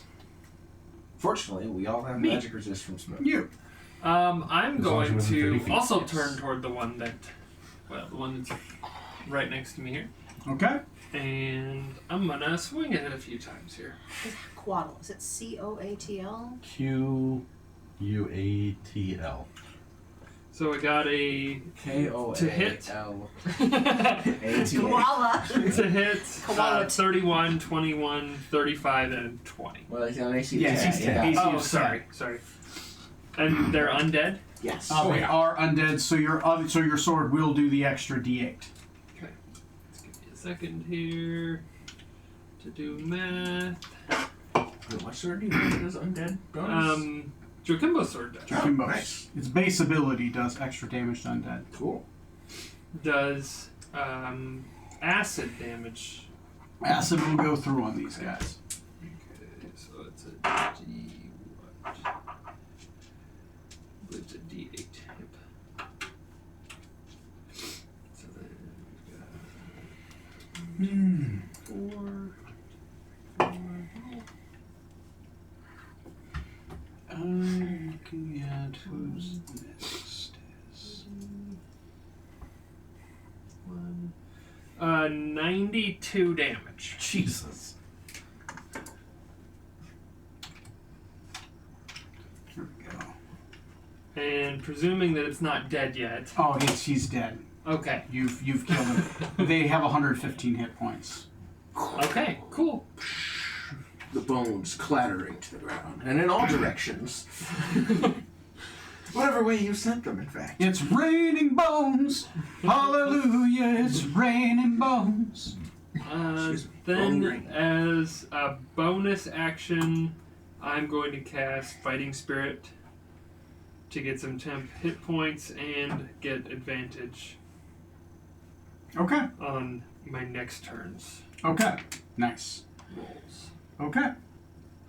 Fortunately, we all have Me. magic resist from smoke. you. I'm As long as going it wasn't 30 to feet. also Yes. turn toward the one that's right next to me here. Okay. And I'm gonna swing it a few times here. Coatl. Is it Coatl? Quatl. So I got a K-O-A-L. To hit. A-T-A. Koala. to hit Koala. 31, 21, 35, and 20. Well, he's on AC Yes, 10. he's yeah. 10. AC Oh, is sorry. And they're undead? Yes. They are undead, so your sword will do the extra D8. Okay. Let's give me a second here to do math. Wait, what sword do you have that does undead bonus? Jokimbo's sword does. Jokimbo's. nice. Its base ability does extra damage to undead. Cool. Does acid damage. Acid will go through on these guys. Okay, so it's a D. What? It's a D8. Yep. So then we've got 4. I'm looking at who's next. 92 damage. Jesus. Here we go. And presuming that it's not dead yet. Oh, he's dead. Okay. You've killed him. They have 115 hit points. Okay, cool. The bones clattering to the ground, and in all directions. Whatever way you sent them, in fact. It's raining bones. Hallelujah, it's raining bones. Excuse me. Then, Bone ring. as a bonus action, I'm going to cast Fighting Spirit to get some temp hit points and get advantage Okay. on my next turn's Okay. Nice. rolls. Okay.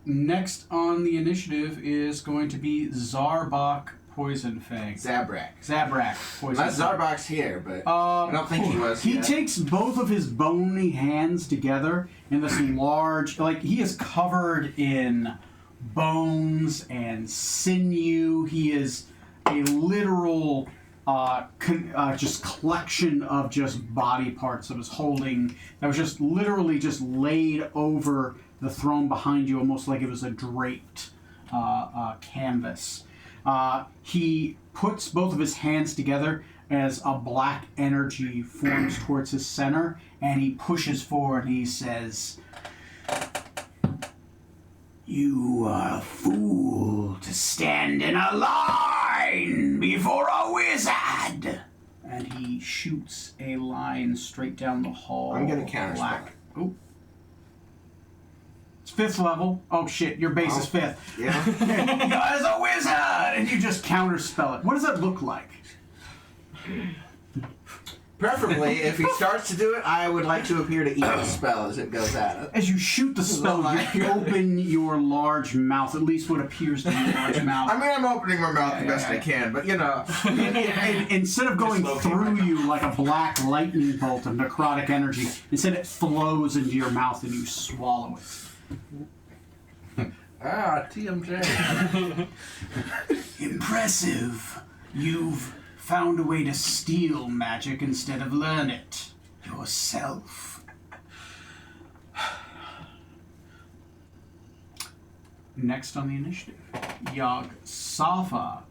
Next on the initiative is going to be Zarbok Poison Fang. Zabrak. Zabrak Poison That's Fang. Zarbok's here, but I don't think he was. He yet. takes both of his bony hands together in this large, he is covered in bones and sinew. He is a literal just collection of just body parts that was holding, that was just literally just laid over the throne behind you, almost like it was a draped canvas. He puts both of his hands together as a black energy forms towards his center, and he pushes forward and he says, "You are a fool to stand in a line before a wizard!" And he shoots a line straight down the hall. I'm gonna of counterspell black. Oh. It's 5th level. Oh shit, your base is 5th. Yeah. As a wizard! And you just counterspell it. What does that look like? Preferably, if he starts to do it, I would like to appear to eat the spell as it goes at it. As you shoot the spell, you open your large mouth, at least what appears to be a large mouth. I mean, I'm opening my mouth the best I can, but you know. And instead of going Dislocate through my you like a black lightning bolt of necrotic energy, instead it flows into your mouth and you swallow it. TMJ. Impressive. You've found a way to steal magic instead of learn it yourself. next on the initiative, Yog Sava.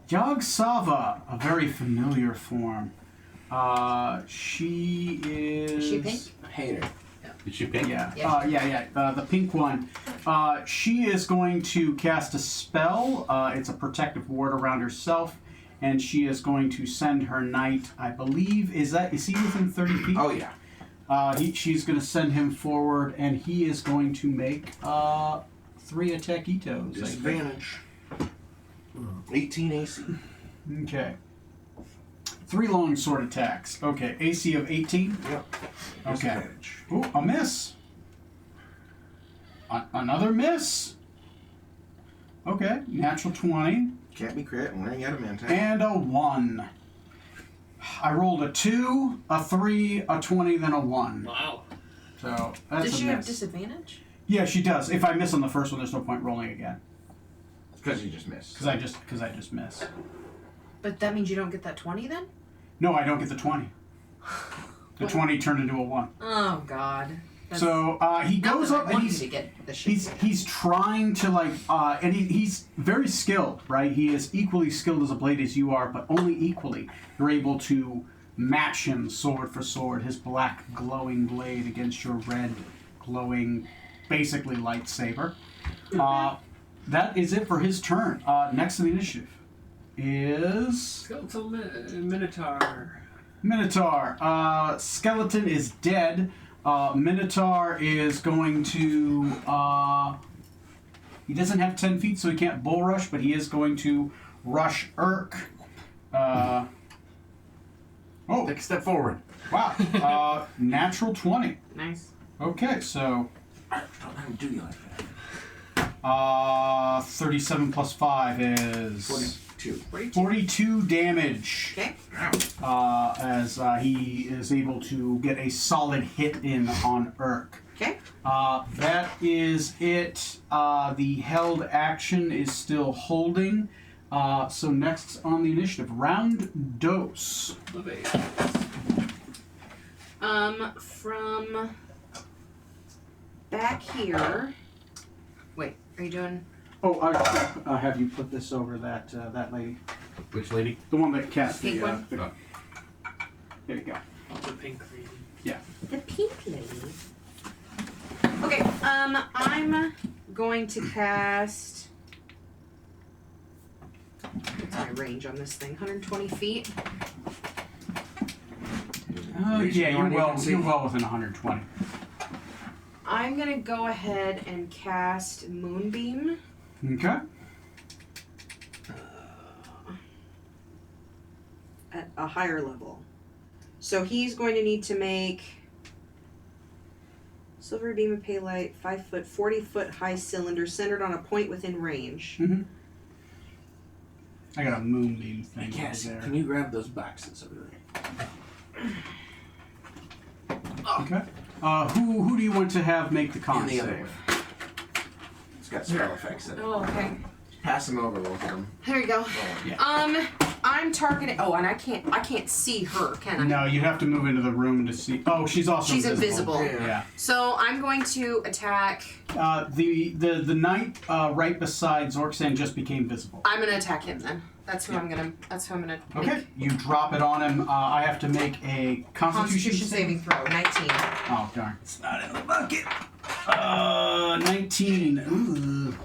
Yog Sava, a very familiar form. She is. Is she pink? I hate her. Did she pink? Yeah. Yeah. The pink one. She is going to cast a spell. It's a protective ward around herself, and she is going to send her knight. I believe is he within 30 feet? Oh yeah. She's going to send him forward, and he is going to make 3 attackitos. Disadvantage. 18 AC. Okay. 3 long sword attacks. Okay, AC of 18. Yep. Okay. Disadvantage. Ooh, a miss. Another miss. Okay, natural 20 Can't be crit. I'm wearing adamantine. and a 1. I rolled a 2, a 3, a 20, then a 1. Wow. So that's Does a she miss. have disadvantage? Yeah, she does. If I miss on the first one, there's no point rolling again Because you just missed. because I just miss. But that means you don't get that 20 then? No, I don't get the 20. The 20 turned into a 1. Oh God. That's So he not goes that I up and want he's you to get the shit. he's trying to and he's very skilled, right? He is equally skilled as a blade as you are, but only equally. You're able to match him sword for sword, his black glowing blade against your red glowing, basically lightsaber. That is it for his turn. Next in the initiative is Skeletal Minotaur. Minotaur. Skeleton is dead. Minotaur is going to. He doesn't have 10 feet, so he can't bull rush, but he is going to rush Urk. Oh, Take a step forward. wow. Natural 20. Nice. Okay, so Don't let him do you like that. 37 plus 5 is 42. 42 damage. Okay. As he is able to get a solid hit in on Urk. Okay. That is it. The held action is still holding. So next on the initiative, round dos. From back here. Wait, are you doing? Oh, I have you put this over that lady, Which lady? the one that cast Pink the. one? There you go. The pink lady. Yeah. The pink lady. Okay, I'm going to cast. What's my range on this thing? 120 feet. Yeah, you're on, you well. can see. You're well within 120. I'm gonna go ahead and cast Moonbeam. Okay. At a higher level. So he's going to need to make silver beam of paylight, 5 foot, 40 foot high cylinder centered on a point within range. Mm-hmm. I got a moonbeam thing Yes. over Can there. you grab those boxes over there? Okay. Who do you want to have make the con And the other save? one. It's got spell effects in it. Oh, okay. Pass them over, we'll get them. There you go. Yeah. I'm targeting. Oh, and I can't see her, can I? No, you have to move into the room to see. Oh, she's also She's invisible. Yeah. So I'm going to attack. The knight right beside Zorksan just became visible. I'm gonna attack him then. That's who I'm gonna. Okay. Make. You drop it on him. I have to make a Constitution Saving throw. 19. Oh darn! It's not in the bucket. 19. Ooh.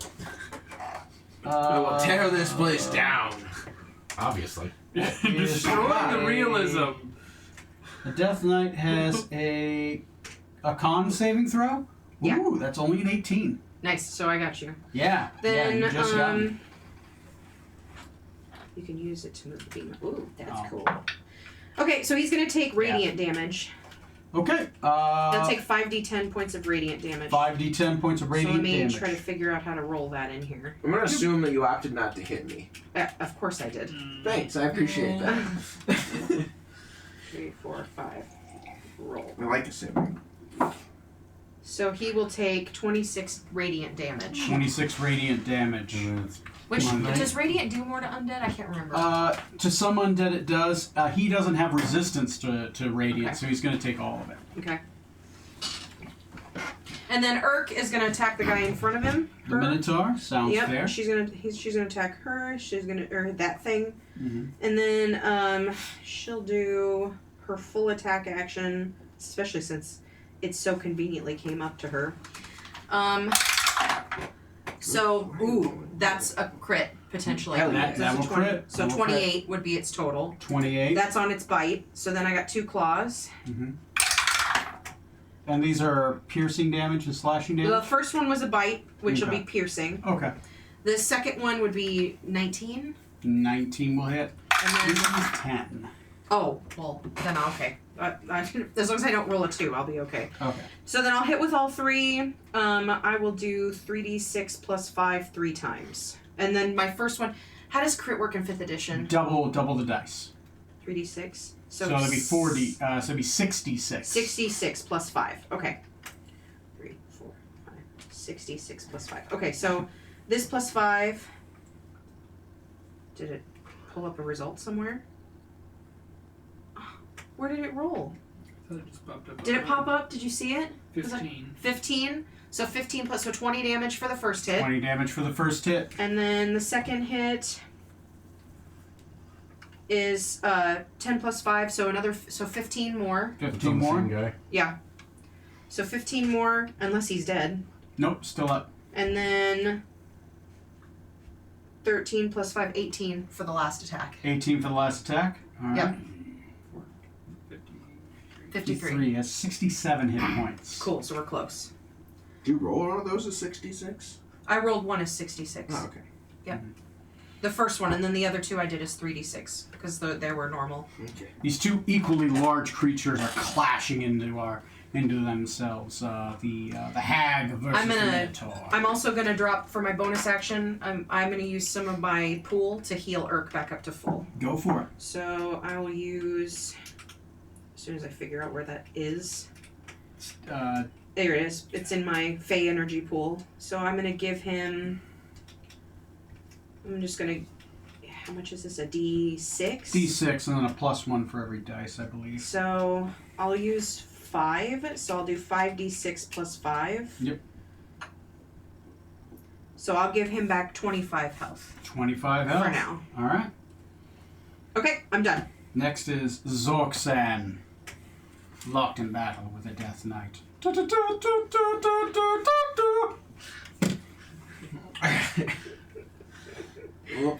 I will tear this place down. Obviously. Destroy the realism. The Death Knight has a con saving throw. Ooh, Yeah. that's only an 18. Nice. So I got you. Yeah. Then yeah, you just got me. you can use it to move the beam. Ooh, that's Oh. cool. Okay, so he's gonna take radiant damage. Okay. He'll take 5d10 points of radiant damage. 5d10 points of So radiant let me damage. try to figure out how to roll that in here. I'm gonna assume that you opted not to hit me. Of course I did. Thanks, I appreciate that. 3, 4, 5. Roll. I like assuming. So he will take 26 radiant damage. 26 radiant damage. Which Come on, does radiant do more to undead? I can't remember. To some undead it does. He doesn't have resistance to radiant, Okay. so he's going to take all of it. Okay. And then Urk is gonna attack the guy in front of him. The Her. Minotaur sounds Yep. fair. She's gonna attack her. She's gonna or that thing. Mm-hmm. And then she'll do her full attack action, especially since it so conveniently came up to her. So that's a crit potentially. Hell yeah. That's That a will 20. crit. So That will 28 would be its total. 28. That's on its bite. So then I got 2 claws. Mm-hmm. And these are piercing damage and slashing The damage? first one was a bite, which will Okay. be piercing. Okay. The second one would be 19. 19 will hit. And This then is 10. oh well, then okay. As long as I don't roll a 2, I'll be okay. Okay. So then I'll hit with all 3. I will do 3d6 plus 5 3 times. And then my first one, how does crit work in 5th edition? Double the dice. 3d6. So it'll be 40. So it'll be 66. 66 plus 5. Okay. 3, 4, 5. 66 plus 5. Okay, so this plus 5. Did it pull up a result somewhere? Where did it roll? I thought it just popped up. Did it pop up? Did you see it? 15. 15. So 15 plus, so 20 damage for the first hit. 20 damage for the first hit. And then the second hit is 10 plus 5, so so 15 more. 15 more. Guy. Yeah. So 15 more, unless he's dead. Nope, still up. And then 13 plus 5, 18 for the last attack. 18 for the last attack. Alright. Yep. 53. 53. Has 67 hit points. Cool, so we're close. Do you roll one of those as 66? I rolled one as 66. Oh, okay. The first one, and then the other 2 I did as 3d6, because they were normal. Okay. These 2 equally large creatures are clashing into themselves. The hag versus I'm the gonna- Minotaur. I'm also going to drop, for my bonus action, I'm going to use some of my pool to heal Urk back up to full. Go for it. So I will use, as soon as I figure out where that is. There it is. It's in my Fey energy pool. So I'm going to give him, I'm just going to, how much is this, a D6? D6 and then a +1 for every dice, I believe. So I'll use 5. So I'll do 5d6 plus 5. Yep. So I'll give him back 25 health 25 health. for now. Alright. Okay, I'm done. Next is Zorksan. Locked in battle with a Death Knight. Well,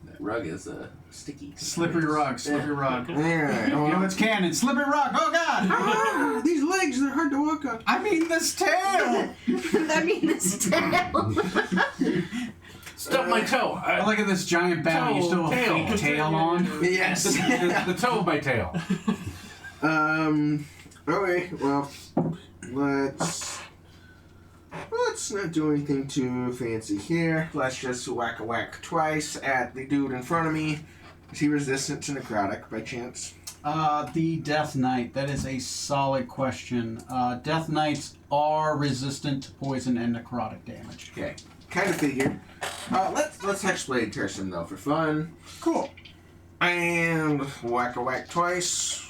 that rug is sticky. Slippery rug, slippery rug. Alright. You know it's canon. Slippery rug. Oh god! Ah, these legs, they're hard to walk on. I mean this tail! I mean, this tail. Stub my toe. I look at this giant bat. You still have a Tail. fake tail on. Yes. The toe of my tail. Okay, well, let's not do anything too fancy here. Let's just whack twice at the dude in front of me. Is he resistant to necrotic by chance? The Death Knight. That is a solid question. Death Knights are resistant to poison and necrotic damage. Okay, kind of figured. Let's Hexblade curse him though for fun. Cool. And whack twice.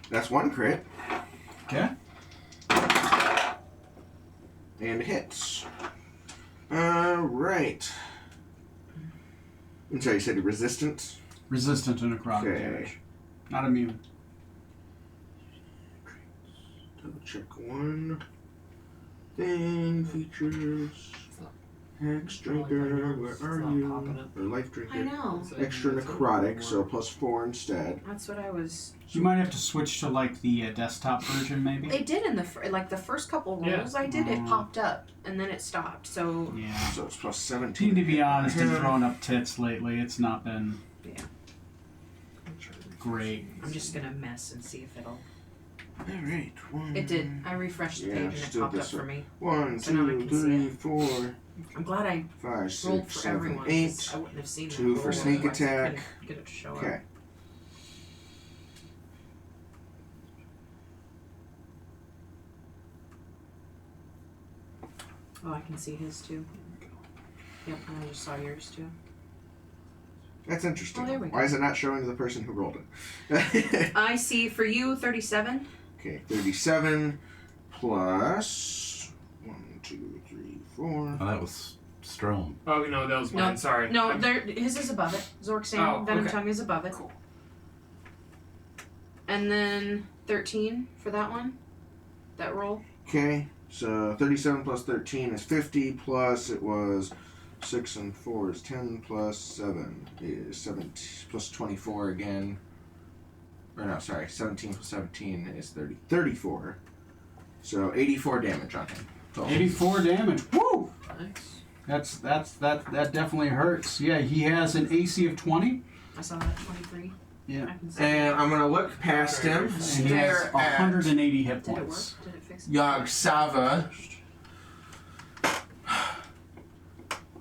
That's 1 crit. Okay. And hits. Right. I'm sorry, you said resistant? Resistant to necrotic Okay. damage. Not immune. Double check 1 thing. Features. Hex Drinker. Where are you? Or Life Drinker. I know. Extra necrotic, so +4 instead. That's what I was. You might have to switch to like the desktop version, maybe. It did in the the first couple rolls I did. It popped up and then it stopped. So Yeah. So it's +17. To be honest, he's thrown up tits lately. It's not been great. I'm just gonna mess and see if it'll. Alright. It did. I refreshed the Yeah, page and just it do popped up this for one. me. 1, So now I 2, can see 3, it. 4, I'm glad I 5, rolled 6, for 7, everyone. 8. 'Cause I wouldn't have seen that 2 for roll, sneak otherwise I attack. couldn't get it to show Okay. up. Oh, I can see his too. Yep, and I just saw yours too. That's interesting. Oh, there we go. Why is it not showing to the person who rolled it? I see for you 37. Okay, 37 plus 1, 2, 3, 4. Oh, that was Strom. Oh no, that was mine. No. Sorry. No, his is above it. Zork's Oh, Venom okay. Tongue is above it. Cool. And then 13 for that one. That roll. Okay, so 37 plus 13 is 50, plus it was 6 and 4 is 10, plus 7 is 17, plus 24 again. Or no, sorry, 17 plus 17 is 34. So 84 damage on him. Total. 84 damage. Woo! Nice. That definitely hurts. Yeah, he has an AC of 20. I saw that 23. Yeah. I can see And I'm gonna look past him, And he has stare at 180 hit Did it work? points. Did it fix it? Yog Sava.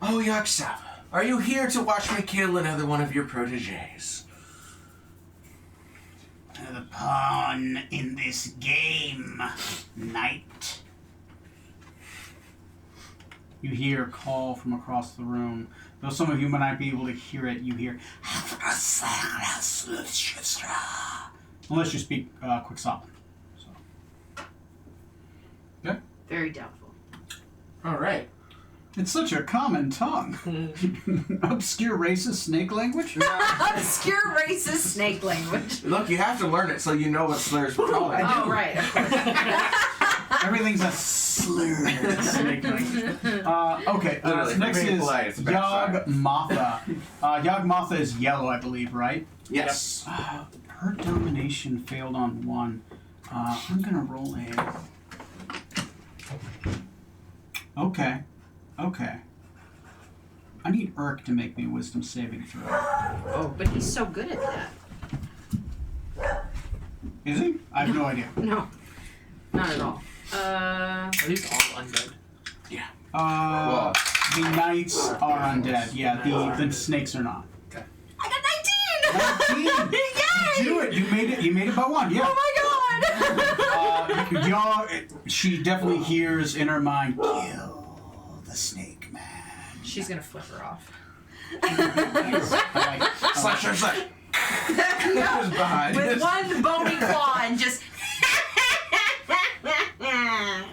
Oh, Yog Sava, are you here to watch me kill another one of your proteges? The pawn in this game, knight. You hear a call from across the room. Though some of you might not be able to hear it, you hear. Unless you speak Quicksilver. So. Very doubtful. All right. It's such a common tongue. Obscure racist snake language? Obscure racist snake language. Look, you have to learn it so you know what slurs we're calling. Oh, right. Of course. Everything's a slur. Snake language. Okay, Literally, so next for being is polite, it's a bad Yog Motha. Yog Motha is yellow, I believe, right? Yes. Her domination failed on 1. I'm gonna roll a. Okay. I need Urk to make me a wisdom saving throw. Oh, but he's so good at that. Is he? I have no idea. No. Not at all. Are these all undead? Well, The knights are undead. Yeah, the snakes are not. I got 19! 19! Yay! Do it! You made it by 1, yeah. Oh my god! Y'all, she definitely hears in her mind, kill the snake man. She's gonna flip her off. slash. Yeah. Who's behind? With one bony claw and just.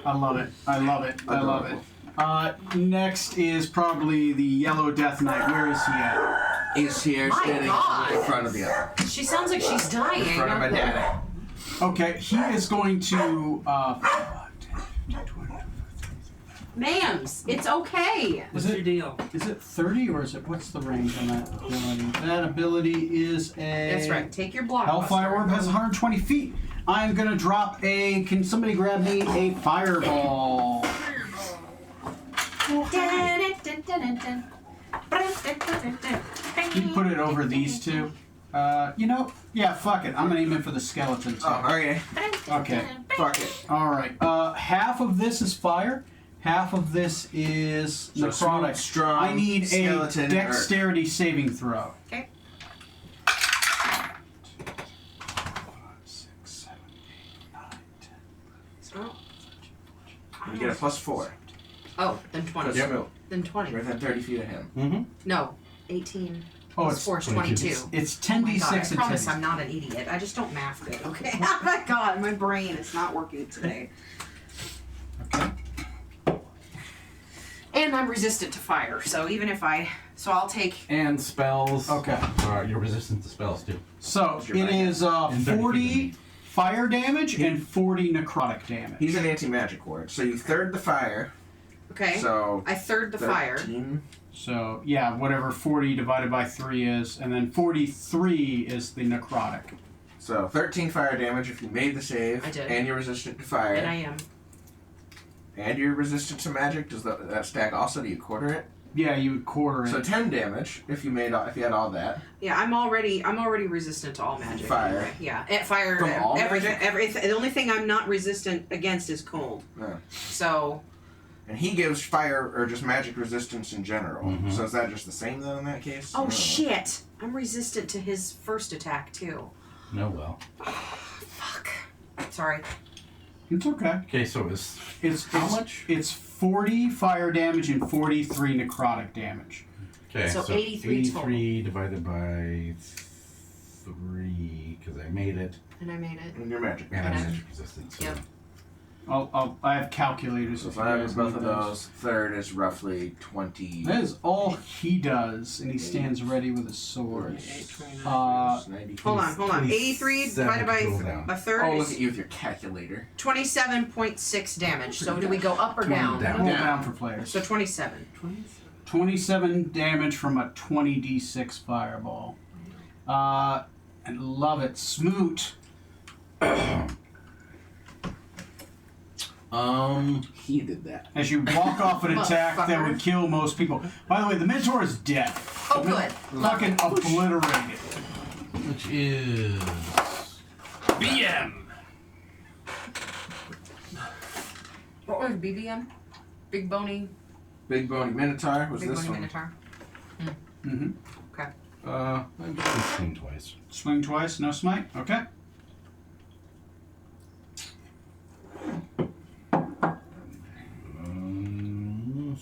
I love it. Next is probably the Yellow Death Knight. Where is he at? He's here, My standing God. in front of the other. She sounds like she's dying. In front of my daddy. Okay, he is going to. 'Mams, it's okay. What's your deal? Is it 30 or is it? What's the range on that ability? That ability is a. That's right. Take your block. Hellfire Orb has 120 feet. I'm gonna drop a. Can somebody grab me a fireball? Can you put it over these two? Yeah, fuck it. I'm gonna aim it for the skeleton too. Oh, okay. Okay. Fuck it. All right. Half of this is fire. Half of this is So necrotic. strong I need a skeleton and dexterity saving throw. Okay. 5, 6, 7, 8, 9, 10. Oh. You get a +4. Oh, then 20. Yep. Then 20. You're within 30 feet of him. Mm-hmm. No, 18. Oh, Plus it's 4 is 22. It's Oh my 10d6 God, I and promise 10d6. I'm not an idiot. I just don't math good, okay? Oh my god, my brain is not working today. Okay. And I'm resistant to fire, so even if so I'll take. And spells. Okay. You're resistant to spells too. So your it back is And 30 40 feet. fire damage and 40 necrotic damage. He's an anti-magic ward, so you third the fire. Okay. So I third the fire. 13. So yeah, whatever 40 divided by 3 is, and then 43 is the necrotic. So 13 fire damage if you made the save. I did. And you're resistant to fire. And I am. And you're resistant to magic. Does that stack also? Do you quarter it? Yeah, you would quarter it. So 10 damage if you had all that. Yeah, I'm already resistant to all magic. Fire. Anyway. Yeah, at fire. From all everything. magic? Everything. The only thing I'm not resistant against is cold. Yeah. So. And he gives fire or just magic resistance in general. Mhm. So is that just the same then in that case? Oh Or- shit! I'm resistant to his first attack too. No, well. Fuck. Sorry. It's okay. Okay, so It's how it's- much? It's 40 fire damage and 43 necrotic damage. Okay, So 83 total. 83 divided by 3 because I made it, And I made it. And your magic. and I'm And I- magic resistant. So. Yep. I have calculators. So if if you I guys have both need of those, third is roughly 20. That is all he does, and he stands ready with his sword. 28, 29. Uh, 90. Hold on. 83 divided by 27 down. a third Oh, look is at you with your calculator. 27.6 damage. So do we go up or 20 down? down. Roll Down. down for players. So 27. 27 damage from a 20d6 fireball. And love it. Smoot. He did that. As you walk off an attack that would kill most people. By the way, the Minotaur is dead. Oh, good. Fucking obliterated. Which is BM. What was BBM? Big Bony. Big Bony Minotaur was Big this Bony one. Minotaur. Mm-hmm. Okay. I'm just gonna swing twice. Swing twice, no smite. Okay. Um,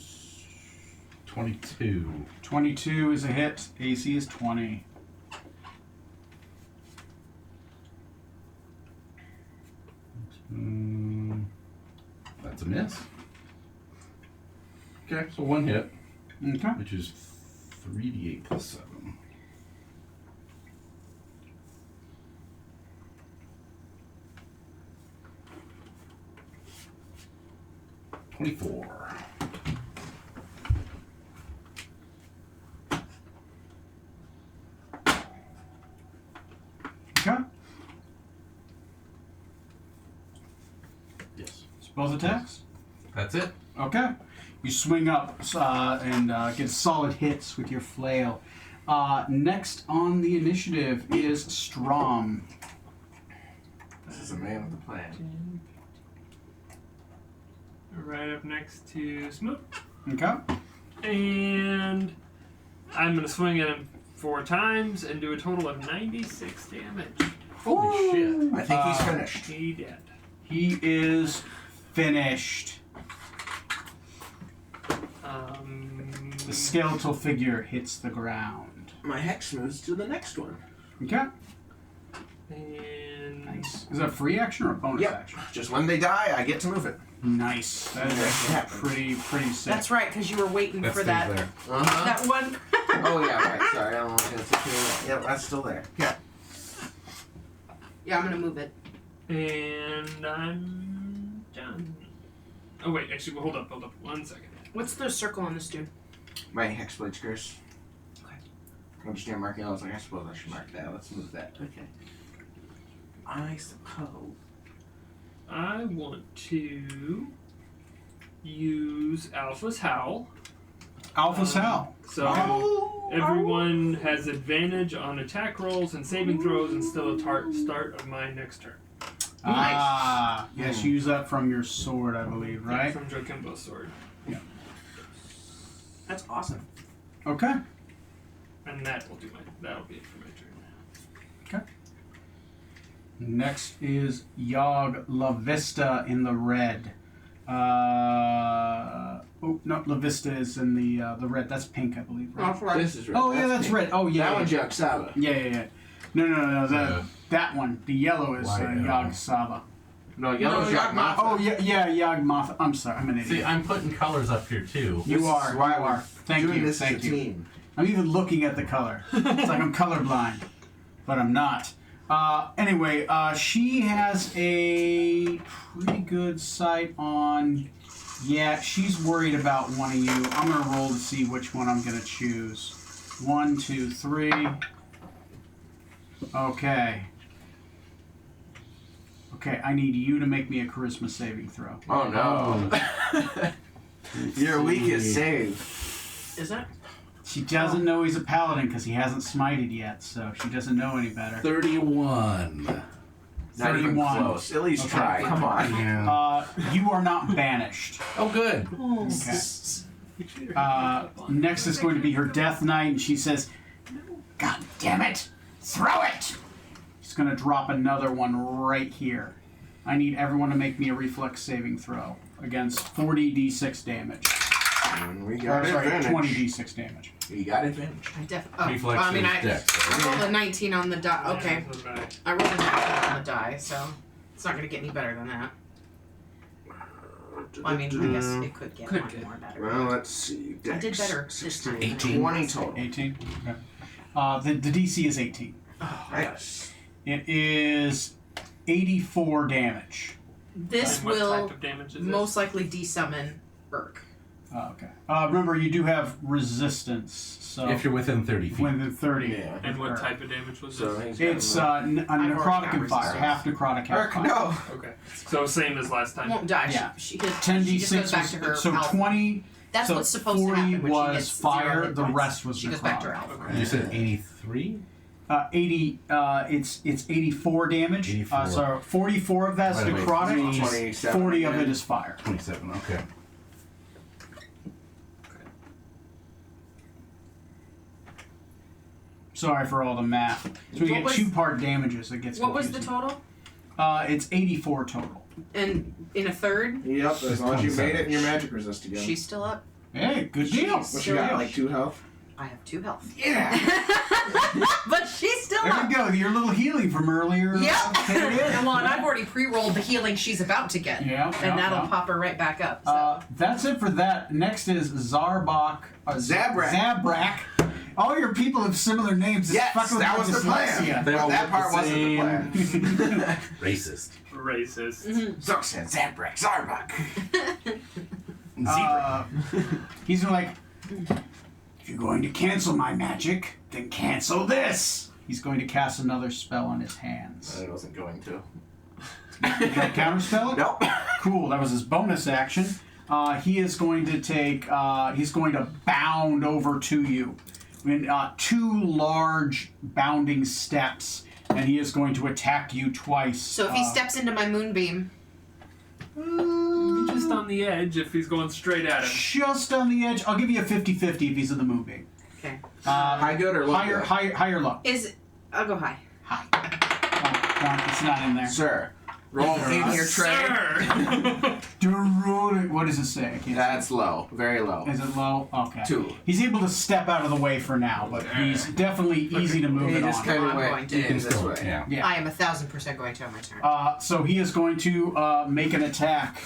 22. 22 is a hit. AC is 20. That's a miss. Okay, so 1 hit, Okay. which is 3d8 plus 7. $24. Okay. Yes. It's both attacks. That's it. Okay. You swing up and get solid hits with your flail. Next on the initiative is Strom. This is a man with a plan. Right up next to Smoot. Okay. And I'm going to swing at him 4 times and do a total of 96 damage. Holy shit. I think he's finished. He dead. He is finished. The skeletal figure hits the ground. My hex moves to the next one. Okay. And Nice. Is that a free action or a bonus Yep. action? Just when they die, I get to move it. Nice. That is actually pretty sick. That's right, because you were waiting That for stays that there. Uh-huh. that one. Oh, yeah, right. Sorry, I don't want to take that. Yep, that's still there. Yeah. Yeah, I'm gonna move it. And I'm done. Oh wait, actually, well, hold up 1 second. What's the circle on this dude? My Hexblade's Curse. Okay. I understand marking. I was like, I suppose I should mark that. Let's move that. Okay. I suppose. I want to use Alpha's Howl. Alpha's Howl. So everyone has advantage on attack rolls and saving throws until the start of my next turn. Ah, yes, you use that from your sword, I believe, right? From Jokimbo's sword. That's awesome. Okay. And that'll be it for my turn. Okay. Next is Yog La Vista in the red. Oh no, La Vista is in the red. That's pink, I believe, right? This is red. Oh yeah, that's pink. red. Oh yeah. That one's Yog Saba. Yeah. No. That one. The yellow is White, Yog Saba. No, yellow's No, Yog Mothra. Oh yeah, Yog Moth. I'm sorry, I'm an idiot. See, I'm putting colors up here too. You This is are. why You we're are. Thank doing you. this as Thank a you. team. I'm even looking at the color. It's like I'm colorblind, but I'm not. Anyway, she has a pretty good sight on. Yeah, she's worried about one of you. I'm gonna roll to see which one I'm gonna choose. 1, 2, 3. Okay. Okay, I need you to make me a charisma saving throw. Oh no. Your weakest save. Is it? She doesn't know he's a paladin because he hasn't smited yet, so she doesn't know any better. 31. Not even 31. close. At least Okay. try. Come on. Yeah. You are not banished. Oh, good. Okay. Next is going to be her Death Knight, and she says, "God damn it! Throw it!" She's going to drop another one right here. I need everyone to make me a reflex saving throw against 40d6 damage. And we Or, got sorry, advantage. 20d6 damage. You got advantage. I definitely. Reflex I mean, is I dex. rolled a 19 on the die. Okay, Yeah, okay. I rolled a 19 on the die, so it's not gonna get any better than that. Well, I mean, I guess it could get Could one get. more better. Well, let's see. I did Dex, better this time. 16, 20 total. 18? Okay. The DC is 18. Nice. It is 84 damage. This And what will type of damage is this? most likely desummon Urk. Okay. Remember, you do have resistance, so If you're within 30 feet. within 30. Yeah. And what type of damage was So this? he's got It's enough. a already necrotic got and fire, resistance. half necrotic, half Ark, fire. no. Okay. So same as last time. Won't die. Yeah. She 10d6 just goes back to her was, so alpha. 20. That's so what's supposed to 40 happen when was she gets fire, 0 hit the points. rest was She goes back to her necrotic. alpha. You said 83? 80. It's 84 damage. 84. So 44 of that's Wait, wait. necrotic. 27 40 of it again. is fire. 27, okay. Sorry for all the math. So we What get was- 2-part damages. It gets What was the confusing. total? It's 84 total. And in a third, Yep, as It's long as you made 27. it and your magic resist again. she's still up. Hey, good deal. She's What you got? Like 2 health? I have 2 health. Yeah. But she's still There up. we go. Your little healing from earlier. Yep. There it is. And well, and I've already pre-rolled the healing she's about to get. Yeah, yeah, And that'll yeah. pop her right back up. So. That's it for that. Next is Zarbak. Zabrak. Zabrak. All your people have similar names. It's Yes, fucking that was the plan. dyslexia. They But all that look part the wasn't the same. plan. Racist. Racist. Zoxan, Zabrak, Zarbak. He's like, if you're going to cancel my magic, then cancel this. He's going to cast another spell on his hands. I wasn't going to. You got counterspell it? Nope. Cool. That was his bonus action. He is going to take. He's going to bound over to you in 2 large bounding steps, and he is going to attack you twice. So if he steps into my moonbeam, Just on the edge if he's going straight at him. just on the edge, I'll give you a 50-50 if he's in the moonbeam. okay. High good or low Higher, good? higher, low. I'll go high. High. It's not in there. Sir, roll in your tray. Sir! What does it say? I can't see. That's low. Very low. Is it low? Okay. 2. He's able to step out of the way for now, but he's definitely easy to move He it just on. kind of I'm went going to. in this way. Yeah. Yeah. I am 1,000% going to on my turn. So he is going to make an attack.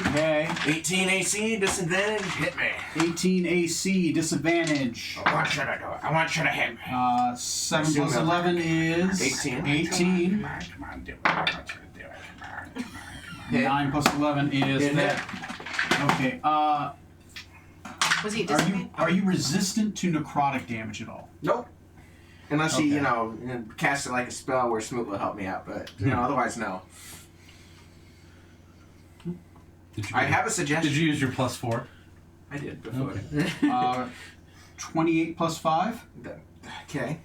Okay. 18 AC, disadvantage, hit me. 18 AC, disadvantage. I want you to do it. I want you to hit me. 7 plus 11 is 18. 18. Come on, do it. I want you to do it. Come on, come on, come on. Hit. 9 plus 11 is Hit. that. Okay. Was he Are disadvantage? you resistant to necrotic damage at all? Nope. Unless he, Okay. cast it like a spell where Smoot will help me out, but otherwise no. Did you, I have a suggestion. Did you use your +4? I did before. Okay. 28 plus 5. Okay.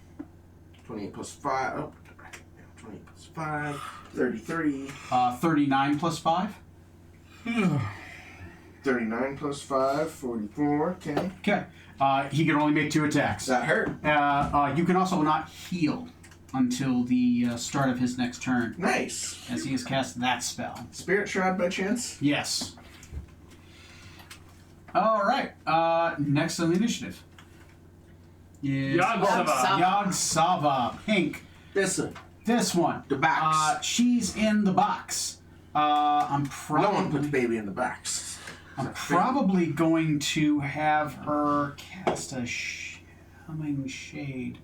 28 plus 5. Oh, 28 plus 5. 33. 39 plus 5. 39 plus 5. 44. Okay. Okay. He can only make 2 attacks. Does that hurt? You can also not heal until the start of his next turn, Nice. as he has cast that spell. Spirit Shroud by chance? Yes. All right. Next on the initiative is Yog-Sothoth. Yog-Sothoth. Pink. This one. This one. The box. She's in the box. I'm No one puts probably baby in the box. I'm probably going to have her cast a Humming Shade.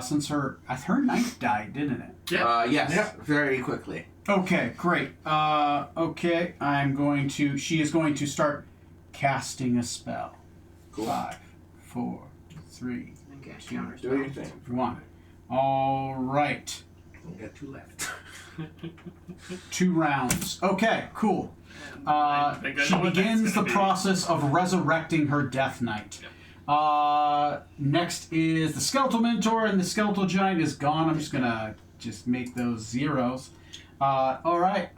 Since her knife died, didn't it? Yeah. Yes. Yep. Very quickly. Okay, great. Okay, she is going to start casting a spell. Cool. 5, 4, 3, Okay, 2, counter Do your thing. 1. All right. We got 2 left. 2 rounds. Okay, cool. I think I She know what that's begins the gonna be. process of resurrecting her Death Knight. Next is the Skeletal Mentor, and the Skeletal Giant is gone. I'm just gonna make those zeros. All right.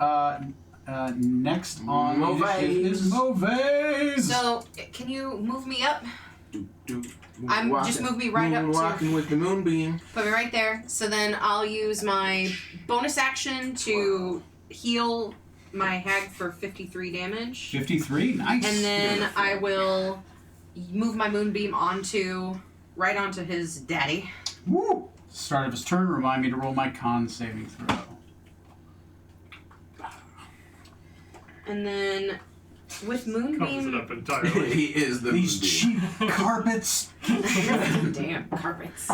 Next on the initiative is Movaze. So, can you move me up? Just move me right right up to- Walking with the moonbeam. Put me right there. So then I'll use my bonus action to heal my hag for 53 damage. 53, nice. And then I will move my moonbeam right onto his daddy. Woo! Start of his turn, remind me to roll my con saving throw. And then with Covers it moonbeam, up entirely. He is the These moonbeam. cheap carpets. damn carpets.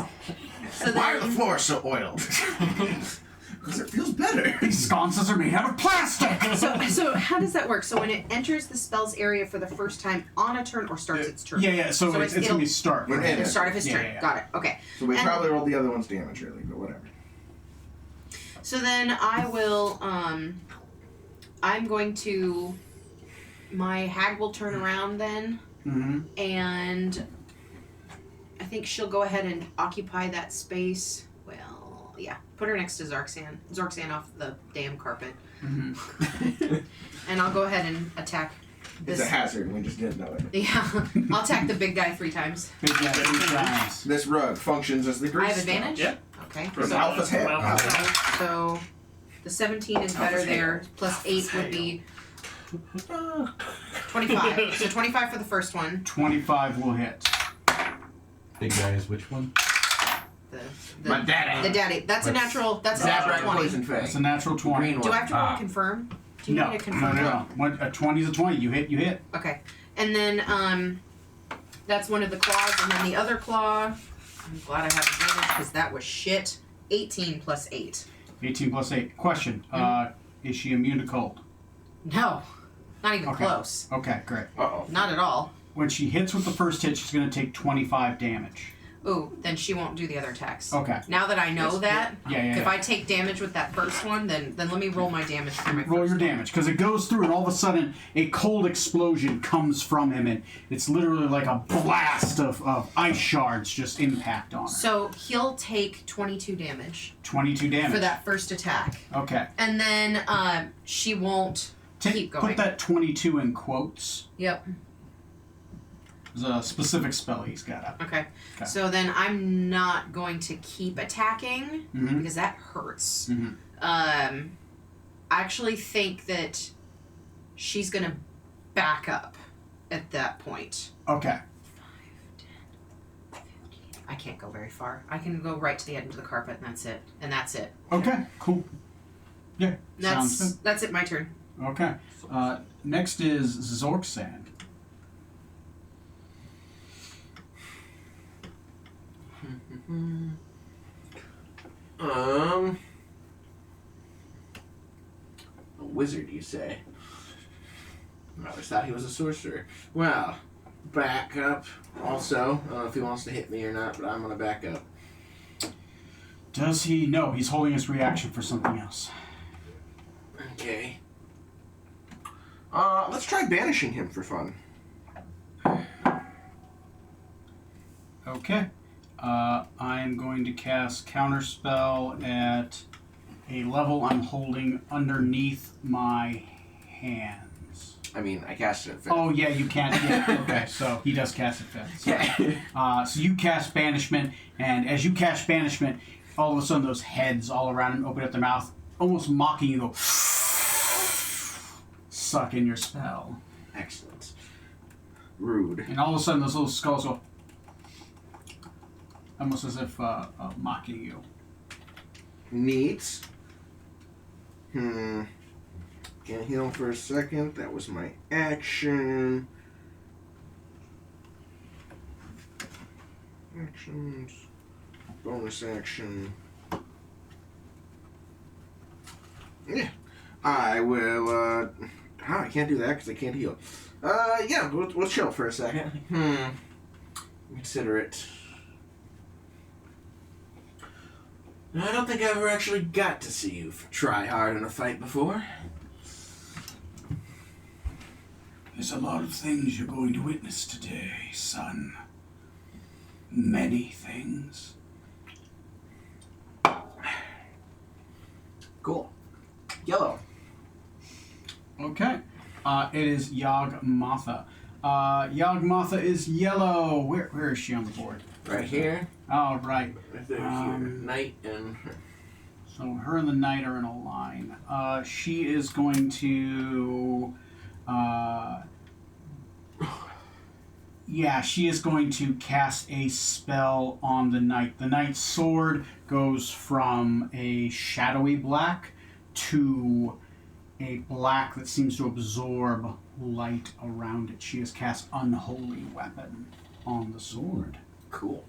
So Why are the then, floors so oiled? Because it feels better. These sconces are made out of plastic. so how does that work? So when it enters the spell's area for the first time on a turn or starts its turn? Yeah. So, So it's it'll- going to be start. We're right? in. The start of his Yeah, turn. yeah, yeah. Got it. Okay. So we And- probably rolled the other one's damage, really, but whatever. So then I will. I'm going to. My hag will turn around then, Mm-hmm. and I think she'll go ahead and occupy that space. Well, yeah. Put her next to Zarxan. Zarxan off the damn carpet, Mm-hmm. and I'll go ahead and attack. It's This. a hazard, and we just didn't know it. Yeah, I'll attack the big guy 3 times. Big guy, 3 times. This rug functions as the grease. I have advantage. Yeah. Okay. From So, Alpha's head. Alpha's head. so the 17 is better Alpha's there. head. Plus 8 would be 25. So 25 for the first one. 25 will hit. Big guy is which one? My daddy. The daddy. That's a natural. That's a Zap natural right 20. poison fang. That's a natural 20. Green one. Do I have to roll Ah. a confirm? Do you No, need to no, confirm? no. A 20 is a 20. You hit. Okay. And then that's one of the claws, and then the other claw. I'm glad I have advantage because that was shit. 18 plus 8. 18 plus 8. Question. Is she immune to cold? No, not even Okay. close. Okay, great. Uh-oh. Not at all. When she hits with the first hit, she's going to take 25 damage. Ooh, then she won't do the other attacks. Okay. Now that I know that, Yeah. if I take damage with that first one, then let me roll my damage for my Roll first your one. damage, because it goes through and all of a sudden a cold explosion comes from him, and it's literally like a blast of ice shards just impact on her. So he'll take 22 damage 22 damage. for that first attack. Okay. And then she won't keep going. Put that 22 in quotes. Yep. There's a specific spell he's got up. Okay. Okay. So then I'm not going to keep attacking Mhm. because that hurts. Mhm. I actually think that she's going to back up at that point. Okay. I can't go very far. I can go right to the end of the carpet and that's it. And that's it. Okay, cool. Yeah, sounds That's it, my turn. good. Okay. Next is Zorksan. A wizard, you say? I always thought he was a sorcerer. Well, back up. Also, I don't know if he wants to hit me or not, but I'm gonna back up. Does he? No, he's holding his reaction for something else. Okay. Let's try banishing him for fun. Okay. I'm going to cast Counterspell at a level I'm holding underneath my hands. I mean, I cast it at fifth. Oh, yeah, you can't. Yeah, okay, so he does cast it fifth. Sorry. So you cast Banishment, and as you cast Banishment, all of a sudden those heads all around him open up their mouth, almost mocking you, go suck in your spell. Excellent. Rude. And all of a sudden those little skulls go almost as if mocking you. Neat. Can't heal for a second. That was my action. Actions. Bonus action. Yeah. I will, I can't do that because I can't heal. Yeah, we'll chill for a second. Consider it. I don't think I ever actually got to see you try hard in a fight before. There's a lot of things you're going to witness today, son. Many things. Cool. Yellow. Okay. It is Yawgmoth. Yawgmoth is yellow. Where is she on the board? Right here. Oh, right. Right there, here. Knight and her. So her and the knight are in a line. She is going to... she is going to cast a spell on the knight. The knight's sword goes from a shadowy black to a black that seems to absorb light around it. She has cast Unholy Weapon on the sword. Cool.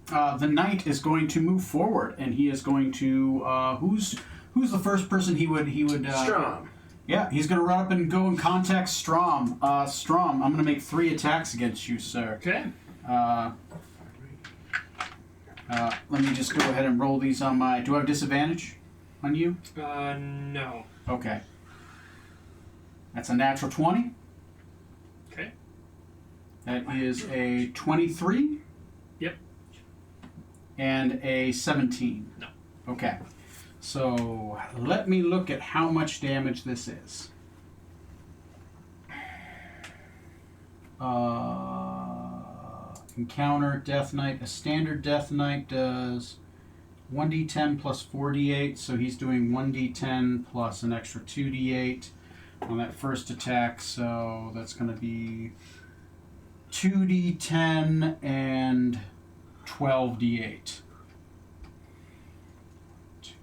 The knight is going to move forward, and he is going to who's the first person he would Strong. Yeah, he's going to run up and go and contact Strom. Strom, I'm going to make 3 attacks against you, sir. Okay. Let me just go ahead and roll these on my... Do I have disadvantage on you? No. Okay. That's a natural 20. Okay. That is a 23. Yep. And a 17. No. Okay. So let me look at how much damage this is. Encounter Death Knight. A standard Death Knight does 1d10 plus 4d8, so he's doing 1d10 plus an extra 2d8 on that first attack, so that's going to be 2d10 and 12d8. 2, 3,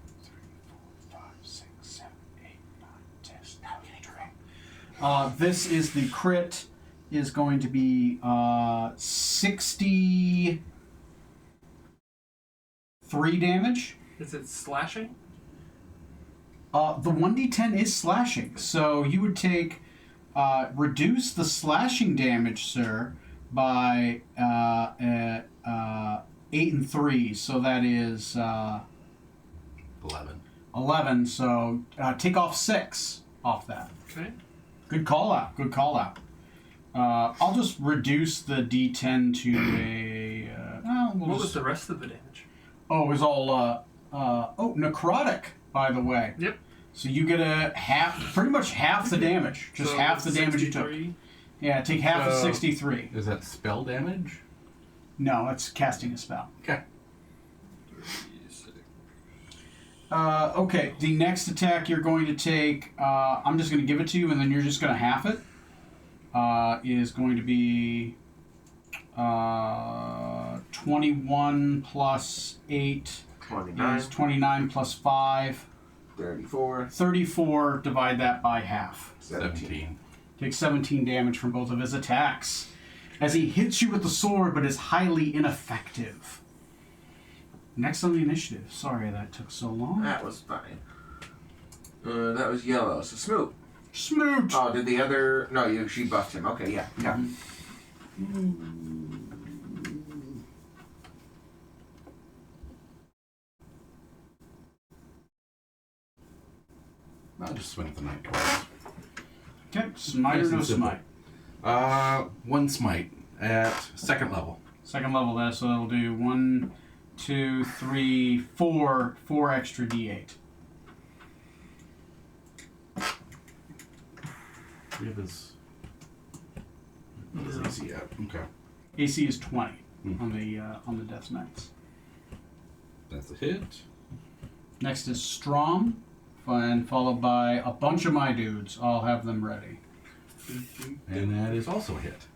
4, 5, 6, 7, 8, 9, 10, 11. This is the crit, is going to be 63 damage. Is it slashing? The 1d10 is slashing, so you would take reduce the slashing damage, sir, by 8 and 3, so that is 11. 11. So take off 6 off that. Okay. Good call out. Good call out. I'll just reduce the d10 to a. What was the rest of the damage? Oh, it was all necrotic, by the way. Yep. So you get a half, pretty much half the damage. Just So half the damage you took. 63? Yeah, take half of So- 63. Is that spell damage? No, it's casting a spell. Okay. Okay, the next attack you're going to take, I'm just going to give it to you, and then you're just going to half it. Is going to be 21 plus 8 29, is 29 plus 5. 34, 34, divide that by half. 17. Takes 17 damage from both of his attacks as he hits you with the sword but is highly ineffective. Next on the initiative. Sorry that took so long. That was fine. That was yellow. So Smoot. Smoot! Oh, did the other... No, she buffed him. Okay, yeah. Yeah. I'll just swing at the knight twice. Okay, smite or Nice no and simple. smite? One smite at second level. Second level there, so that'll do 1, 2, 3, 4 extra d8. We have his AC up. Okay. AC is 20 on the Death Knights. That's a hit. Next is Strom, and followed by a bunch of my dudes. I'll have them ready. And that is also a hit.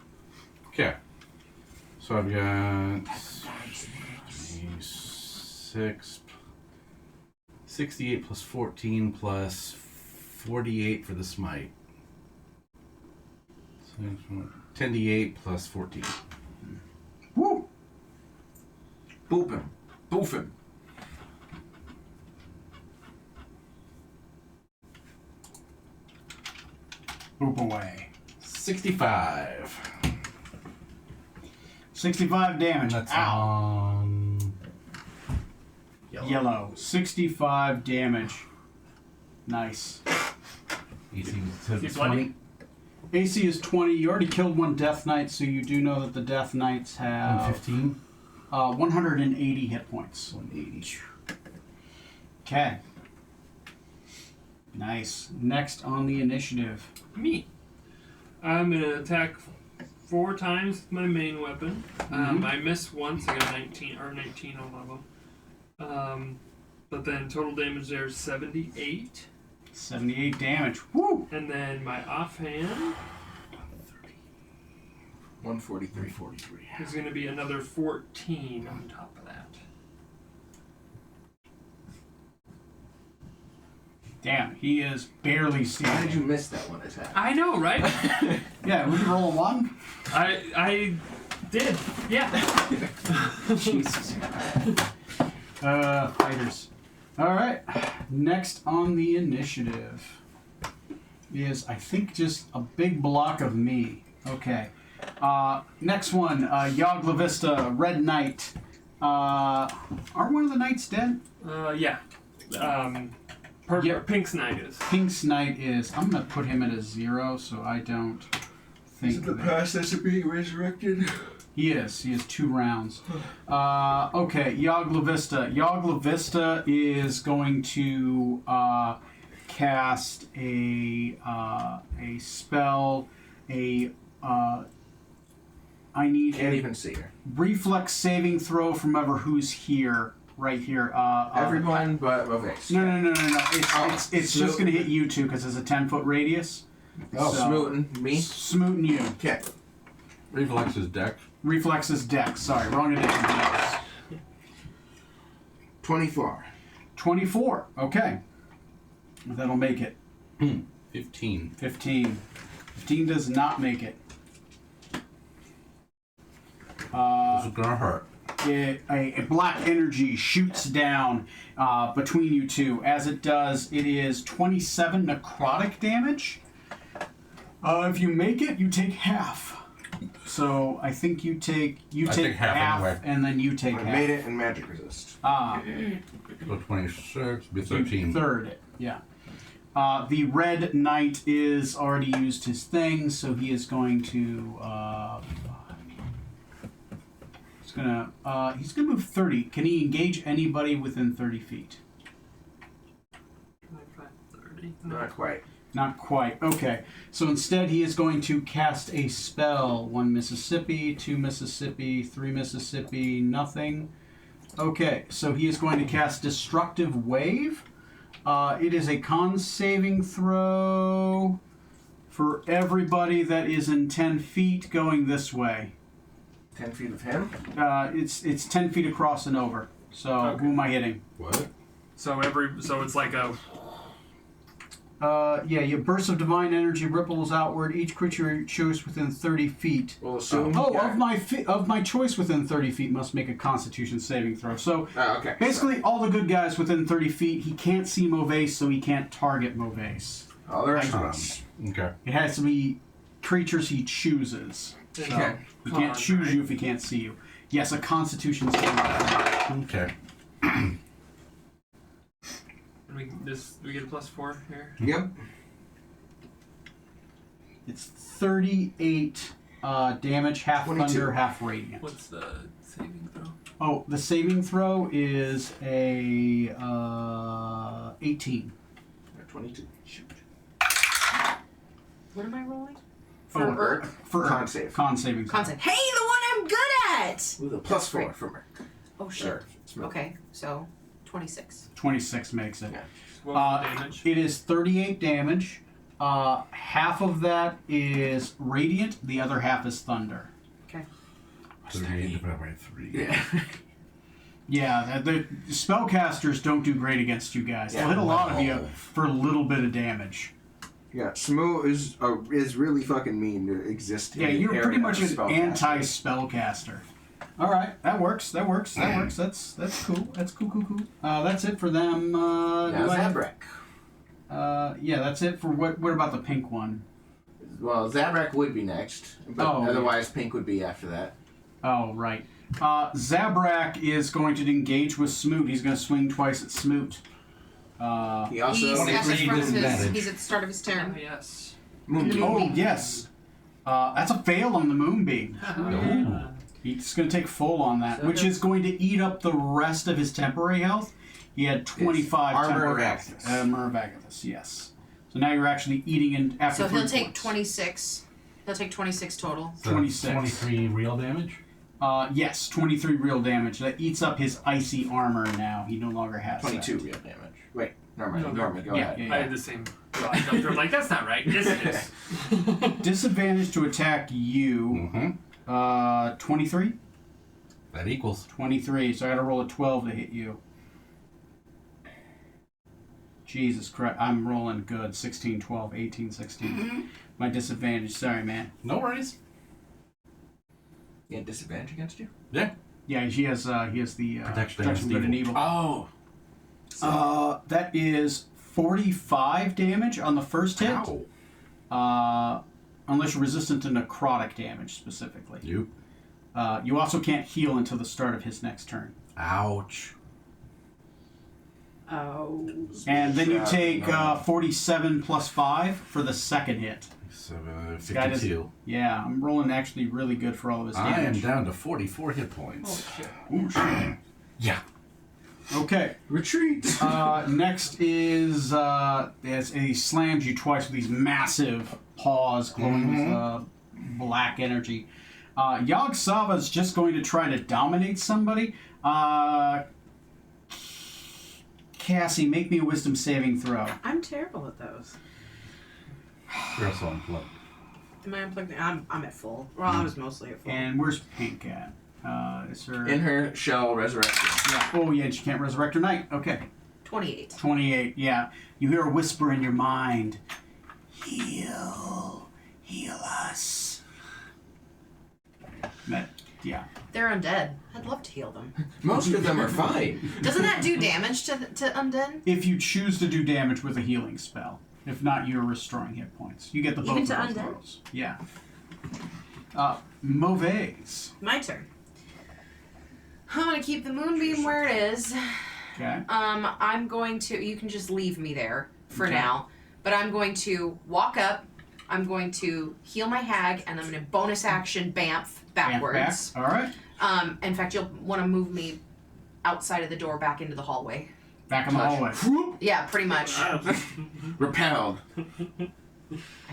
Okay. So I've got 68 plus 14 plus 48 for the smite. So 10d8 plus 14. Woo! Boop him. Boof him. Boop away. 65. 65 And damage. that's Ow! on Yellow. 65 damage. Nice. AC Is he bloody? 20. AC is 20. You already killed one Death Knight, so you do know that the Death Knights have 115. 180 hit points. 180. Okay. Nice. Next on the initiative. Me. I'm gonna attack 4 times with my main weapon. I miss once. I got 19 on level. But then total damage there is 78. 78 damage. Woo! And then my offhand 143. is going to be another 14 on top of that. Damn, he is barely How did standing. you miss that one attack? I know, right? Yeah, we can roll a 1. I did. Yeah. Jesus. Fighters. Alright. Next on the initiative is, I think, just a big block of me. Okay. Next one, Yoglavista, Red Knight. Aren't one of the knights dead? Yeah. Yeah. Pink's Knight is. Pink's Knight is. I'm going to put him at a 0 so I don't think. that- process of being resurrected? He is. He has 2 rounds. Okay, Yoglavista. Yoglavista is going to cast a spell. I need Can't a even see her. reflex saving throw from ever who's here. Right here. Everyone but Vase. No. It's just going to hit you two because it's a 10-foot radius. Oh, So- Smootin', me. Smootin' you. Okay. Reflexes deck. Reflexes dex. Sorry, wrong edition. Dex. 24. 24. Okay. That'll make it. 15. 15. 15 does not make it. This is gonna hurt. A black energy shoots down between you two. As it does, it is 27 necrotic damage. If you make it, you take half. So I think you take I take half anyway. and then you take I half. made it in magic resist. So 26, be 13. Third it, yeah. The Red Knight is already used his thing, so he is going to. He's gonna move 30. Can he engage anybody within 30 feet? 30. Not quite. Not quite. Okay. So instead, he is going to cast a spell. 1 Mississippi, 2 Mississippi, 3 Mississippi, nothing. Okay. So he is going to cast Destructive Wave. It is a con saving throw for everybody that is in 10 feet going this way. 10 feet of him? It's 10 feet across and over. So Okay. who am I hitting? What? So it's like a Your burst of divine energy ripples outward. Each creature you choose within 30 feet. We'll assume. Of my choice within 30 feet must make a Constitution saving throw. So Okay. basically, all the good guys within 30 feet. He can't see Movace, so he can't target Movace. All the rest of us. Okay. It has to be creatures he chooses. So Okay. he can't choose you if he can't see you. Yes, a Constitution saving throw. Okay. we get a +4 here. Yep. It's 38 damage, half 22. thunder, half radiant. What's the saving throw? Oh, the saving throw is a 18. 22. Shoot. What am I rolling? For Urk? For Con Urk. save. Con saving throw. Concept. Hey, the one I'm good at! With a +4 from her. Oh, shit. Sure. Smooth. Okay, so 26. 26 makes it. Yeah. What was the damage? It is 38 damage. Half of that is radiant. The other half is thunder. Okay. 38 divided by 3. Yeah. Yeah, the spellcasters don't do great against you guys. They'll Yeah. hit a lot of you for a little bit of damage. Yeah. Smooth is really fucking mean to exist. Yeah, in the you're area pretty much of an spellcaster. anti-spellcaster. All right, that works. That works. That's cool. That's cool. That's it for them. Now do I have- Zabrak. yeah, that's it for what? What about the pink one? Well, Zabrak would be next, but Oh, otherwise Pink would be after that. Oh, right. Zabrak is going to engage with Smoot. He's going to swing twice at Smoot. He also He's at, the 23 front of his, disadvantage. he's at the start of his turn. Yes. Moonbeam. Oh, yes. That's a fail on the Moonbeam. Ooh. He's going to take full on that, So which is going to eat up the rest of his temporary health. He had 25 Armor of temporary Agathis. Armor of Agathis, yes. So now you're actually eating in after So he'll 3 take points. 26. He'll take 26 total. So 26. 23 real damage? Yes, 23 real damage. That eats up his icy armor now. He no longer has 22 that. real damage. Wait, never mind. No, Norman, go yeah, ahead. yeah. I had the same. I jumped through. I'm like, that's not right. Yes, it is. Disadvantage to attack you. Mm-hmm. 23? That equals. 23, so I gotta roll a 12 to hit you. Jesus Christ, I'm rolling good. 16, 12, 18, 16. My disadvantage, sorry, man. No worries. You had disadvantage against you? Yeah. Yeah, he has the Protection protection against good and evil. evil. Oh. That is 45 damage on the first hit. Ow. Unless you're resistant to necrotic damage specifically. You. You also can't heal until the start of his next turn. Ouch. Oh. And then you take 47 plus 5 for the second hit. 52. Yeah, I'm rolling actually really good for all of his I am damage. down to 44 hit points. Oh shit. Yeah. Okay. Retreat. Next is as he slams you twice with these massive paws glowing with black energy. Yog Sava's just going to try to dominate somebody. Cassie, make me a wisdom saving throw. I'm terrible at those. You're also unplugged. Am I unplugged? I'm at full. Well, I was mostly at full. And where's Pink at? Is her... In her shell resurrection. Yeah. Oh, yeah, she can't resurrect her knight. Okay. 28. 28, yeah. You hear a whisper in your mind. Heal. Heal us. Yeah. They're undead. I'd love to heal them. Most of them are fine. Doesn't that do damage to undead? If you choose to do damage with a healing spell. If not, you're restoring hit points. You get the both Even of to those undead? rolls. Yeah. Mauvais. My turn. I'm gonna keep the moonbeam where it is. Okay. I'm going to. You can just leave me there for Okay. now. But I'm going to walk up. I'm going to heal my hag, and I'm going to bonus action bamf backwards. Back. All right. In fact, you'll want to move me outside of the door back into the hallway. Back in the hallway. Yeah, pretty much. Repelled. I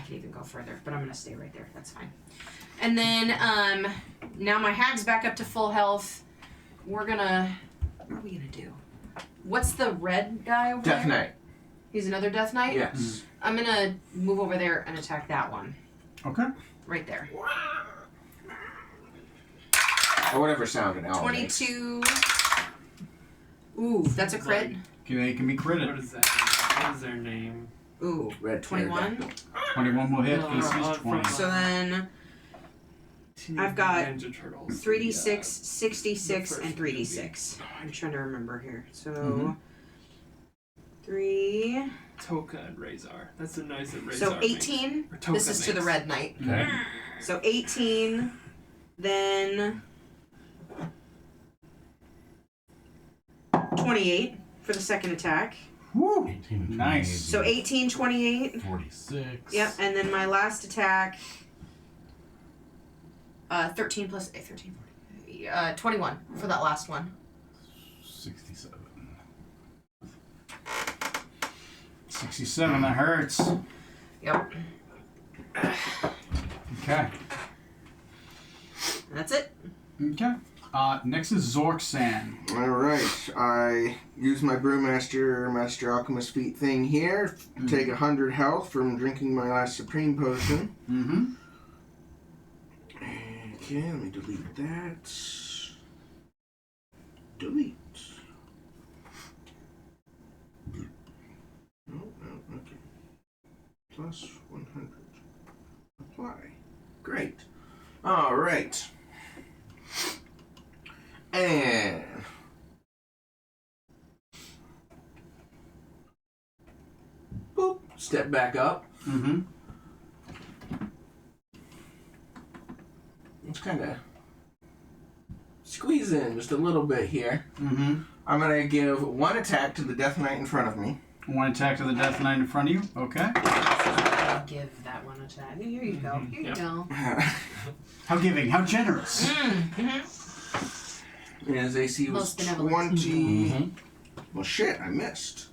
can even go further, but I'm going to stay right there. That's fine. And then now my hag's back up to full health. We're going to... What are we going to do? What's the red guy over Death there? Knight. He's another Death Knight? Yes. I'm going to move over there and attack that one. Okay. Right there. Or whatever sound an owl makes. 22. Ooh, that's a crit. Okay, it can be What critted. is that? What is their name? Ooh, Red 21. 21 will hit. No, AC's from- 20. So then Teenage I've got Ninja Turtles. 3d6, 66, the and first 3d6. I'm trying to remember here. So Mhm. 3. Toka and Razor. That's the noise that Razor So makes. 18. Or Toka This is to the makes. red knight. Okay. So 18. Then 28 for the second attack. Woo! 18 and Nice. 28, So 18, 28. 46. Yep, and then my last attack, 13 plus 13, 21 for that last one. 67. 67, that hurts. Yep, Okay. that's it. Okay. Next is Zorksan. Alright, I use my Brewmaster, Master Alchemist feat thing here. Take 100 health from drinking my last Supreme Potion. Mm-hmm. Okay, let me delete that. Delete. No, okay. Plus 100. Apply. Great. Alright. And boop. Step back up. Mm-hmm. Let's kind of squeeze in just a little bit here. Mm-hmm. I'm gonna give one attack to the Death Knight in front of me. One attack to the Death Knight in front of you. Okay. I'll give that one attack. Here you go. Here you go. How giving. How generous. His AC was Most benevolent. 20. Mm-hmm. Well, shit, I missed.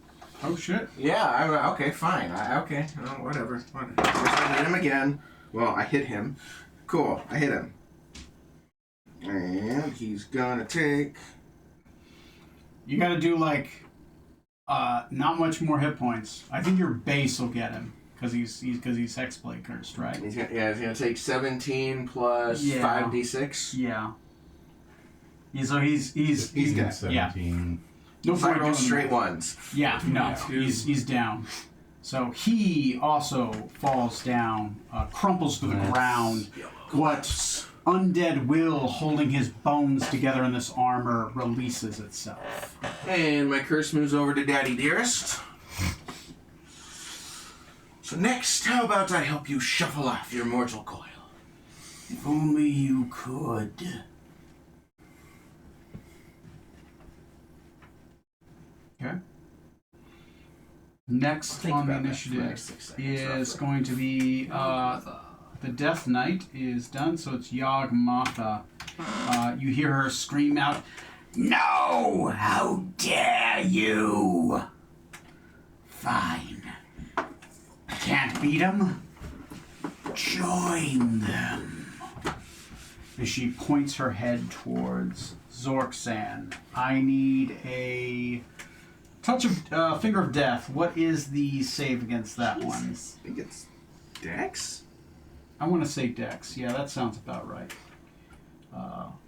Oh, shit. Yeah, okay, fine. Okay, oh, whatever. I hit him again. Well, I hit him. Cool, I hit him. And he's gonna take. You gotta do like not much more hit points. I think your base will get him because he's hexblade cursed, right? He's gonna take 17 plus Yeah. 5d6. Yeah. So he's dead. 17. No If I point roll doing straight that. ones. Yeah, no, Two. he's down. So he also falls down, crumples to the ground. What undead will holding his bones together in this armor releases itself. And my curse moves over to Daddy Dearest. So next, how about I help you shuffle off your mortal coil? If only you could. Okay. Next Think on the about that for the initiative next 6 seconds, is roughly. going to be the Death Knight is done, so it's Yawgmoth. You hear her scream out, No! How dare you! Fine. Can't beat 'em? Join them. as she points her head towards Zorksan. I need a touch of Finger of Death. What is the save against that one? I think it's Dex? I want to say Dex. Yeah, that sounds about right.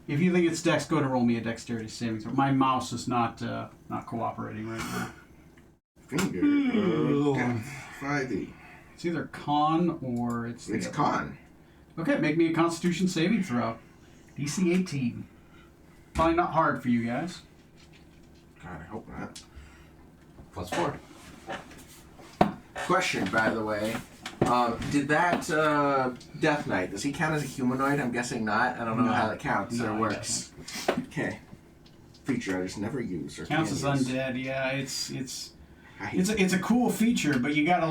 If you think it's Dex, go to roll me a Dexterity saving throw. My mouse is not cooperating right now. Finger of Death. 5e. It's either Con or it's It's other. con. Okay, make me a Constitution saving throw. DC 18. Probably not hard for you guys. God, I hope not. +4. Question, by the way. Did that Death Knight, does he count as a humanoid? I'm guessing not. I don't know No. how that counts No, or he works. Okay. Feature I just never use or Counts as can use. undead. Yeah, it's I hate it's a cool feature, but you gotta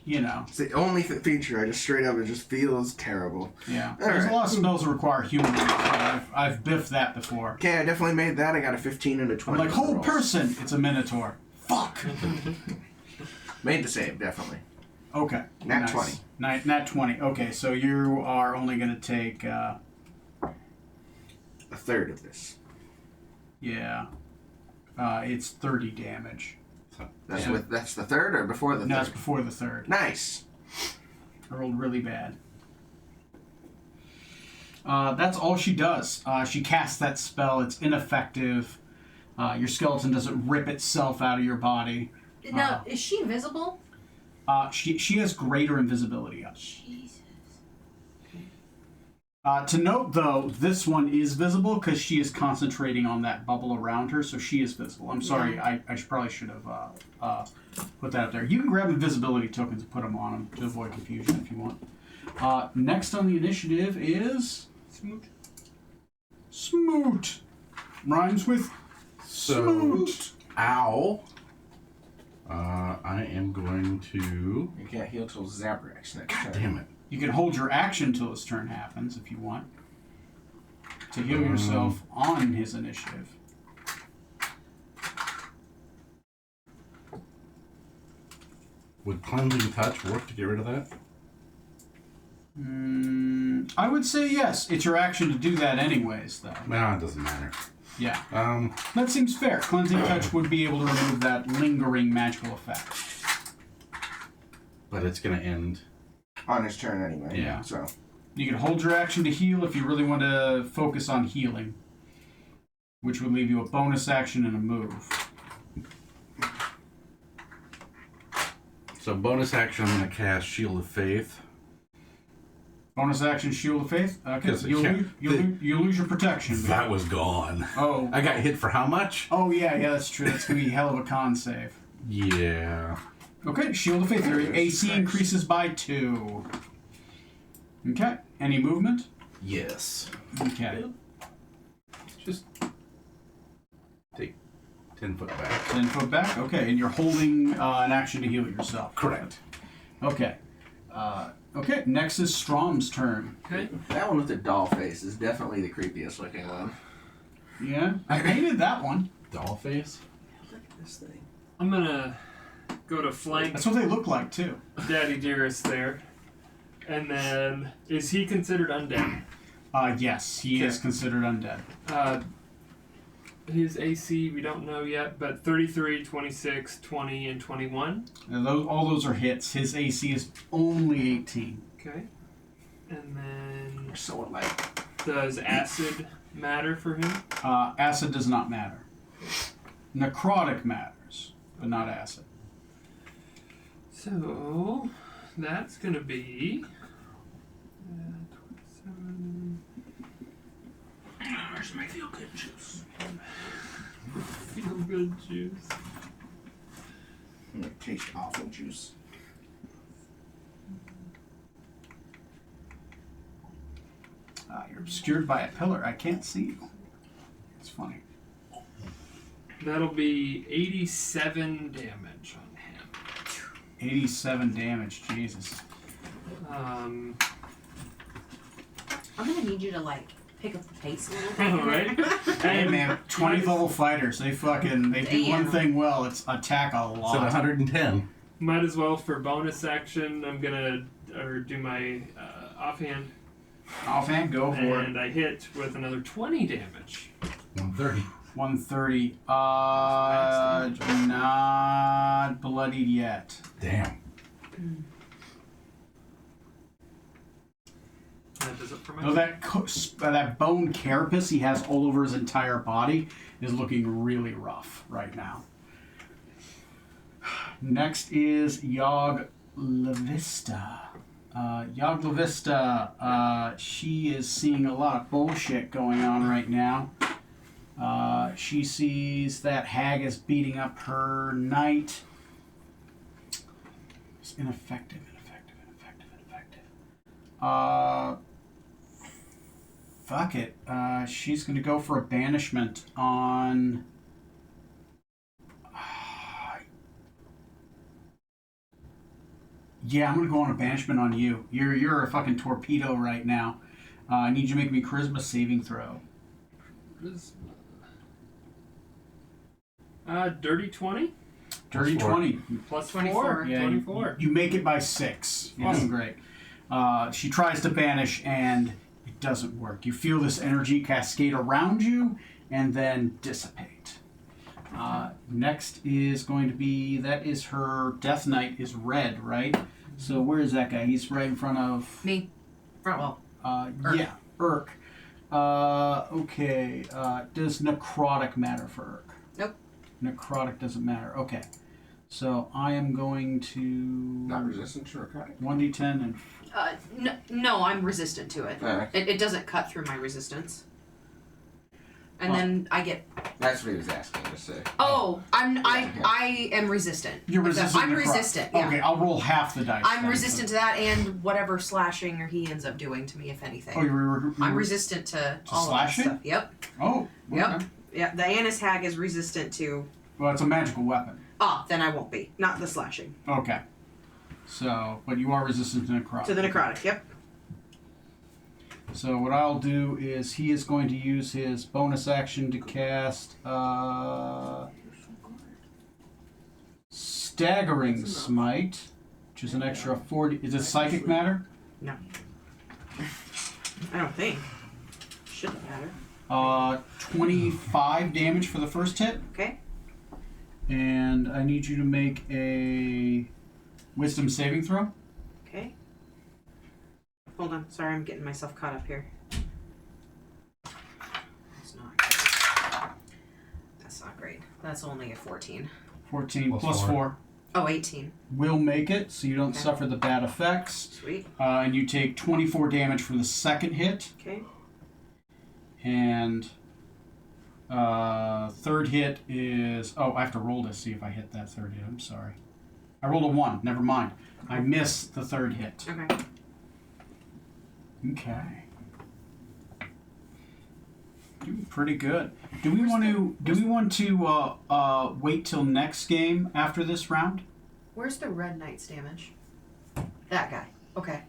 It's the only feature I just straight up, it just feels terrible. Yeah. All There's right. a lot of spells that require humanoids. So I've biffed that before. Okay, I definitely made that. I got a 15 and a I'm 20. like, on the whole rolls. person, it's a Minotaur. Fuck. Made the save, definitely. Okay. Nat nice. 20. Nat 20. Okay, so you are only going to take, A third of this. it's 30 damage. That's Yeah. that's the third or before the No, it's third? before the third. Nice. I rolled really bad. That's all she does. She casts that spell. It's ineffective. Your skeleton doesn't rip itself out of your body. Now, is she invisible? She has greater invisibility. Jesus. To note, though, this one is visible because she is concentrating on that bubble around her, so she is visible. I'm sorry, I probably should have put that up there. You can grab invisibility tokens and put them on them to avoid confusion if you want. Next on the initiative is Smoot. Rhymes with Smoot. Ow. I am going to. You can't heal till Zabrax next God turn. damn it. You can hold your action till his turn happens if you want to heal yourself on his initiative. Would cleansing touch work to get rid of that? I would say yes. It's your action to do that anyways, though. Nah, it doesn't matter. Yeah. That That seems fair. Cleansing Touch would be able to remove that lingering magical effect. but it's gonna end. On his turn anyway. Yeah. So. You can hold your action to heal if you really want to focus on healing, which would leave you a bonus action and a move. So bonus action, I'm gonna cast Shield of Faith. Bonus action, Shield of Faith. Okay, Yes, you'll lose your protection. That was gone. Oh. I got hit for how much? Oh yeah, that's true. That's gonna be a hell of a con save. Yeah. Okay, Shield of Faith. Your AC Nice. increases by 2. Okay. Any movement? Yes. Okay. Just take 10 foot back. 10 foot back. Okay, and you're holding an action to heal yourself. Correct. Okay. Okay, next is Strom's turn. Okay. That one with the doll face is definitely the creepiest looking one. Yeah, I painted that one. Doll face? Look at this thing. I'm gonna go to flank That's what they look like, too. Daddy Dearest there. And then, is he considered undead? Yes, he is considered undead. His AC, we don't know yet, but 33, 26, 20, and 21. And all those are hits. His AC is only 18. Okay. And then, We're so alike. does acid matter for him? Acid does not matter. Necrotic matters, but not acid. So, that's going to be 27. Where's my feel good juice? Feel good juice. I'm gonna taste awful juice. You're obscured by a pillar. I can't see you. It's funny. That'll be 87 damage on him. 87 damage. Jesus. I'm gonna need you to like pick up the pace a little bit. Alright. Hey man, 20th level fighters. They do one Damn. thing well. It's attack a It's at lot. 110. Might as well for bonus action. I'm gonna do my offhand, Offhand, go for it. and I hit with another 20 damage. 130. 130. Not bloodied yet. Damn. That does it for my. Though that bone carapace he has all over his entire body is looking really rough right now. Next is Yog Lavista. Yog Lavista, she is seeing a lot of bullshit going on right now. She sees that hag is beating up her knight. It's ineffective. Fuck it. She's gonna go for a banishment on. Yeah, I'm gonna go on a banishment on you. You're a fucking torpedo right now. I need you to make me charisma saving throw. Dirty 20 Dirty Plus four. 20. plus 24. 4. Yeah, 24. You make it by 6. You're doing great. She tries to banish and it doesn't work. You feel this energy cascade around you and then dissipate. Next is going to be, that is her Death Knight is red, right? So where is that guy? He's right in front of... Me. Front wall. Urk. Yeah, Urk. Okay. Does necrotic matter for Urk? Nope. Necrotic doesn't matter. Okay. So I am going to... Not resistant to narcotic? 1d10 and... No, I'm resistant to it. Alright. It doesn't cut through my resistance. And then I get. That's what he was asking to say. Oh, I am resistant. You're Like that. resistant I'm to necrotic. resistant. Yeah. Okay, I'll roll half the dice. I'm then. resistant to that and whatever slashing or he ends up doing to me, if anything. Oh, you're I'm resistant to all slashing? of that stuff. Yep. Oh, okay. Yep. Yeah. The Annis Hag is resistant to. Well, it's a magical weapon. Then I won't be. Not the slashing. Okay. So, but you are resistant to necrotic. To the necrotic. Yep. So what I'll do is he is going to use his bonus action to cast Staggering Smite, which is an extra 40. Is it psychic matter? No. I don't think. Shouldn't matter. 25 damage for the first hit. Okay. And I need you to make a Wisdom saving throw. Okay. Hold on. Sorry, I'm getting myself caught up here. That's not great. That's not great. That's only a 14. 14 Plus plus four. 4 Oh, 18. will make it, so you don't Okay. suffer the bad effects. Sweet. And you take 24 damage for the second hit. Okay. And third hit is... Oh, I have to roll to see if I hit that third hit. I'm sorry. I rolled a 1. Never mind. I missed the third hit. Okay. Okay. Doing pretty good. Do we want to wait till next game after this round? Where's the Red Knight's damage? That guy. Okay.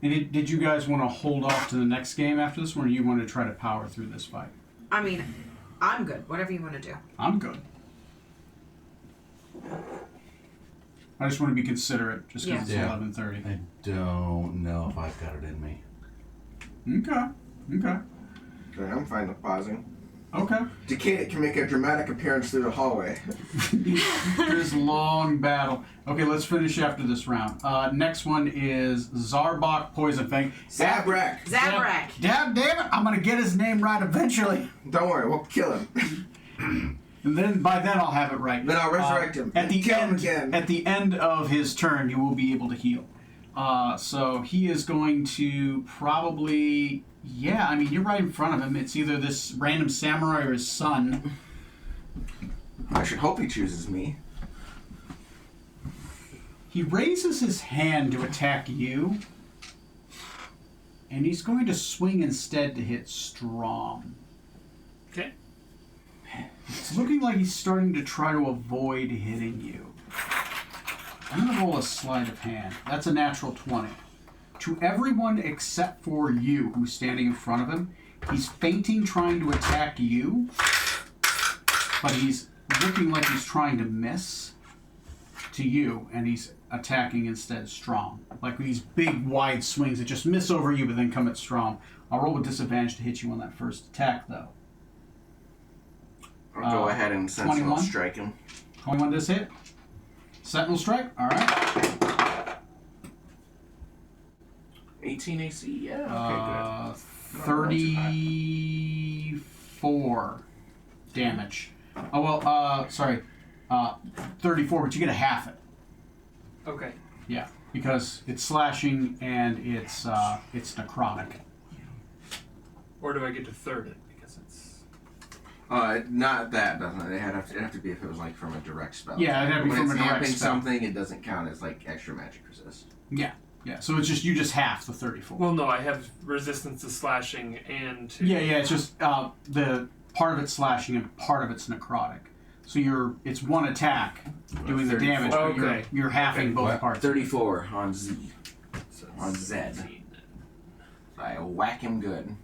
And did you guys want to hold off to the next game after this one, or do you want to try to power through this fight? I mean, I'm good. Whatever you want to do. I'm good. I just want to be considerate, just because Yeah. it's 11:30. I don't know if I've got it in me. Okay. Okay. Okay, I'm fine with pausing. Okay. Decay can make a dramatic appearance through the hallway. This long battle. Okay, let's finish after this round. Next one is Zarbok Poison Fang. Zabrak! Zabrak. Damn it! I'm gonna get his name right eventually, Don't worry, we'll kill him. and then by then I'll have it right. Then I'll resurrect him. At the Kill him end, again. at the end of his turn, you will be able to heal. So he is going to probably, yeah. I mean, you're right in front of him. It's either this random samurai or his son. I should hope he chooses me. He raises his hand to attack you, and he's going to swing instead to hit Strom. Okay. It's looking like he's starting to try to avoid hitting you. I'm going to roll a sleight of hand. That's a natural 20. To everyone except for you, who's standing in front of him, he's feinting trying to attack you, but he's looking like he's trying to miss to you, and he's attacking instead Strom. Like these big, wide swings that just miss over you, but then come at Strom. I'll roll with disadvantage to hit you on that first attack, though. I'll go ahead and Sentinel 21? strike him. 21 does hit. Sentinel strike. All right. 18 AC, yeah, okay, 34 damage. Oh well. Sorry. 34, but you get a half it. Okay. Yeah, because it's slashing and it's necrotic. Or do I get to third it because it's? Not that, doesn't it? It'd have to be if it was like from a direct spell. Yeah, it'd have to be when from it's a direct amping spell. something, it doesn't count as like extra magic resist. Yeah. Yeah. So it's just you just half the 34. Well, no, I have resistance to slashing and to. Yeah. It's just the part of it's slashing and part of it's necrotic. So it's one attack doing the 34. damage, but Okay. you're halving Okay. both What? parts. 34 on Z. So On it's Zed. 17 then. I whack him good.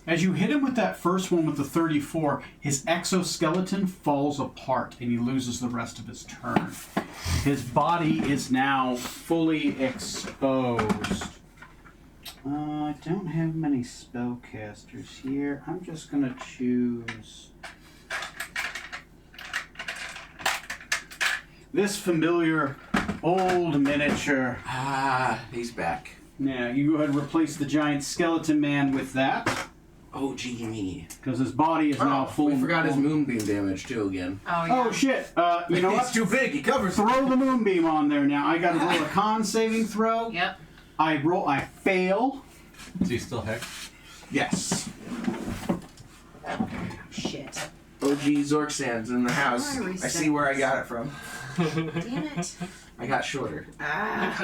As you hit him with that first one with the 34, his exoskeleton falls apart and he loses the rest of his turn. His body is now fully exposed. I don't have many spellcasters here. I'm just going to choose this familiar old miniature. Ah, he's back. Now, you go ahead and replace the giant skeleton man with that. Oh, gee me. Because his body is now full. We forgot his moonbeam damage too again. Oh, yeah. Oh shit! You know He's what? too big. He covers. Throw the moonbeam on there now. I got to roll a con saving throw. Yep. I fail. Is he still hex? Yes. Shit. OG Zorksan's in the house. Why reset I see where I got it from. Damn it. I got shorter. Ah.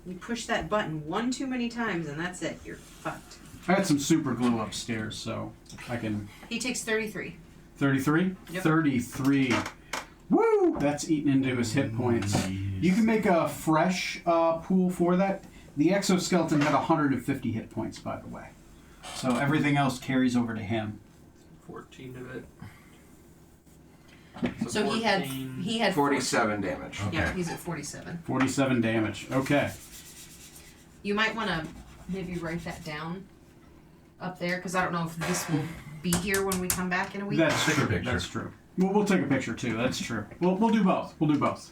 You push that button one too many times and that's it. You're fucked. I had some super glue upstairs, so I can. He takes 33. 33? Yep. 33. Woo! That's eaten into his hit points. You can make a fresh pool for that. The exoskeleton had 150 hit points, by the way. So everything else carries over to him. 14 of it. So he had 14. 47 damage. Okay. Yeah, he's at 47. 47 damage. Okay. You might want to maybe write that down up there because I don't know if this will be here when we come back in a week. That's Take a true. picture. That's true. We'll take a picture too. That's true. We'll do both. We'll do both.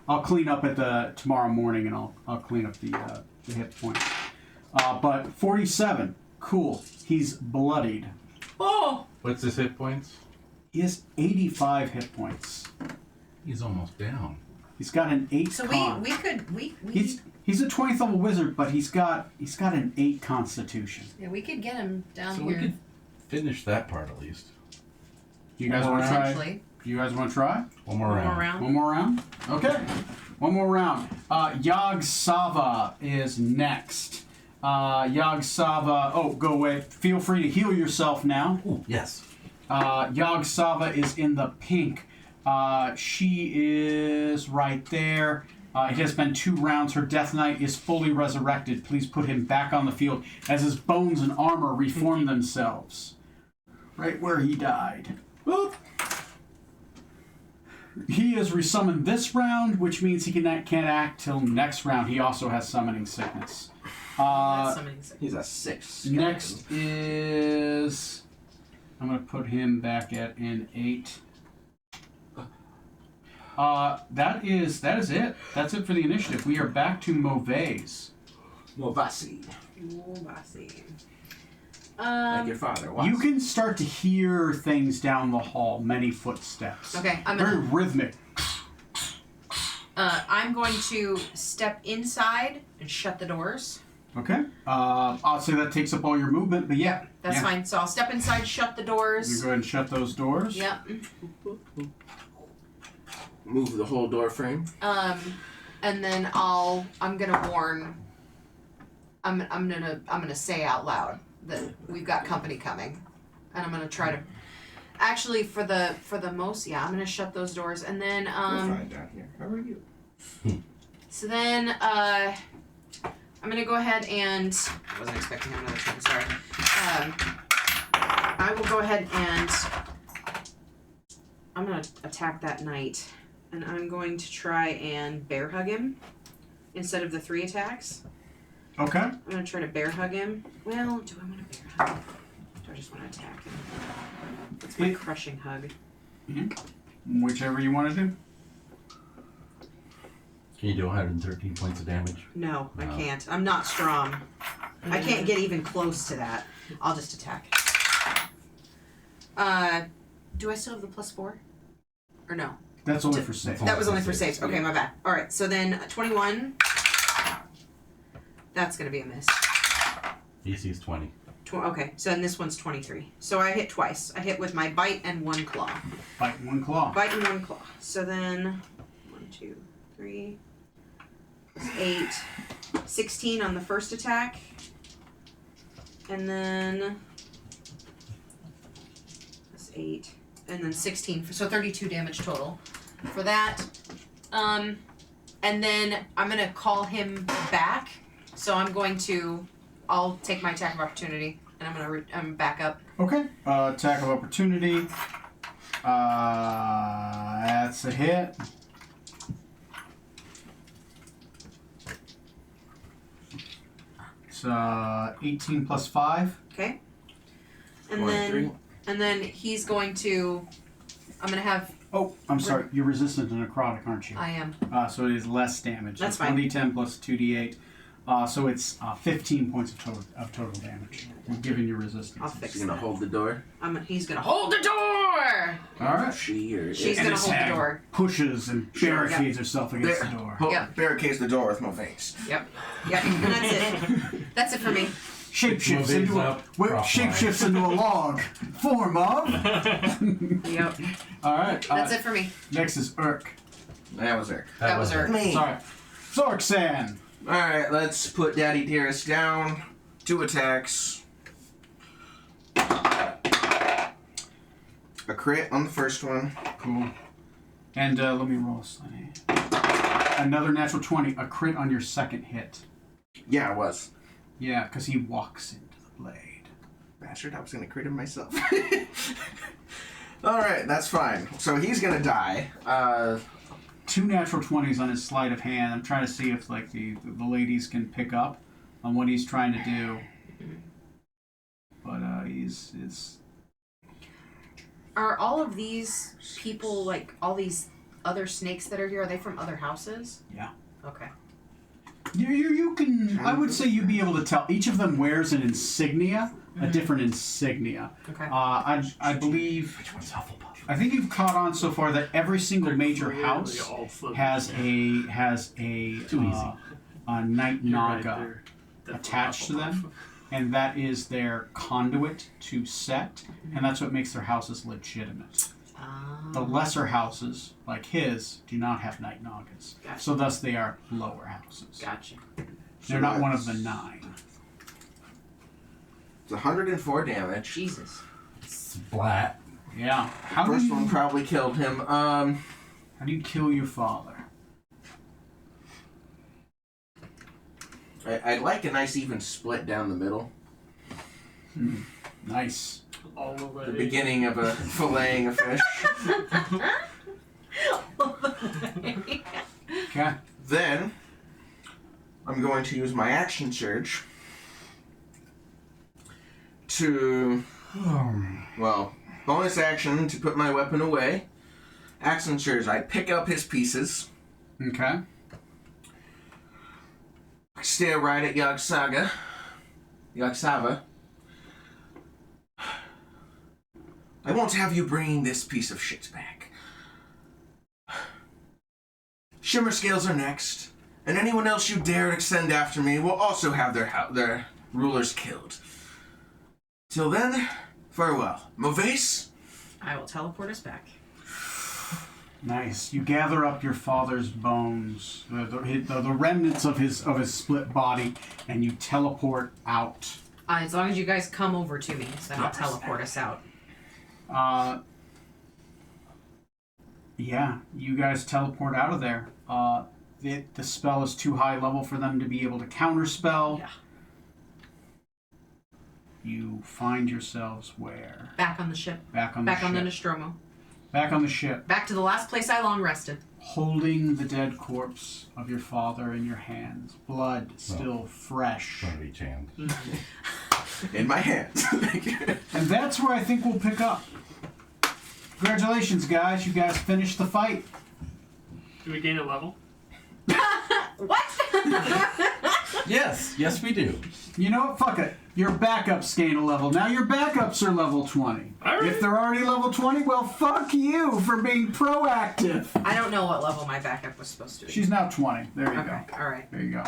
I'll clean up at the tomorrow morning, and I'll clean up the hit points. But 47, cool. He's bloodied. Oh! What's his hit points? He has 85 hit points. He's almost down. He's got an 8 So con. we could He's a 20th level wizard, but he's got an 8 constitution. yeah, we could get him down So here we could finish that part at least. You guys want to try? essentially. You guys want to try? One more One round. more round. One more round? Okay. One more round. Yog Sava is next. Yog Sava. Oh, go away. Feel free to heal yourself now. Ooh, yes. Yog Sava is in the pink. She is right there. It has been 2 rounds. Her Death Knight is fully resurrected. Please put him back on the field as his bones and armor reform themselves. Right where he died. Boop. He is resummoned this round, which means he can't act till next round. He also has summoning sickness. That's something. He's a 6. Next is... I'm going to put him back at an 8. That is it. That's it for the initiative. We are back to Mauvais. Movasi. Like your father. You can start to hear things down the hall, many footsteps. Okay, I'm Very gonna. rhythmic. I'm going to step inside and shut the doors. Okay. I'll say that takes up all your movement, but yeah. That's fine. So I'll step inside, shut the You doors. go ahead and shut those doors. Yep. Move the whole door frame. And then I'm gonna warn. I'm gonna say out loud that we've got company coming, and I'm gonna try to. Actually, for the most, I'm gonna shut those doors, and then We're fine down here. How are you? So then I'm gonna go ahead and I wasn't expecting another turn. Sorry. I will go ahead and I'm gonna attack that knight, and I'm going to try and bear hug him instead of the 3 attacks. Okay. I'm gonna try to bear hug him. Well, do I want to bear hug him? Do I just want to attack him? It's my crushing hug. Whichever you want to do. Can you do 113 points of damage? No, I No. can't. I'm not strong. I can't get even close to that. I'll just attack. Do I still have the +4? Or no? That's only for safe. That was only for saves, saves. Okay, my bad. Alright, so then 21. That's gonna be a miss. DC is 20. Okay, so then this one's 23. So I hit twice. I hit with my bite and 1 claw. Bite one claw. Bite and 1 claw. So then 1, 2, 3, 8, 16 on the first attack. And then that's 8. And then 16. So 32 damage total for that. And then I'm gonna call him back. So I'll take my attack of opportunity, and I'm back up. Okay. Attack of opportunity. That's a hit. It's 18 plus 5. Okay. And 23. then he's going to. I'm gonna have. Oh, I'm sorry. You're resistant to necrotic, aren't you? I am. So it is less damage. That's so fine. 1d10 plus 2d8. So it's 15 points of total damage. Given your resistance. I'll fix She's gonna that. hold the door. He's gonna hold the door. All right. She or She's And gonna his hold the hag door. pushes and barricades herself against the door. Yep. Barricades the door with my face. Yep. And that's it. That's it for me. Shapeshifts Moves into up, shapeshifts into a log. Form of. Yep. All right. That's it for me. Next is Urk. That was her. That was her. Me. Sorry. Zorksan. Alright, let's put Daddy Dearest down. 2 attacks. A crit on the first one. Cool. And let me roll slightly. Another natural 20. A crit on your second hit. Yeah, it was. Yeah, because he walks into the blade. Bastard, I was gonna crit him myself. Alright, that's fine. So he's gonna die. 2 natural 20s on his sleight of hand. I'm trying to see if like the ladies can pick up on what he's trying to do. But it's Are all of these people like all these other snakes that are here? Are they from other houses? Yeah. Okay. you can. I would say you'd be able to tell. Each of them wears an insignia, a different insignia. Okay. I believe. Which one's Hufflepuff? I think you've caught on so far that every single major Clearly house all Slytherin. has a Too easy. a night You're right, naga they're definitely attached to them, Hufflepuff. and that is their conduit to set, and that's what makes their houses legitimate. The lesser houses, like his, do not have night nagas, Gotcha. so thus they are lower houses. Gotcha. They're not one of the 9. It's 104 damage. Jesus. Splat. Yeah. How do First you, one probably killed him. how do you kill your father? I'd like a nice even split down the middle. Nice. All the way. The beginning of a filleting a fish. Okay. Then I'm going to use my action surge to, well, bonus action to put my weapon away. Action surge, I pick up his pieces. Okay. Stare right at Yog-Sava. I won't have you bringing this piece of shit back. Shimmer Scales are next, and anyone else you dare send after me will also have their rulers killed. Till then, farewell. Movace? I will teleport us back. Nice. You gather up your father's bones, the remnants of his split body, and you teleport out. As long as you guys come over to me, then I'll teleport us out. Yeah, you guys teleport out of there. The spell is too high level for them to be able to counterspell. Yeah. You find yourselves where? Back on the ship. Back on the Back ship. on the Nostromo. Back on the ship, Back to the last place I long rested. holding the dead corpse of your father in your hands. Blood still fresh. Gonna be tanned. In my hands. Thank you. And that's where I think we'll pick up. Congratulations, guys. You guys finished the fight. Do we gain a level? What? Yes, we do. You know what? Fuck it. Your backups gain a level. Now your backups are level 20. All right. If they're already level 20, well, fuck you for being proactive. I don't know what level my backup was supposed to be. She's now 20. There you okay, go. alright. There you go.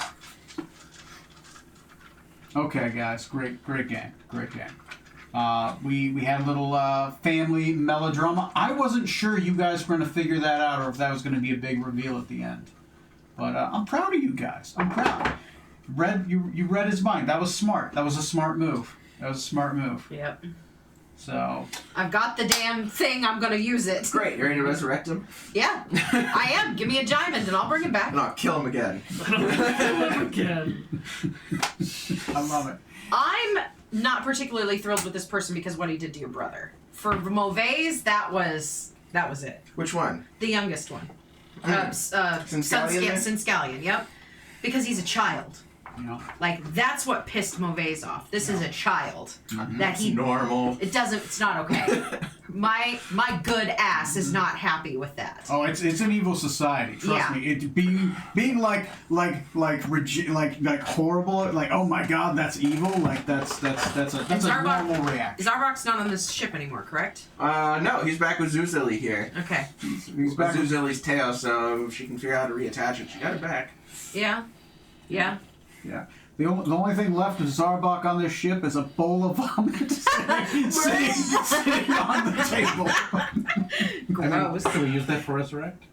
Okay, guys. Great game. We had a little family melodrama. I wasn't sure you guys were going to figure that out or if that was going to be a big reveal at the end. But I'm proud of you guys. I'm proud. You read his mind. That was smart. That was a smart move. Yep. So, I've got the damn thing. I'm gonna use it. Great, you ready to resurrect him? Yeah, I am. Give me a diamond and I'll bring it back. No, kill him again. Again. I love it. I'm not particularly thrilled with this person because what he did to your brother. For Movaze, that was it. Which one? The youngest one. Sinscallion? Sinscallion, yep. Because he's a child. You know, Like, that's what pissed Movaze off. This is a child. That he... Normal. It's not okay. My good ass is not happy with that. oh, it's an evil society. Trust Yeah. me. It being like horrible. Like, oh my god, that's evil. Like that's a normal reaction. Zarbok's not on this ship anymore, correct? No, he's back with Zuzili here. Okay. He's back with Zuzili's tail, so if she can figure out how to reattach it, she got it back. Yeah. Yeah. Yeah. The only thing left of Zarbok on this ship is a bowl of vomit sitting on the table. Gross. Can we use that for resurrect?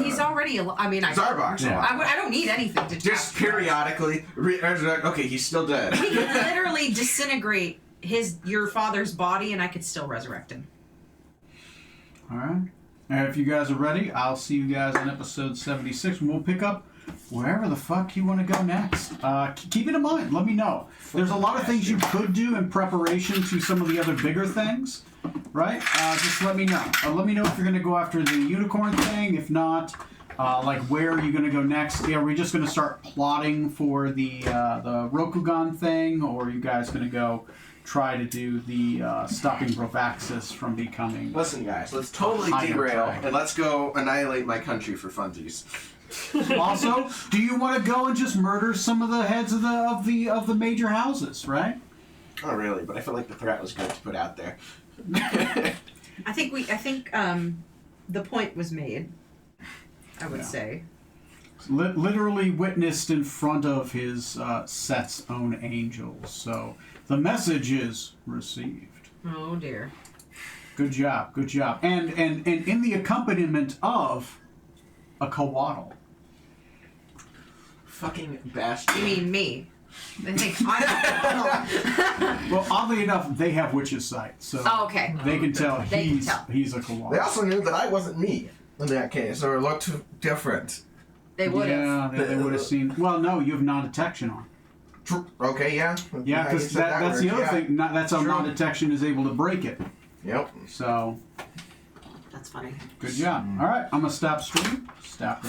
He's already. I mean, Zarbok's Yeah. alive. I don't need anything to Just tap. periodically resurrect. Okay, he's still dead. He could literally disintegrate your father's body, and I could still resurrect him. All right. And if you guys are ready, I'll see you guys in episode 76, and we'll pick up wherever the fuck you want to go next. Keep it in mind. Let me know. There's a lot of things you could do in preparation to some of the other bigger things, right? Just let me know. Let me know if you're going to go after the unicorn thing. If not, like where are you going to go next? Are we just going to start plotting for the Rokugan thing, or are you guys going to go try to do the stopping Bravaxis from becoming... Listen, guys, let's totally Higher derail tide. and let's go annihilate my country for funsies. Also, do you want to go and just murder some of the heads of the major houses, right? Not really, but I feel like the threat was good to put out there. I think the point was made. I would Yeah. say. Literally witnessed in front of his Seth's own angels. So the message is received. Oh dear. Good job. And in the accompaniment of a Kawaddle. Fucking bastard. You mean me? I think I'm. Well, oddly enough, they have witch's sight, so Oh, okay. they can tell They can tell. he's a Kawaddle. They also knew that I wasn't me in that case, or looked different. They would have. Yeah, they would have seen. Well, no, you have non-detection on. Okay, yeah. Yeah, you because said that that's word, the other yeah. thing. That's how True. non-detection is able to break it. Yep. So, That's funny. good job. All right, I'm gonna stop stream. Stop.